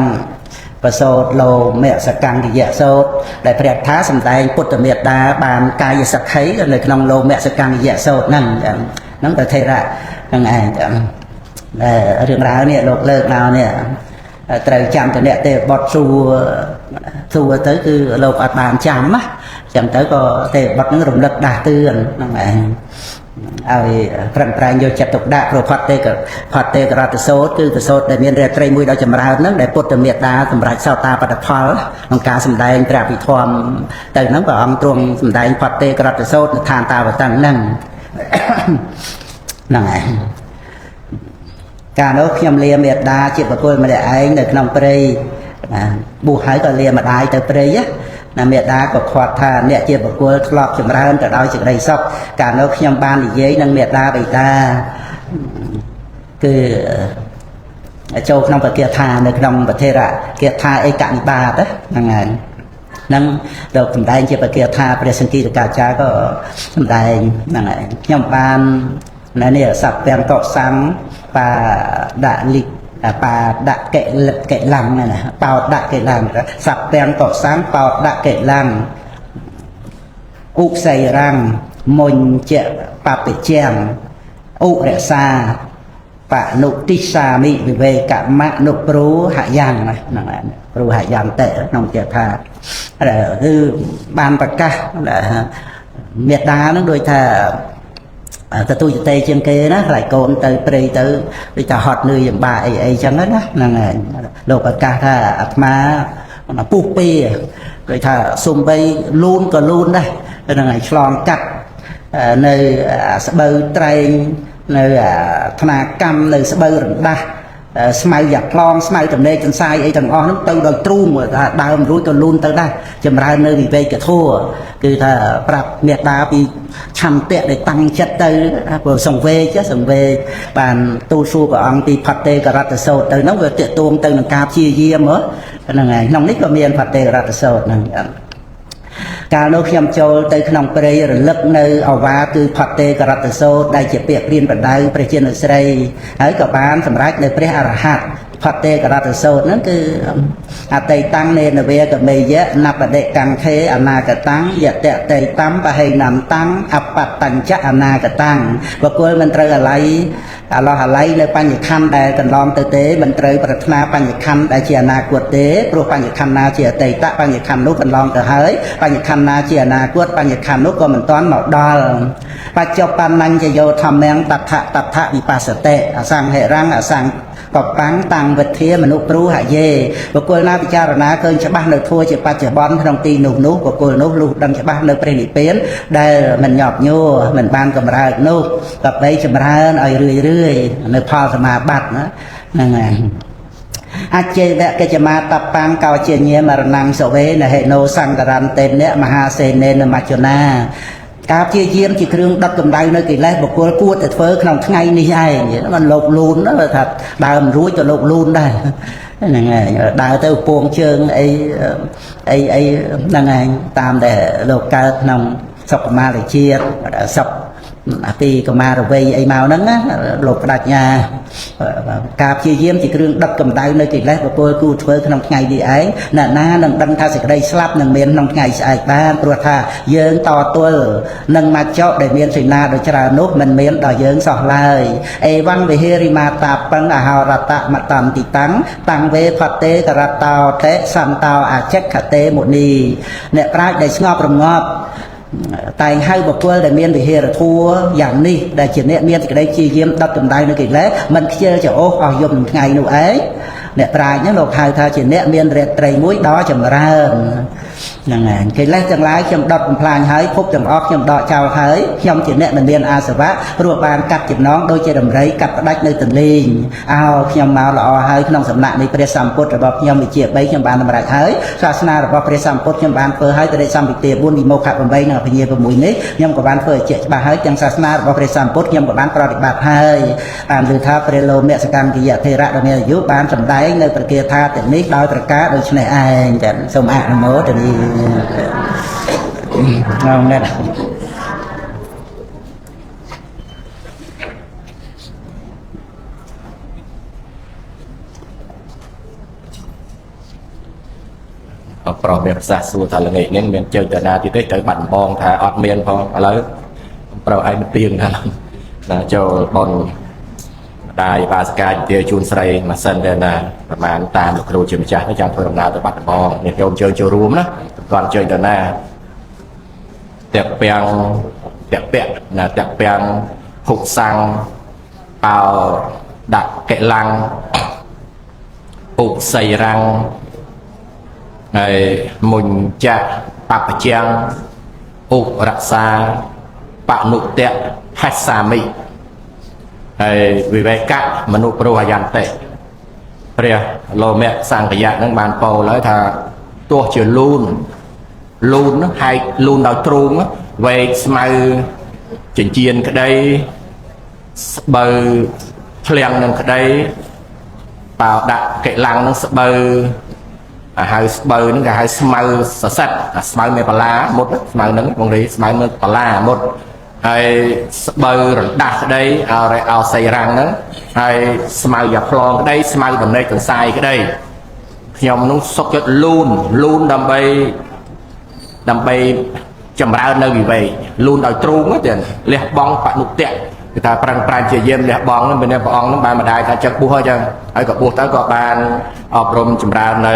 Speaker 1: ប្រសូតលោមសកੰយៈសោតដែលព្រះថាសម្ដែងពុទ្ធមេត្តាបានកាយសក្ខីនៅក្នុងលោមសកੰយៈសោតហ្នឹងប្រធេរៈហ្នឹងឯងរឿងរ៉ាវនេះលោកលើកមកនេះត្រូវចាំតអ្នកទេបុត្រសួរទៅគឺលោកអត់បានចាំណាចឹងទៅក៏ទេបុត្រនឹងរំលឹកដាស់តឿនហ្នឹងឯងឲ្យប្រឹងប្រែងយកចិត្តទុកដាក់ព្រោះផតេករតសោតគឺកសោតដែលមានរាត្រីមួយដ៏ចម្រើនហ្នឹងដែលពុទ្ធមេត្តាសម្រាប់សោតាបត្តផលក្នុងការសម្ដែងព្រះអភិធម្មទៅហ្នឹងព្រះអង្គទ្រង់សម្ដែងផតេករតសោតនៅឋានតាវតੰហ្នឹងហ្នឹងឯងកាលនោះខ្ញុំលាមេត្តាជាបុគ្គលម្នាក់ឯងនៅក្នុងព្រៃបួសហើយក៏លាម្ដាយទៅព្រៃណាមេត្តាក៏ខ្វាត់ថាអ្នកជាបុគ្គលធ្លាប់ចម្រើនទៅដោយសេចក្តីសុខកាលនោះខ្ញុំបាននិយាយនឹងមេត្តាបិតាគឺចូលក្នុងបកាថានៅក្នុងពធេរៈគាថាឯកនិបាតហ្នឹងហើយនឹងលោកសម្ដែងជាបកាថាព្រះសង្ឃីរកាចារក៏សម្ដែងហ្នឹងហើយខ្ញុំបាននៅនេះសព្វទាំងកុសੰបាដាក់លិបាដាក់កេឡੰណាបោតដាក់កេឡੰសព្វទាំងកុសੰបោតដាក់កេឡੰឧស័យរាំងមុញជាបពិជាងឧរសាបនុតិសាមិវិវេកម្មនុព្រូហយ៉ាងហ្នឹងហើយព្រូហយ៉ាងតេក្នុងជាថាគឺបានប្រកាសមេត្តានឹងដូចថា แต่ตู้จะเตะเชียงเกนะหลายคนเตะเปรย์เตะไปแต่ฮอตเนื้ออย่างบ่าไอ้จังนั้นนะนั่นไงโลกอากาศถ้าอัตมาปุ๊บปีเลยถ้าซุ่มไปลูนก็ลูนได้นั่นไงฉลองกัดในสเบอร์ไตรในธนากรรมในสเบอร์รดาสมัยอยากลองสมัยจำเนจนทรายไอ้ต่างอ้อนั้นเตาโดยตรุ่มดาวรู้ตัวลูนตัวได้จำรายในวิเวกทั่วคือถ้าปรับเมียดาปีชันเตะได้ตั้งชัดเตอส่งเวchứส่งเวบานตู้สู้กับอังปีผัดเตกรัตโซเตอนั้นก็เตะตัวเตอหนังกาบชี้เยี่ยมเหรอนั่นไงน้องนิดก็มีอันผัดเตกรัตโซนั่นการโน้ขยำโจลเตยขนมเปรย์หรือเล็กในเอาวาคือผัดเตกรัตโซได้เจ็บเปียกเรียนปัดได้ประเจนสไลให้กับบ้านสำหรับในพระอรหันต์ผัดเตกรัตโซนั่นคืออาเตยตั้งในนเวกับเมยะนับประเดกังเคอนาคตั้งอย่าเตะเตยตั้มไปให้นำตั้งอปัตตัญจะอนาคตั้งว่ากุลมันเตยอะไรเราหาไล่ในปัญญคันได้กันลองเตยมันเตยปรารถนาปัญญคันได้เจียนาคตเตปลุกปัญญคันนาเจียเตยตะปัญญคันนุกันลองเตยเฮ้ยปัญญคันนาเจียนาคตปัญญคันนุก็มันต้อนหมอกดอลปัจจุบันนันจะโยธรรมแมงตัทะวิปัสสเตอสังเหรังอสังปกปังตังวิเทียมนุษย์รู้หายเย่บุคคลน่าพิจารณาเกินฉบับในทัวร์จะปัจจุบันทางตีหนุ่มนุษย์บุคคลนุษย์ลูกดังฉบับในเปรนิเปียนได้มันหยอบโย่มันบานกำไรนุษย์กับได้ฉบับนั้นเอาเรื่อยๆในพอสมาบัตินะนั่นไงอาเจเดะก็จะมาตับปังเกาเจียเนียมารนังสเวในเหโนสังกรันเตนเนมหาเซเนนมาจนาการที่เยี่ยมที่เครื่องดัดกำไดในกี่แรกบอกว่ากู้แต่เฟิร์ขนมไงนี่ไอ้มันหลบลูนนะถัดดาวมันรู้จะหลบลูนได้ยังไงดาวเต้าปวงเชิงไอ้ยังไงตามแต่โลกการนำสับมาเลยเชียร์สับปีก็มาเราไปไอ้เมานั้นนะหลบดัดยาการที่เยี่ยมที่เครื่องดัดกำไดในกี่แรกบอกว่ากู้เฟิร์ขนมไงดีไอ้น่ะน้านั่งดังท่าสิกได้สลับนั่งเมียนขนมไงไอ้บ้านตัวท่าเยิงต่อตัวนั่งมาเจาะได้เมียนสินาโดยชรานุมันเมียนต่อเยิงสองเลยเอวังเวเฮริมาตาปังอาหารตะมาตันติตังตังเวพัตเตกระตาวเตสันตาวอาเจกขเตมุนีเนี่ยปลายได้งอบรำงอบแต่ให้บอกว่าได้เมียนไปเฮรทัวอย่างนี้ได้เจเนเมียนจะได้ชี้เยี่ยมดับจำได้ในกี่แล้วมันเชื่อจะโอ้เอายมไงหนูเอ้เนี่ยปลายเนี่ยเราทายทายเจเนเมียนเรตไตรมุ้ยดอจำราอย่างไงกี่แล้วจังไรจำดับพลายหายพบจำออกจำดอเจ้าหายยมเจเนมันเมียนอาสวะรัวบานกัดจิบน้องโดยเจดำไรกัดได้ในตันลิงเอายมมาหล่อหายขนมสำนักในพระสัมพุทธระบบยมมีเจียบใบยมบานทำไรหายศาสนาระบบพระสัมพุทธยมบานเปิดให้จะได้สัมปิเตบุญมีโมฆะเป็นใบหน้าพญามุยนี้ยมกับบ้านเฟยเจ็ดบาให้จังศาสนาบริสัมพุทธยมกับบ้านปฏิบัติให้อ่านหรือท้าเปรโลเมสกันกิยเทระดเมยุบ้านสำได้ในประเทศท่าแต่นี้ดาวตระกาโดยชนไอจันสมอาณโมตนี้งงเนี่ย
Speaker 2: ปลอบแบบซาสูทาลงเงี้ยเนี่ยเจอแต่นาที่ได้เจอบั่นบองทาอดเมียนพอแล้วปลอบไอ้มันเตียงนะนะเจ้าบอลได้บาสกายเดียจูนใส่มาเซ็นเดน่ะประมาณตามครูเชื่อมจ่าในการทำงานตัวบั่นบองเนี่ยโยมเจอรวมนะก่อนเจอแต่นาเตะเปียงนะเตะเปียงหุกซังเป่าดักเกลังปุกใส่รังมุนจะปัปเจียงอุรักษาปะนุเตะฮัสสามิวิเวกะมนุษย์ปรุหยันเตะเรียโลเมะสังขยะนั่งบานโปแล้วถ้าตัวเชื่อลูนให้ลูนดาวตรุงเวสมาเจียนก็ได้เบอร์เพลียงนั่นก็ได้เปล่าดักเกลังนั่งเบอร์หายเบอร์นั่นก็หายสมาร์สเซ็ตสมาร์เมปลาหมดสมาร์นั่นบางทีสมาร์เมปลาหมดไอ้เบอร์ดักได้เอาใส่รังนั้นไอ้สมาร์อย่าพลองก็ได้สมาร์แบบในตัวทรายก็ได้ยอมนุ่งซกจดลูนดำไปจำราในวิเวลูนดาวตรุงก็เด่นเลี้ยบองปะนุเตะแต่ปรังเจียเยี่ยมเลี้ยบองนั่นเป็นในปองนั่นบานมาได้การจับบัวจังไอ้กับบัวตั้งกับบานอบรมจำราใน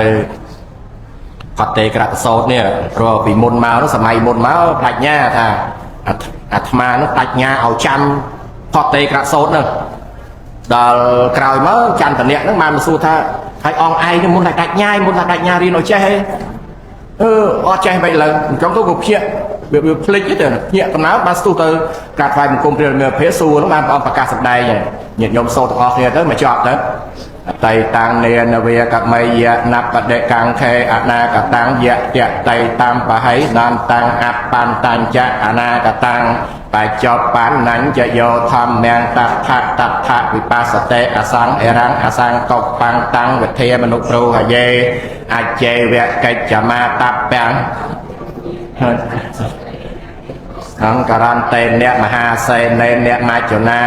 Speaker 2: ผัดเตะกระโซดเนี่ยรอปีมุนมาแล้วสมัยมุนมาปลายหน้าท่า អាត្មានោះដាច់ញ៉ាឲ្យចាំផតទេក្រាក់សូតនោះដល់ក្រោយមកចន្ទនៈហ្នឹងបានមកសួរថាហើយអងឯងមុនតែដាច់ញ៉ាមុនតែដាច់ញ៉ារៀនឲ្យចេះហេអត់ចេះបែបឡើយអញ្ចឹងទៅក៏ភ្ញាក់វាភ្លេចទៅភ្ញាក់ដំណើរបានស្ទុះទៅក្រាបថ្វាយបង្គំព្រះរាមាភិសួរហ្នឹងបានព្រះអង្គប្រកាសសម្ដែងហើយញាតិញោមសូត្រទាំងអស់គ្នាទៅមកចប់ទៅតៃតាំងនេនវេកមយៈណបដេកាំងខេអនាកតាំងយៈតេតៃតាមបហៃដានតាំងអបានតាញ្ចៈអនាកតាំងបច្ចប់បានណាញ់ចយោធម្មងតថាតថាវិបាសតេអសង្ឃអរង្គអសង្កុបាំងតាំងវិធាមនុប្រូហយេអជេវៈកិច្ចមាតពាំងអង្គរន្តេអ្នកមហាសេនេអ្នកមាជណា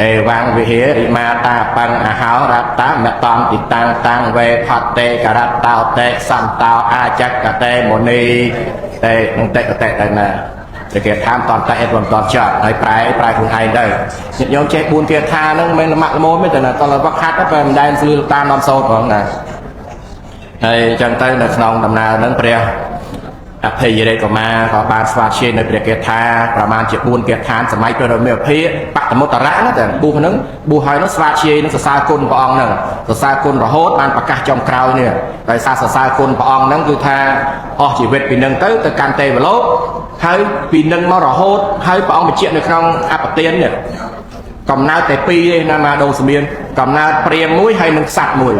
Speaker 2: អេវង្វិហេរិមាតាបង្អហោរតមតំតិតាំងតាំងវេផតតេករតោតេសន្តោអាចកតេមុនីតេនឹងតេកតេទៅណាតែគេថាមតតេអត់មិនតចប់ហើយប្រែខ្លួនឯងទៅញាតិញោមចេះ4គាថាហ្នឹងមិនល្មាក់ល្មមទេតែតលវឹកហាត់តែមិនដែលស្លឺតាមនាំសូត្រផងណាហើយអញ្ចឹងទៅនៅក្នុងដំណើរហ្នឹងព្រះអភ័យរេកុមារក៏បានស្វាធ្យាយនៅព្រះគាថាប្រមាណជា4គាថាសម័យព្រះរាមាភិបតមុត្តរៈណាតែបុះហ្នឹងបុះហើយនោះស្វាធ្យាយនឹងសរសើរគុណព្រះអង្គហ្នឹងសរសើរគុណរហូតបានប្រកាសចុងក្រោយនេះដោយសារសរសើរគុណព្រះអង្គហ្នឹងគឺថាអស់ជីវិតពីនឹងទៅកាន់ទេវលោកហើយពីនឹងមករហូតហើយព្រះអង្គបញ្ជាក់នៅក្នុងអបទាននេះកំណើតតែ2ឯណាមកដូរសមៀនកំណើតព្រាមមួយហើយនឹងក្សត្រមួយ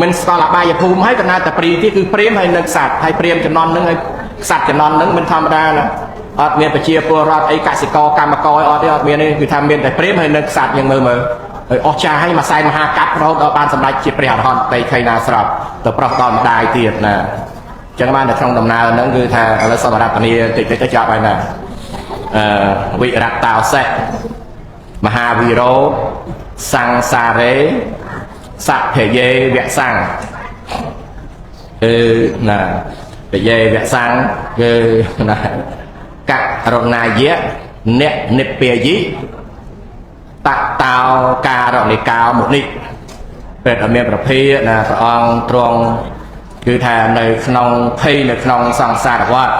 Speaker 2: មិនស្គាល់អបាយភូមិហើយកំណើតតែព្រាមទៀតគឺព្រាមហើយនឹងក្សត្រហើយព្រាមចំណន់ហ្នឹងហើយក្សត្រចំណន់ហ្នឹងមិនធម្មតាណាអត់មានប្រជាពលរដ្ឋអីកសិករកម្មករអត់ទេអត់មានទេគឺថាមានតែព្រាមហើយនឹងក្សត្រយ៉ាងមើលហើយអស់ចាស់ហើយមួយសែនមហាកាប់រហូតដល់បានសម្រេចជាព្រះអរហន្តតេខេណាស្រាប់ទៅប្រោះដល់ម្ដាយទៀតណាចឹងបាននៅក្នុងដំណើរហ្នឹងគឺថាឥឡូវសមរាប់នីតិចទៅចប់ហើយណាវិរតោសេមហាវីរោសង្សារេសភយេវៈសង្ឃគឺណាពយេវៈសង្ឃគឺណាករណាយៈអ្នកនិព្វាយិតតោការនិកោមុនិព្រះអមានប្រភេទណាព្រះអង្គទ្រង់គឺថានៅក្នុងភ័យនៅក្នុងសង្សារវដ្ត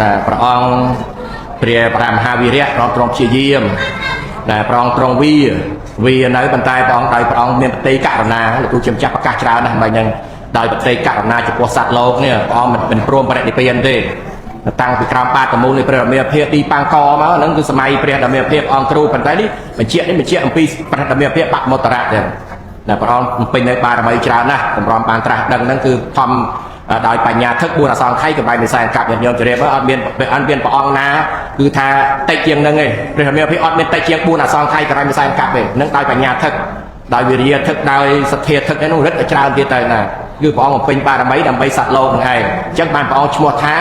Speaker 2: ណាព្រះអង្គព្រះបរមហាវីរៈព្រះទ្រង់ព្យាយាមដែលព្រះអង្គទ្រង់វានៅប៉ុន្តែព្រះអង្គដោយព្រះអង្គមានបតីករណាលោកគ្រូជំចាស់ប្រកាសច្រើនណាស់មិនហ្នឹងដោយបតីករណាចំពោះសត្វលោកនេះព្រះអង្គមិនព្រមបរិនិព្វានទេតាំងពីក្រោមបាតតមូលនៃព្រះរាមាភិបទីបាំងកមកហ្នឹងគឺសម័យព្រះរាមាភិបអង្គគ្រូប៉ុន្តែនេះបញ្ជាក់អំពីព្រះរាមាភិបបមុត្តរៈទេដែលព្រះអង្គពេញនៅបារមីច្រើនណាស់តម្រាំបានត្រាស់ដឹងហ្នឹងគឺធម្មដោយបញ្ញាធឹក4អសង្ខ័យកំបែងវិស័យកាប់ញាតិញោមជម្រាបអត់មានព្រះអង្គណាគឺថាតិចជាងហ្នឹងឯងព្រះរាមាភិបអត់មានតិចជាង4អសង្ខ័យកំបែងវិស័យកាប់ទេហ្នឹងដោយបញ្ញាធឹកដោយវិរិយធឹកដោយសទ្ធាធឹកឯនោះរឹតតែច្រើនទៀតទៅណាគឺព្រះអង្គបំពេញបារមីដើម្បីសត្វលោកហ្នឹងឯងអញ្ចឹងបានព្រះអង្គឈ្មោះថា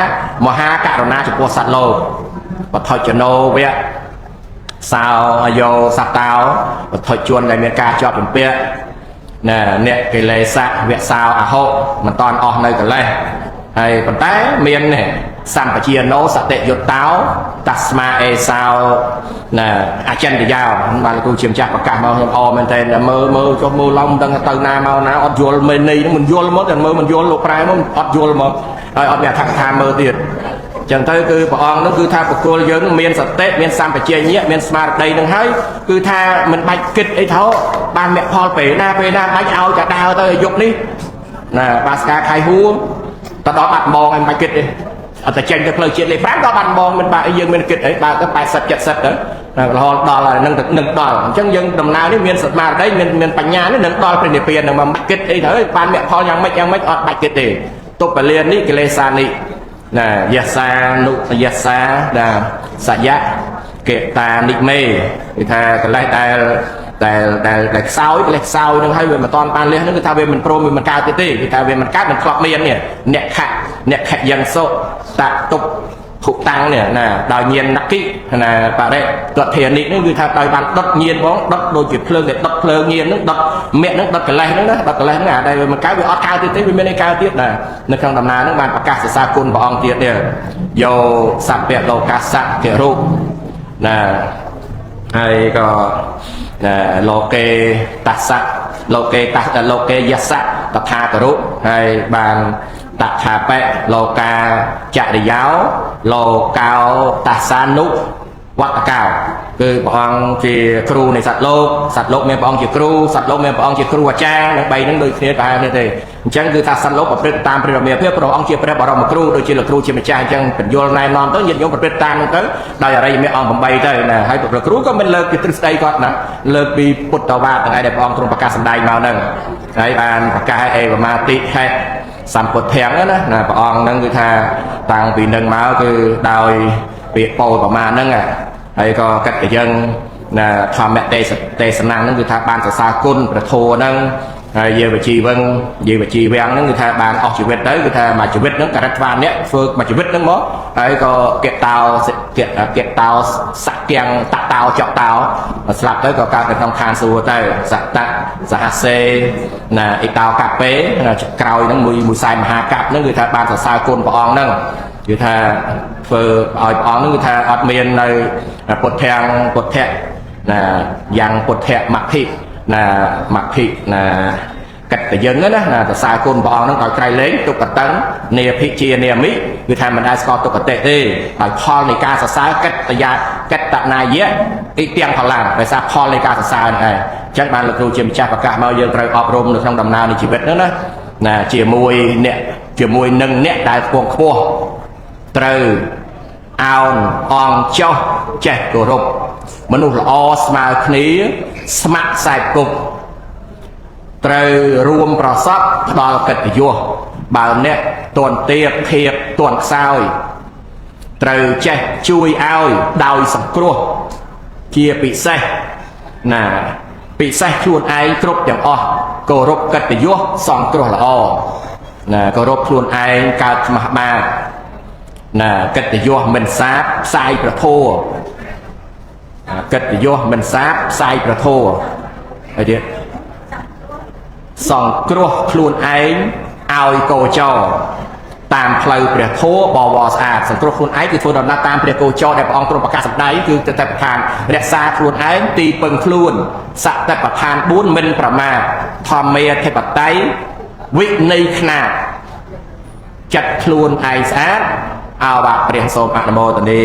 Speaker 2: មហាករុណាចំពោះសត្វលោកបថុជនោវៈសោអយោសតោបថុជនដែលមានការជាប់ជំពាក់ណាអ្នកកិលេសៈវៈសោអហុមិនតាន់អស់នៅកិលេសហើយប៉ុន្តែមានសម្បជាណោសតិយុត្តោតស្មាអេសោណាអចិន្ទយោបានលោកគ្រូជាម្ចាស់ប្រកាសមកខ្ញុំអរមែនតើមើលចុះមើលឡំមិនដឹងទៅណាមកណាអត់យល់មេនីនឹងមិនយល់មកតែមើលមិនយល់លោកប្រែមកអត់យល់មកហើយអត់មានអត្ថកថាមើលទៀតចឹងទៅគឺព្រះអង្គនោះគឺថាបុគ្គលយើងនឹងមានសតិមានសម្បជញ្ញៈមានស្មារតីនឹងហើយគឺថាមិនបាច់គិតអីថោបានមគ្គផលពេលណាបាច់ឲ្យតែដើរទៅយុគនេះណាបាសកាខៃហួរទៅដល់បាត់ហ្មងឯងមិនបាច់គិតទេអត់តែចេញទៅផ្លូវជាតិលេខ5ដល់បាត់ហ្មងមិនបាច់យើងមានគិតអីបើទៅ80 70ទៅរហូតដល់នឹងដល់អញ្ចឹងយើងដំណើរនេះមានស្មារតីមានបញ្ញានេះនឹងដល់ព្រះនិព្វាននឹងមកគិតអីទៅបានមគ្គផលយ៉ាងម៉េចអត់បាច់គិតទេទុបពលាននេះកិលេសានេះណាយសានុយសាណាសយៈកេតានិមេគឺថាកលេសដែលខ្សោយកលេសខ្សោយនឹងហើយវាមិនតាន់បានលះនឹងគឺថាវាមិនព្រមវាមិនកើតទេគឺថាវាមិនកើតមិនធ្លាប់មាននេះអ្នកខយិនសុតតុបភុតាំងនេះណាដោយញាណនគិណាបរិទតធានិនេះគឺថាដោយបានដុតញាណផងដុតដូចជាភ្លើងដែលដុតភ្លើងញាណនឹងដុតមេនឹងដុតកលេសហ្នឹងណាដុតកលេសហ្នឹងអាដែលមិនកើតវាអត់កើតទេវាមានឯកើតទៀតណានៅក្នុងដំណើរហ្នឹងបានប្រកាសសរសើរគុណព្រះអង្គទៀតនេះយោសព្វលោកាសៈគិរូបណាហើយក៏លោកេតស្សៈលោកេយស្សៈតថាគរុហើយបានតថាបៈលោកាចរិយោលោកោតសានុ วัดกาวคือพระองค์ជាគ្រូនៃសត្វលោកមានព្រះអង្គជាគ្រូសត្វលោកមានព្រះអង្គជាគ្រូអាចារ្យនឹង3នឹងដូចគ្នាដែរនេះទេអញ្ចឹងគឺថាសត្វលោកប្រព្រឹត្តតាមព្រះរាមាភិបព្រះអង្គជាព្រះបរមគ្រូដូចជាលោកគ្រូជាម្ចាស់អញ្ចឹងបញ្យល់ណែនាំទៅញាតិញោមប្រព្រឹត្តតាមនោះទៅដោយអរិយមេអង្គ8ទៅណាហើយព្រះគ្រូក៏មិនលើកពីទ្រឹស្ដីគាត់ណាលើកពីពុទ្ធវាទទាំងឯងដែលព្រះអង្គទ្រង់ប្រកាសសម្ដែងមកហ្នឹងហើយបានប្រកាសអេវមាតិហេសម្ពុទ្ធធាំងណាព្រះអង្គហ្នឹងគឺថាតាំងពីនឹងមកគឺដោយពាក្យពោលប្រមាណហ្នឹងហើយក៏កិត្តិយើងណាធម្មទេសនាហ្នឹងគឺថាបានសរសើរគុណព្រះធម៌ហ្នឹងហើយយាវជីវឹងយាវជីវាំងហ្នឹងគឺថាបានអស់ជីវិតទៅគឺថាមួយជីវិតហ្នឹងករិតស្វាអ្នកធ្វើមួយជីវិតហ្នឹងមកហើយក៏គិតតោសក្គាំងតតោចកតោស្លាប់ទៅក៏កើតនៅក្នុងឋានសួគ៌ទៅសតៈសហសេណាអ៊ីតោកាពេក្រោយហ្នឹងមួយខ្សែមហាកັບហ្នឹងគឺថាបានសរសើរគុណព្រះអង្គហ្នឹងគឺថាធ្វើឲ្យព្រះអង្គហ្នឹងគឺថាអត់មាននៅពុទ្ធៈណាយ៉ាងពុទ្ធៈមគ្គិណាមគ្គិណាកិត្តិយើងណាសរសើរគុណព្រះអង្គហ្នឹងឲ្យក្រៃលែងទុក្ខតឹងនេភិជានាមិគឺថាមិនដែលស្គាល់ទុក្ខតិទេហើយផលនៃការសរសើរកិត្តនាយៈទីទាំងផលាដោយសារផលនៃការសរសើរហ្នឹងឯងអញ្ចឹងបានលោកគ្រូជាម្ចាស់ប្រកាសមកយើងត្រូវអប់រំនៅក្នុងដំណើរនៃជីវិតហ្នឹងណាជាមួយនឹងអ្នកដែលខ្ពង់ខ្ពស់ត្រូវអោនអងចុះចេះគោរពមនុស្សល្អស្មើគ្នាស្ម័គ្រខ្សែគប់ត្រូវរួមប្រសពផ្ដល់កិត្តិយសបើអ្នកទន់ទាបធៀបទន់ខ្សោយត្រូវចេះជួយឲ្យដោយសង្គ្រោះជាពិសេសណាពិសេសខ្លួនឯងគ្រប់ទាំងអស់គោរពកិត្តិយសសង្គ្រោះល្អណាគោរពខ្លួនឯងកើតខ្មាស់បាបណាកិត្តិយសមិនសាបផ្សាយប្រធោកិត្តិយសមិនសាបផ្សាយប្រធោហើយទៀតសង្គ្រោះខ្លួនឯងឲ្យកោចរតាមផ្លូវព្រះធម៌បវរស្អាតសង្គ្រោះខ្លួនឯងគឺធ្វើដំណើរតាមព្រះគោចរដែលព្រះអង្គទ្រង់ប្រកាសសម្ដែងគឺទៅតែប្រធានរក្សាខ្លួនឯងទីពឹងខ្លួនសតបដ្ឋាន4មិនប្រមាទធម្មាធិបតេយ្យវិន័យខ្នាតចិត្តខ្លួនឯងស្អាតអោបព្រះសូមអនុមោទនា